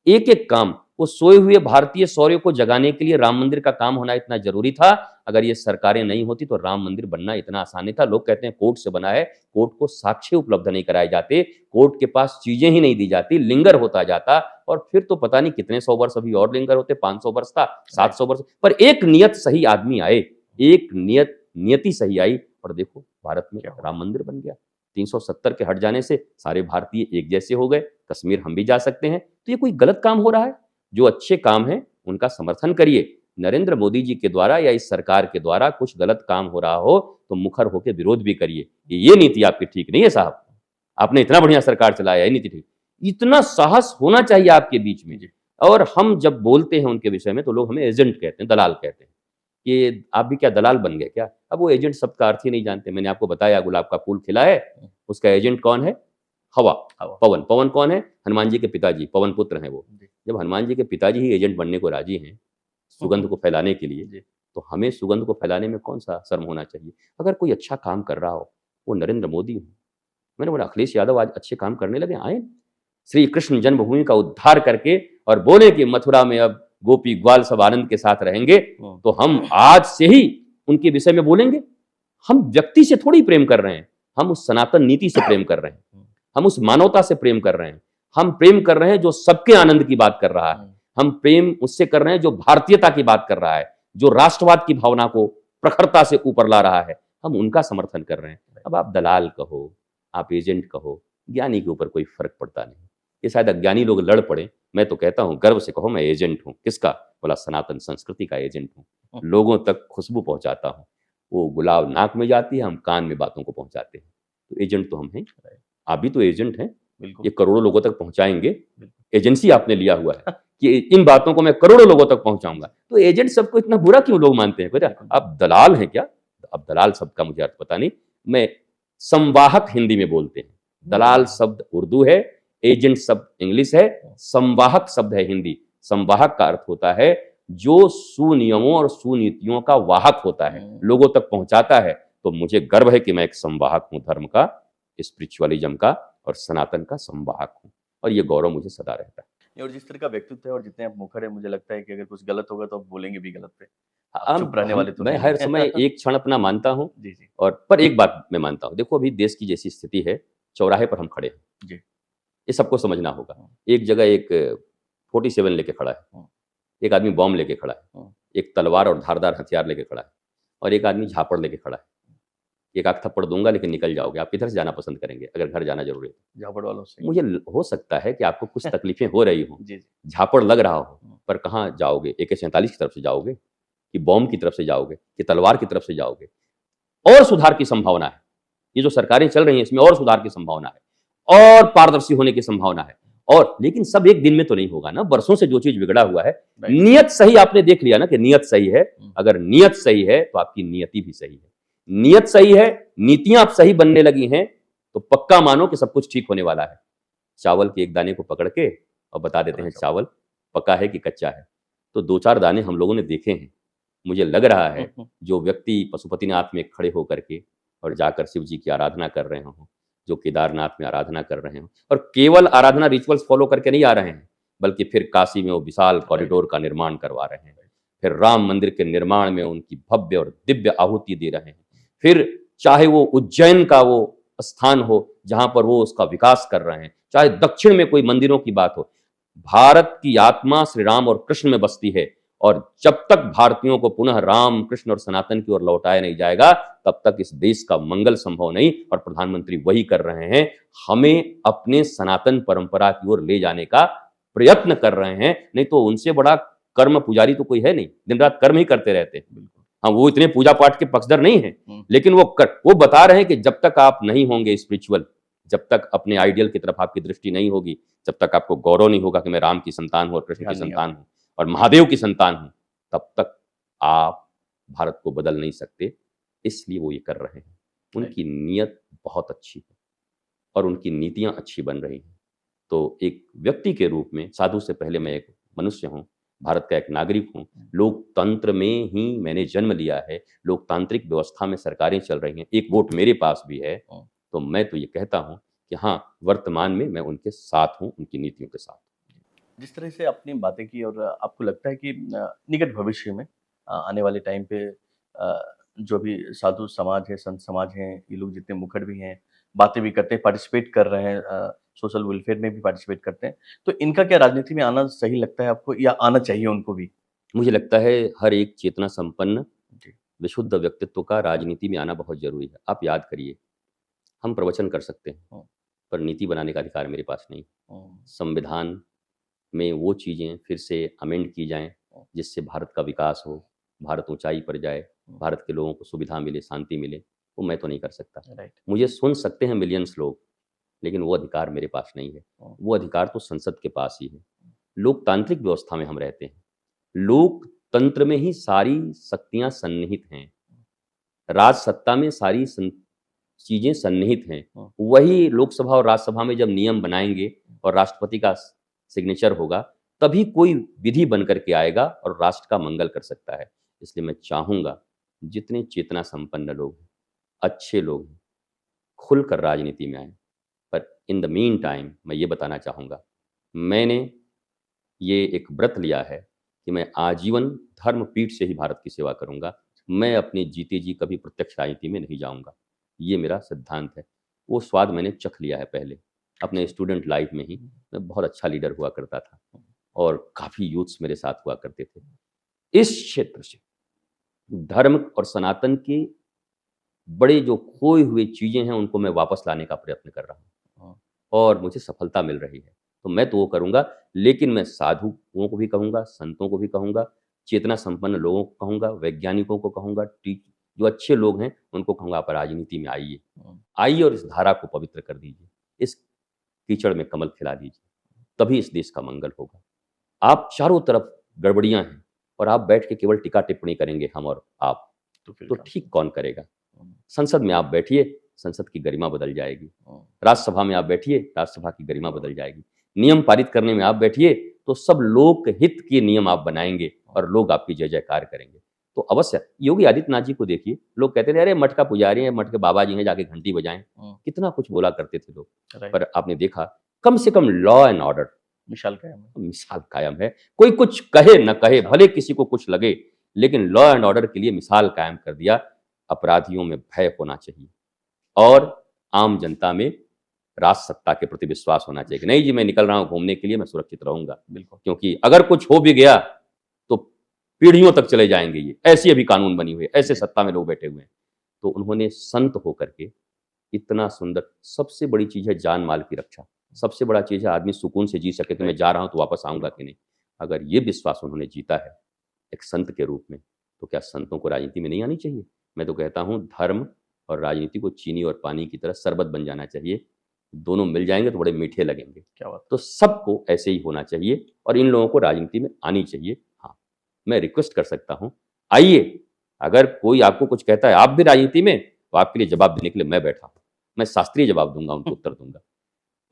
एक-एक काम, वो सोए हुए भारतीय शौर्य को जगाने के लिए राम मंदिर का काम होना इतना ज़रूरी था। अगर ये सरकारें नहीं होती तो राम मंदिर बनना इतना आसान नहीं था। लोग कहते हैं कोर्ट से बना है, कोर्ट को साक्ष्य उपलब्ध नहीं कराए जाते, कोर्ट के पास चीज़ें ही नहीं दी जाती, लिंगर होता जाता, और फिर तो पता नहीं कितने 100 वर्ष अभी और लिंगर होते, 500 वर्ष था, 700 वर्ष, पर एक नियत सही आदमी आए, एक नियति सही आई, और देखो भारत में क्या हुआ? राम मंदिर बन गया। 370 के हट जाने से सारे भारतीय एक जैसे हो गए, कश्मीर हम भी जा सकते हैं। तो ये कोई गलत काम हो रहा है? जो अच्छे काम हैं उनका समर्थन करिए। नरेंद्र मोदी जी के द्वारा या इस सरकार के द्वारा कुछ गलत काम हो रहा हो तो मुखर होकर विरोध भी करिए कि ये नीति आपकी ठीक नहीं है साहब, आपने इतना बढ़िया सरकार चलाया, ये नीति ठीक। इतना साहस होना चाहिए आपके बीच में। और हम जब बोलते हैं उनके विषय में तो लोग हमें एजेंट कहते हैं, दलाल कहते हैं कि आप भी क्या दलाल बन गए क्या? अब वो एजेंट शब्द का अर्थ ही नहीं जानते। मैंने आपको बताया गुलाब का फूल खिला है, उसका एजेंट कौन है? हवा, हवा। पवन। पवन कौन है? हनुमान जी के पिताजी, पवन पुत्र हैं वो। जी। जब हनुमान जी के पिताजी ही एजेंट बनने को राजी हैं, सुगंध को फैलाने के लिए, जी। तो हमें सुगंध को फैलाने में कौन-सा शर्म होना चाहिए? अगर कोई अच्छा काम कर रहा हो, वो नरेंद्र मोदी हों। मैंने बोला अखिलेश यादव आज अच्छे काम करने लगे, आए श्री कृष्ण जन्मभूमि का उद्धार करके और बोले कि मथुरा में अब गोपी ग्वाल सब आनंद के साथ रहेंगे, तो हम आज से ही उनके विषय में बोलेंगे। हम व्यक्ति से थोड़ी प्रेम कर रहे हैं, हम उस सनातन नीति से प्रेम कर रहे हैं, हम उस मानवता से प्रेम कर रहे हैं, हम प्रेम कर रहे हैं जो सबके आनंद की बात कर रहा है, हम प्रेम उससे कर रहे हैं जो भारतीयता की बात कर रहा है, जो राष्ट्रवाद की भावना को प्रखरता से ऊपर ला रहा है, हम उनका समर्थन कर रहे हैं। अब आप दलाल कहो, आप एजेंट कहो, ज्ञानी के ऊपर कोई फर्क पड़ता नहीं। ये शायद अज्ञानी लोग लड़ पड़े, मैं तो कहता हूँ गर्व से कहो मैं एजेंट हूँ। किसका? बोला सनातन संस्कृति का एजेंट हूँ। लोगों तक खुशबू पहुंचाता हूँ, वो गुलाब नाक में जाती है, हम कान में बातों को पहुंचाते हैं। तो एजेंट तो हम हैं, आप भी तो एजेंट हैं। ये करोड़ों लोगों तक पहुंचाएंगे, एजेंसी आपने लिया हुआ है कि इन बातों को मैं करोड़ों लोगों तक पहुंचाऊंगा। तो एजेंट सबको इतना बुरा क्यों लोग मानते हैं? बेटा आप दलाल हैं क्या? अब दलाल शब्द का मुझे अर्थ पता नहीं, मैं संवाहक हिंदी में बोलते हैं। दलाल शब्द उर्दू है, एजेंट शब्द इंग्लिश है, संवाहक शब्द है हिंदी। संवाहक का अर्थ होता है जो सुनियमों और सुनीतियों का वाहक होता है, लोगों तक पहुंचाता है। तो मुझे गर्व है कि मैं एक संवाहक हूं, धर्म का, स्पिरिचुअलिज्म का और सनातन का संवाहक हूं, और ये गौरव मुझे सदा रहता है। और जिस तरह का व्यक्तित्व है और जितने आप मुखर है, मुझे लगता है कि अगर कुछ गलत होगा तो आप बोलेंगे भी गलत पे। आप चुप रहने वाले तो मैं हैं हर नहीं। समय एक क्षण अपना मानता हूं, जी, जी। और पर एक बात मैं मानता हूं, देखो अभी देश की जैसी स्थिति है, चौराहे पर हम खड़े हैं, जी। ये सबको समझना होगा। एक जगह एक 47 लेके खड़ा है, एक आदमी बॉम्ब लेके खड़ा है, एक तलवार और धारदार हथियार लेके खड़ा है, और एक आदमी झापड़ लेके खड़ा है। एक आध थप्पड़ दूंगा लेकिन निकल जाओगे। आप किधर से जाना पसंद करेंगे अगर घर जाना जरूरी है? झापड़ वालों से। मुझे हो सकता है कि आपको कुछ तकलीफें हो रही हो, जी, जी। झापड़ लग रहा हो, पर कहाँ जाओगे? AK-47 की तरफ से जाओगे कि बॉम्ब की तरफ से जाओगे कि तलवार की तरफ से जाओगे? और सुधार की संभावना है, ये जो सरकारें चल रही हैं इसमें और सुधार की संभावना है, और पारदर्शी होने की संभावना है, और लेकिन सब एक दिन में तो नहीं होगा ना। बरसों से जो चीज बिगड़ा हुआ है, नियत सही, आपने देख लिया ना कि नियत सही है। अगर नियत सही है तो आपकी नियति भी सही है। नियत सही है, नीतियां आप सही बनने लगी हैं, तो पक्का मानो कि सब कुछ ठीक होने वाला है। चावल के एक दाने को पकड़ के और बता देते हैं चावल पका है कि कच्चा है, तो 2-4 दाने हम लोगों ने देखे हैं। मुझे लग रहा है जो व्यक्ति पशुपतिनाथ में खड़े होकर के और जाकर शिव जी की आराधना कर रहे हों, जो केदारनाथ में आराधना कर रहे हों, और केवल आराधना रिचुअल्स फॉलो करके नहीं आ रहे हैं, बल्कि फिर काशी में वो विशाल कॉरिडोर का निर्माण करवा रहे हैं, फिर राम मंदिर के निर्माण में उनकी भव्य और दिव्य आहुति दे रहे हैं, फिर चाहे वो उज्जैन का वो स्थान हो जहां पर वो उसका विकास कर रहे हैं, चाहे दक्षिण में कोई मंदिरों की बात हो। भारत की आत्मा श्री राम और कृष्ण में बसती है, और जब तक भारतीयों को पुनः राम, कृष्ण और सनातन की ओर लौटाया नहीं जाएगा, तब तक इस देश का मंगल संभव नहीं। और प्रधानमंत्री वही कर रहे हैं, हमें अपने सनातन परंपरा की ओर ले जाने का प्रयत्न कर रहे हैं। नहीं तो उनसे बड़ा कर्म पुजारी तो कोई है नहीं, दिन रात कर्म ही करते रहते हैं। बिल्कुल। हाँ, वो इतने पूजा पाठ के पक्षधर नहीं है, लेकिन वो बता रहे हैं कि जब तक आप नहीं होंगे स्पिरिचुअल, जब तक अपने आइडियल की तरफ आपकी दृष्टि नहीं होगी, जब तक आपको गौरव नहीं होगा कि मैं राम की संतान हूँ और कृष्ण की ध्यान नहीं संतान हूँ और महादेव की संतान हूँ, तब तक आप भारत को बदल नहीं सकते। इसलिए वो ये कर रहे हैं। उनकी नीयत बहुत अच्छी है और उनकी नीतियां अच्छी बन रही हैं। तो एक व्यक्ति के रूप में, साधु से पहले मैं एक मनुष्य हूँ, भारत का एक नागरिक हूँ। लोकतंत्र में ही मैंने जन्म लिया है, लोकतांत्रिक व्यवस्था में सरकारें चल रही हैं, एक वोट मेरे पास भी है। तो मैं तो ये कहता हूँ कि हाँ, वर्तमान में मैं उनके साथ हूँ, उनकी नीतियों के साथ। जिस तरह से आपने बातें की और आपको लगता है कि निकट भविष्य में आने वाले टाइम पे जो भी साधु समाज है, संत समाज हैं, ये लोग जितने मुखर भी हैं, बातें भी करते हैं, पार्टिसिपेट कर रहे हैं, सोशल वेलफेयर में भी पार्टिसिपेट करते हैं, तो इनका क्या राजनीति में आना सही लगता है आपको या आना चाहिए उनको भी? मुझे लगता है हर एक चेतना संपन्न जी। विशुद्ध व्यक्तित्व का राजनीति में आना बहुत जरूरी है। आप याद करिए, हम प्रवचन कर सकते हैं, हुँ, पर नीति बनाने का अधिकार मेरे पास नहीं। हुँ, संविधान में वो चीज़ें फिर से अमेंड की जाएँ, जिससे भारत का विकास हो, भारत ऊँचाई पर जाए, भारत के लोगों को सुविधा मिले, शांति मिले, वो मैं तो नहीं कर सकता। राइट। मुझे सुन सकते हैं मिलियंस लोग, लेकिन वो अधिकार मेरे पास नहीं है। वो अधिकार तो संसद के पास ही है। लोकतांत्रिक व्यवस्था में हम रहते हैं। लोकतंत्र में ही सारी शक्तियाँ सन्निहित हैं। राज सत्ता में सारी चीज़ें सन्निहित हैं। वही लोकसभा और राज्यसभा में जब नियम बनाएँगे और राष्ट्रपति का सिग्नेचर होगा, तभी कोई विधि बन कर के आएगा और राष्ट्र का मंगल कर सकता है। इसलिए मैं चाहूँगा, जितने चेतना संपन्न लोग हैं, अच्छे लोग हैं, खुलकर राजनीति में आएँ। पर इन द मीन टाइम मैं ये बताना चाहूँगा, मैंने ये एक व्रत लिया है कि मैं आजीवन धर्म पीठ से ही भारत की सेवा करूँगा। मैं अपने जीते जी कभी प्रत्यक्ष राजनीति में नहीं जाऊँगा। ये मेरा सिद्धांत है। वो स्वाद मैंने चख लिया है पहले, अपने स्टूडेंट लाइफ में ही। मैं बहुत अच्छा लीडर हुआ करता था और काफ़ी यूथ्स मेरे साथ हुआ करते थे। इस क्षेत्र से धर्म और सनातन के बड़े जो खोए हुए चीज़ें हैं, उनको मैं वापस लाने का प्रयत्न कर रहा हूँ और मुझे सफलता मिल रही है। तो मैं तो वो करूँगा, लेकिन मैं साधुओं को भी कहूँगा, संतों को भी कहूँगा, चेतना संपन्न लोगों को कहूँगा, वैज्ञानिकों को कहूँगा, जो अच्छे लोग हैं, उनको कहूँगा आप राजनीति में आइए। आइए और इस धारा को पवित्र कर दीजिए। इस कीचड़ में कमल खिला दीजिए, तभी इस देश का मंगल होगा। आप चारों तरफ गड़बड़ियाँ हैं और आप बैठ के केवल टीका-टिप्पणी करेंगे हम और आप, तो फिर तो क्या? ठीक कौन करेगा? हुँ, संसद में आप बैठिए, संसद की गरिमा बदल जाएगी। हुँ, राज्यसभा में आप बैठिए, राज्यसभा की गरिमा बदल जाएगी। नियम पारित करने में आप बैठिए, तो सब लोकहित के नियम आप बनाएँगे और लोग आपकी जय-जयकार करेंगे। तो अवश्य योगी आदित्यनाथ जी को देखिए, लोग कहते थे, "अरे! मठ का पुजारी है, मठ के बाबा जी हैं, जाके घंटी बजाएँ।" हुँ, कितना कुछ बोला करते थे लोग। राइट। पर आपने देखा, कम से कम लॉ एंड ऑर्डर मिसाल कायम है। मिसाल कायम है। कोई कुछ कहे न कहे, मिसाल। भले किसी को कुछ लगे, लेकिन लॉ एंड ऑर्डर के लिए मिसाल कायम कर दिया। अपराधियों में भय होना चाहिए और आम जनता में राज सत्ता के प्रति विश्वास होना चाहिए कि नहीं जी, मैं निकल रहा हूँ घूमने के लिए, मैं सुरक्षित रहूँगा। बिल्कुल। क्योंकि अगर कुछ हो भी गया, तो पीढ़ियों तक चले जाएँगे ये। ऐसी अभी कानून बनी हुई है, ऐसे सत्ता में लोग बैठे हुए हैं। तो उन्होंने संत होकर के इतना सुंदर, सबसे बड़ी चीज़ है जान-माल की रक्षा। सबसे बड़ा चीज़ है आदमी सुकून से जी सके कि मैं जा रहा हूँ तो वापस आऊँगा कि नहीं। अगर ये विश्वास उन्होंने जीता है एक संत के रूप में, तो क्या संतों को राजनीति में नहीं आनी चाहिए? मैं तो कहता हूँ धर्म और राजनीति को चीनी और पानी की तरह शरबत बन जाना चाहिए। दोनों मिल जाएँगे तो बड़े मीठे लगेंगे। क्या बात तो सबको ऐसे ही होना चाहिए और इन लोगों को राजनीति में आनी चाहिए। हाँ, मैं रिक्वेस्ट कर सकता हूँ, आइए, अगर कोई आपको कुछ कहता है आप भी राजनीति में, तो आपके लिए जवाब देने के लिए मैं बैठा हूँ। मैं शास्त्रीय जवाब दूँगा, उनको उत्तर दूँगा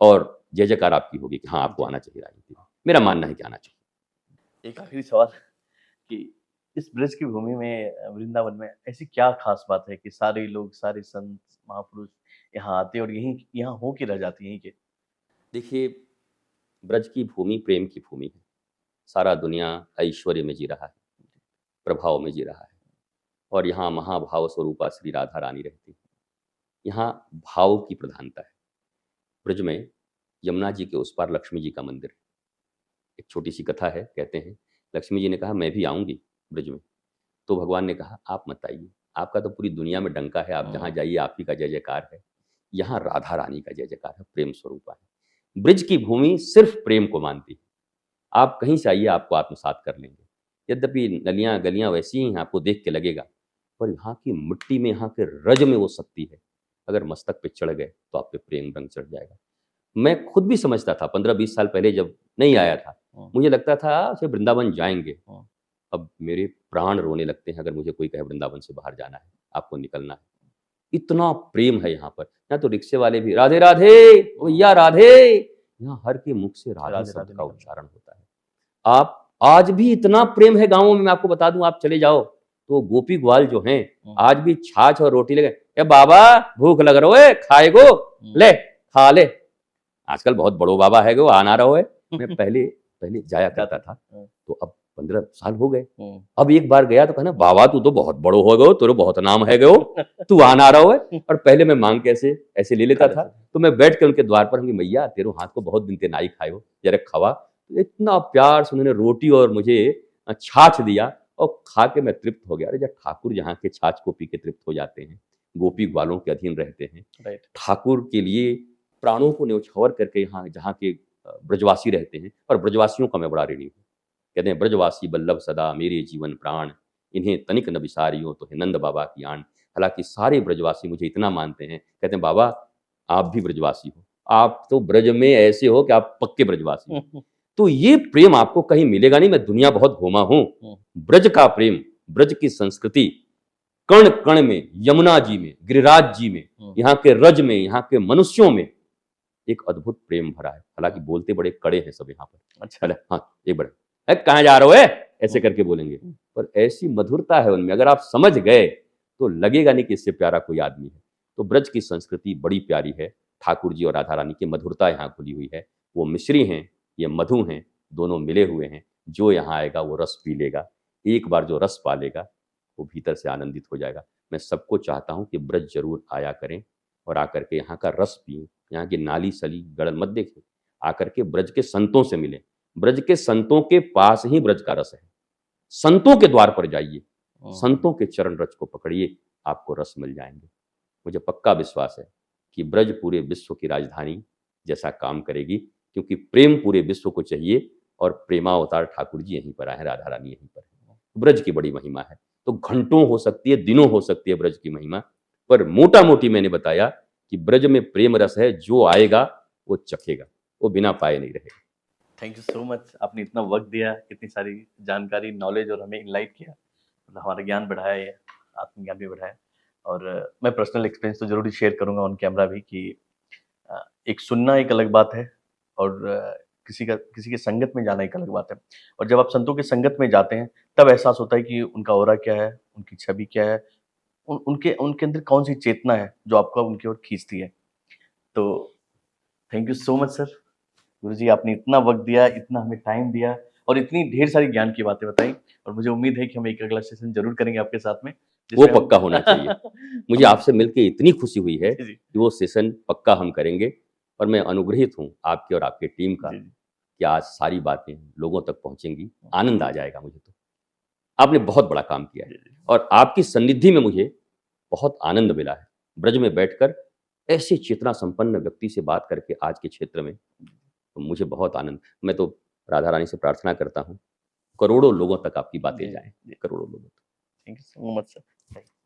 और जय-जयकार आपकी होगी कि हाँ, आपको आना चाहिए राजनीति में। मेरा मानना है कि आना चाहिए। एक आखिरी सवाल कि इस ब्रज की भूमि में वृंदावन में ऐसी क्या खास बात है कि सारे लोग, सारे संत, महापुरुष यहाँ आते हैं और यहीं यहाँ हो के रह जाते हैं यहीं के? देखिए, ब्रज की भूमि प्रेम की भूमि है। सारा दुनिया ऐश्वर्य में जी रहा है, प्रभाव में जी रहा है और यहाँ महाभाव स्वरूपा श्री राधा रानी रहती है। यहाँ भाव की प्रधानता है। ब्रज में यमुना जी के उस पार लक्ष्मी जी का मंदिर है। एक छोटी सी कथा है, कहते हैं लक्ष्मी जी ने कहा मैं भी आऊँगी ब्रज में। तो भगवान ने कहा आप मत आइए, आपका तो पूरी दुनिया में डंका है, आप जहाँ जाइए आप ही का जय-जयकार है। यहाँ राधा रानी का जय-जयकार है, प्रेम स्वरूपा है। ब्रज की भूमि सिर्फ़ प्रेम को मानती है। आप कहीं से आइए आपको आत्मसात कर लेंगे। यद्यपि नलियाँ, गलियाँ वैसी ही हैं, आपको देख के लगेगा, पर यहाँ की मिट्टी में, यहाँ के रज में वो शक्ति है। अगर मस्तक पे चढ़ गए, तो आप पे प्रेम रंग चढ़ जाएगा। मैं खुद भी समझता था 15-20 साल पहले जब नहीं आया था, मुझे लगता था अच्छा वृंदावन जाएँगे। अब मेरे प्राण रोने लगते हैं अगर मुझे कोई कहे वृंदावन से बाहर जाना है, आपको निकलना है। इतना प्रेम है यहाँ पर। यहाँ तो रिक्शे वाले भी राधे राधे, ओ भैया राधे, यहाँ हर के मुख से राधे राधे शब्द राधे का निकल उच्चारण होता है। आप आज भी इतना प्रेम है गाँवों में, मैं आपको बता दूँ, आप चले जाओ तो गोपी ग्वाल जो हैं आज भी छाछ और रोटी लेके, ए बाबा भूख लग रहा है खाएगो, ले खा ले। आजकल बहुत बड़ो बाबा है वो आ ना रहो है। मैं पहले पहले जाया करता था, तो अब 15 साल हो गए। अब एक बार गया तो कहा ना बाबा तू तो बहुत बड़ो हो गयो, तेरे बहुत नाम है गयो, तू आ ना रहो है। और पहले मैं मांग के ऐसे ले लेता था, तो मैं बैठ के उनके द्वार पर हूँ मैया तेरे हाथ को बहुत दिन ते नाई खायो, जरा खवा। तो इतना प्यार से उन्होंने रोटी और मुझे छाछ दिया और खा के मैं तृप्त हो गया। अरे जब ठाकुर जहाँ के छाछ को पी के तृप्त हो जाते हैं, गोपी ग्वालों के अधीन रहते हैं, राइट। ठाकुर के लिए प्राणों को न्यौछावर करके यहाँ जहाँ के ब्रजवासी रहते हैं, और ब्रजवासियों का मैं बड़ा ऋणी हूँ। कहते हैं ब्रजवासी बल्लभ सदा मेरे जीवन प्राण, इन्हें तनिक न बिसारियो तो है नंद बाबा की आन। हालांकि सारे ब्रजवासी मुझे इतना मानते हैं, कहते हैं बाबा आप भी ब्रजवासी हो, आप तो ब्रज में ऐसे हो कि आप पक्के ब्रजवासी हो। तो ये प्रेम आपको कहीं मिलेगा नहीं। मैं दुनिया बहुत घूमा हूँ, ब्रज का प्रेम, ब्रज की संस्कृति कण कण में, यमुना जी में, गिरिराज जी में, यहाँ के रज में, यहाँ के मनुष्यों में एक अद्भुत प्रेम भरा है। हालांकि बोलते बड़े कड़े हैं सब यहाँ पर। अच्छा। हाँ एक बड़े है कहाँ जा रहे हो है ऐसे करके बोलेंगे, पर ऐसी मधुरता है उनमें, अगर आप समझ गए तो लगेगा नहीं कि इससे प्यारा कोई आदमी है। तो ब्रज की संस्कृति बड़ी प्यारी है। ठाकुर जी और राधा रानी की मधुरता यहाँ खुली हुई है। वो मिश्री हैं, ये मधु हैं, दोनों मिले हुए हैं। जो यहाँ आएगा वो रस पी लेगा। एक बार जो रस पा लेगा वो भीतर से आनंदित हो जाएगा। मैं सबको चाहता हूँ कि ब्रज जरूर आया करें और आकर के यहाँ का रस पिएं, यहाँ की नाली सली गड़ल मत देखें, आकर के ब्रज के संतों से मिलें। ब्रज के संतों के पास ही ब्रज का रस है। संतों के द्वार पर जाइए, संतों के चरण रज को पकड़िए, आपको रस मिल जाएंगे। मुझे पक्का विश्वास है कि ब्रज पूरे विश्व की राजधानी जैसा काम करेगी, क्योंकि प्रेम पूरे विश्व को चाहिए और प्रेमावतार ठाकुर जी यहीं पर आए हैं, राधा रानी यहीं पर है। ब्रज की बड़ी महिमा है। तो घंटों हो सकती है, दिनों हो सकती है ब्रज की महिमा, पर मोटा मोटी मैंने बताया कि ब्रज में प्रेम रस है, जो आएगा वो चखेगा, वो बिना पाए नहीं रहेगा। थैंक यू सो मच, आपने इतना वक्त दिया, इतनी सारी जानकारी, नॉलेज और हमें इनलाइट किया, मतलब हमारा ज्ञान बढ़ाया है, आत्मज्ञान भी बढ़ाया। और मैं पर्सनल एक्सपीरियंस तो जरूर ही शेयर करूंगा ऑन कैमरा भी कि एक सुनना एक अलग बात है और किसी के संगत में जाना एक अलग बात है। और जब आप संतों के संगत में जाते हैं तब एहसास होता है कि उनका ऑरा क्या है, उनकी छवि क्या है, उनके उनके अंदर कौन सी चेतना है जो आपको उनकी ओर खींचती है। तो thank you so much sir. गुरुजी आपने इतना वक्त दिया, इतना हमें टाइम दिया और इतनी ढेर सारी ज्ञान की बातें बताई, और मुझे उम्मीद है कि हम एक अगला सेशन जरूर करेंगे आपके साथ में, वो जिसमें पक्का होना चाहिए। मुझे आपसे मिलके इतनी खुशी हुई है जी, जी। कि वो सेशन पक्का हम करेंगे, और मैं अनुग्रहित हूँ आपकी और आपके टीम का जी, जी। कि आज सारी बातें लोगों तक पहुँचेंगी। आनंद आ जाएगा मुझे तो। आपने बहुत बड़ा काम किया है, जी, जी। और आपकी सन्निधि में मुझे बहुत आनंद मिला है। ब्रज में बैठकर ऐसे चेतना संपन्न व्यक्ति से बात करके आज के क्षेत्र में, तो मुझे बहुत आनंद। मैं तो राधा रानी से प्रार्थना करता हूँ, करोड़ों लोगों तक आपकी बातें जी, जाएँ, जी। करोड़ों लोगों तक। Thank you so much sir.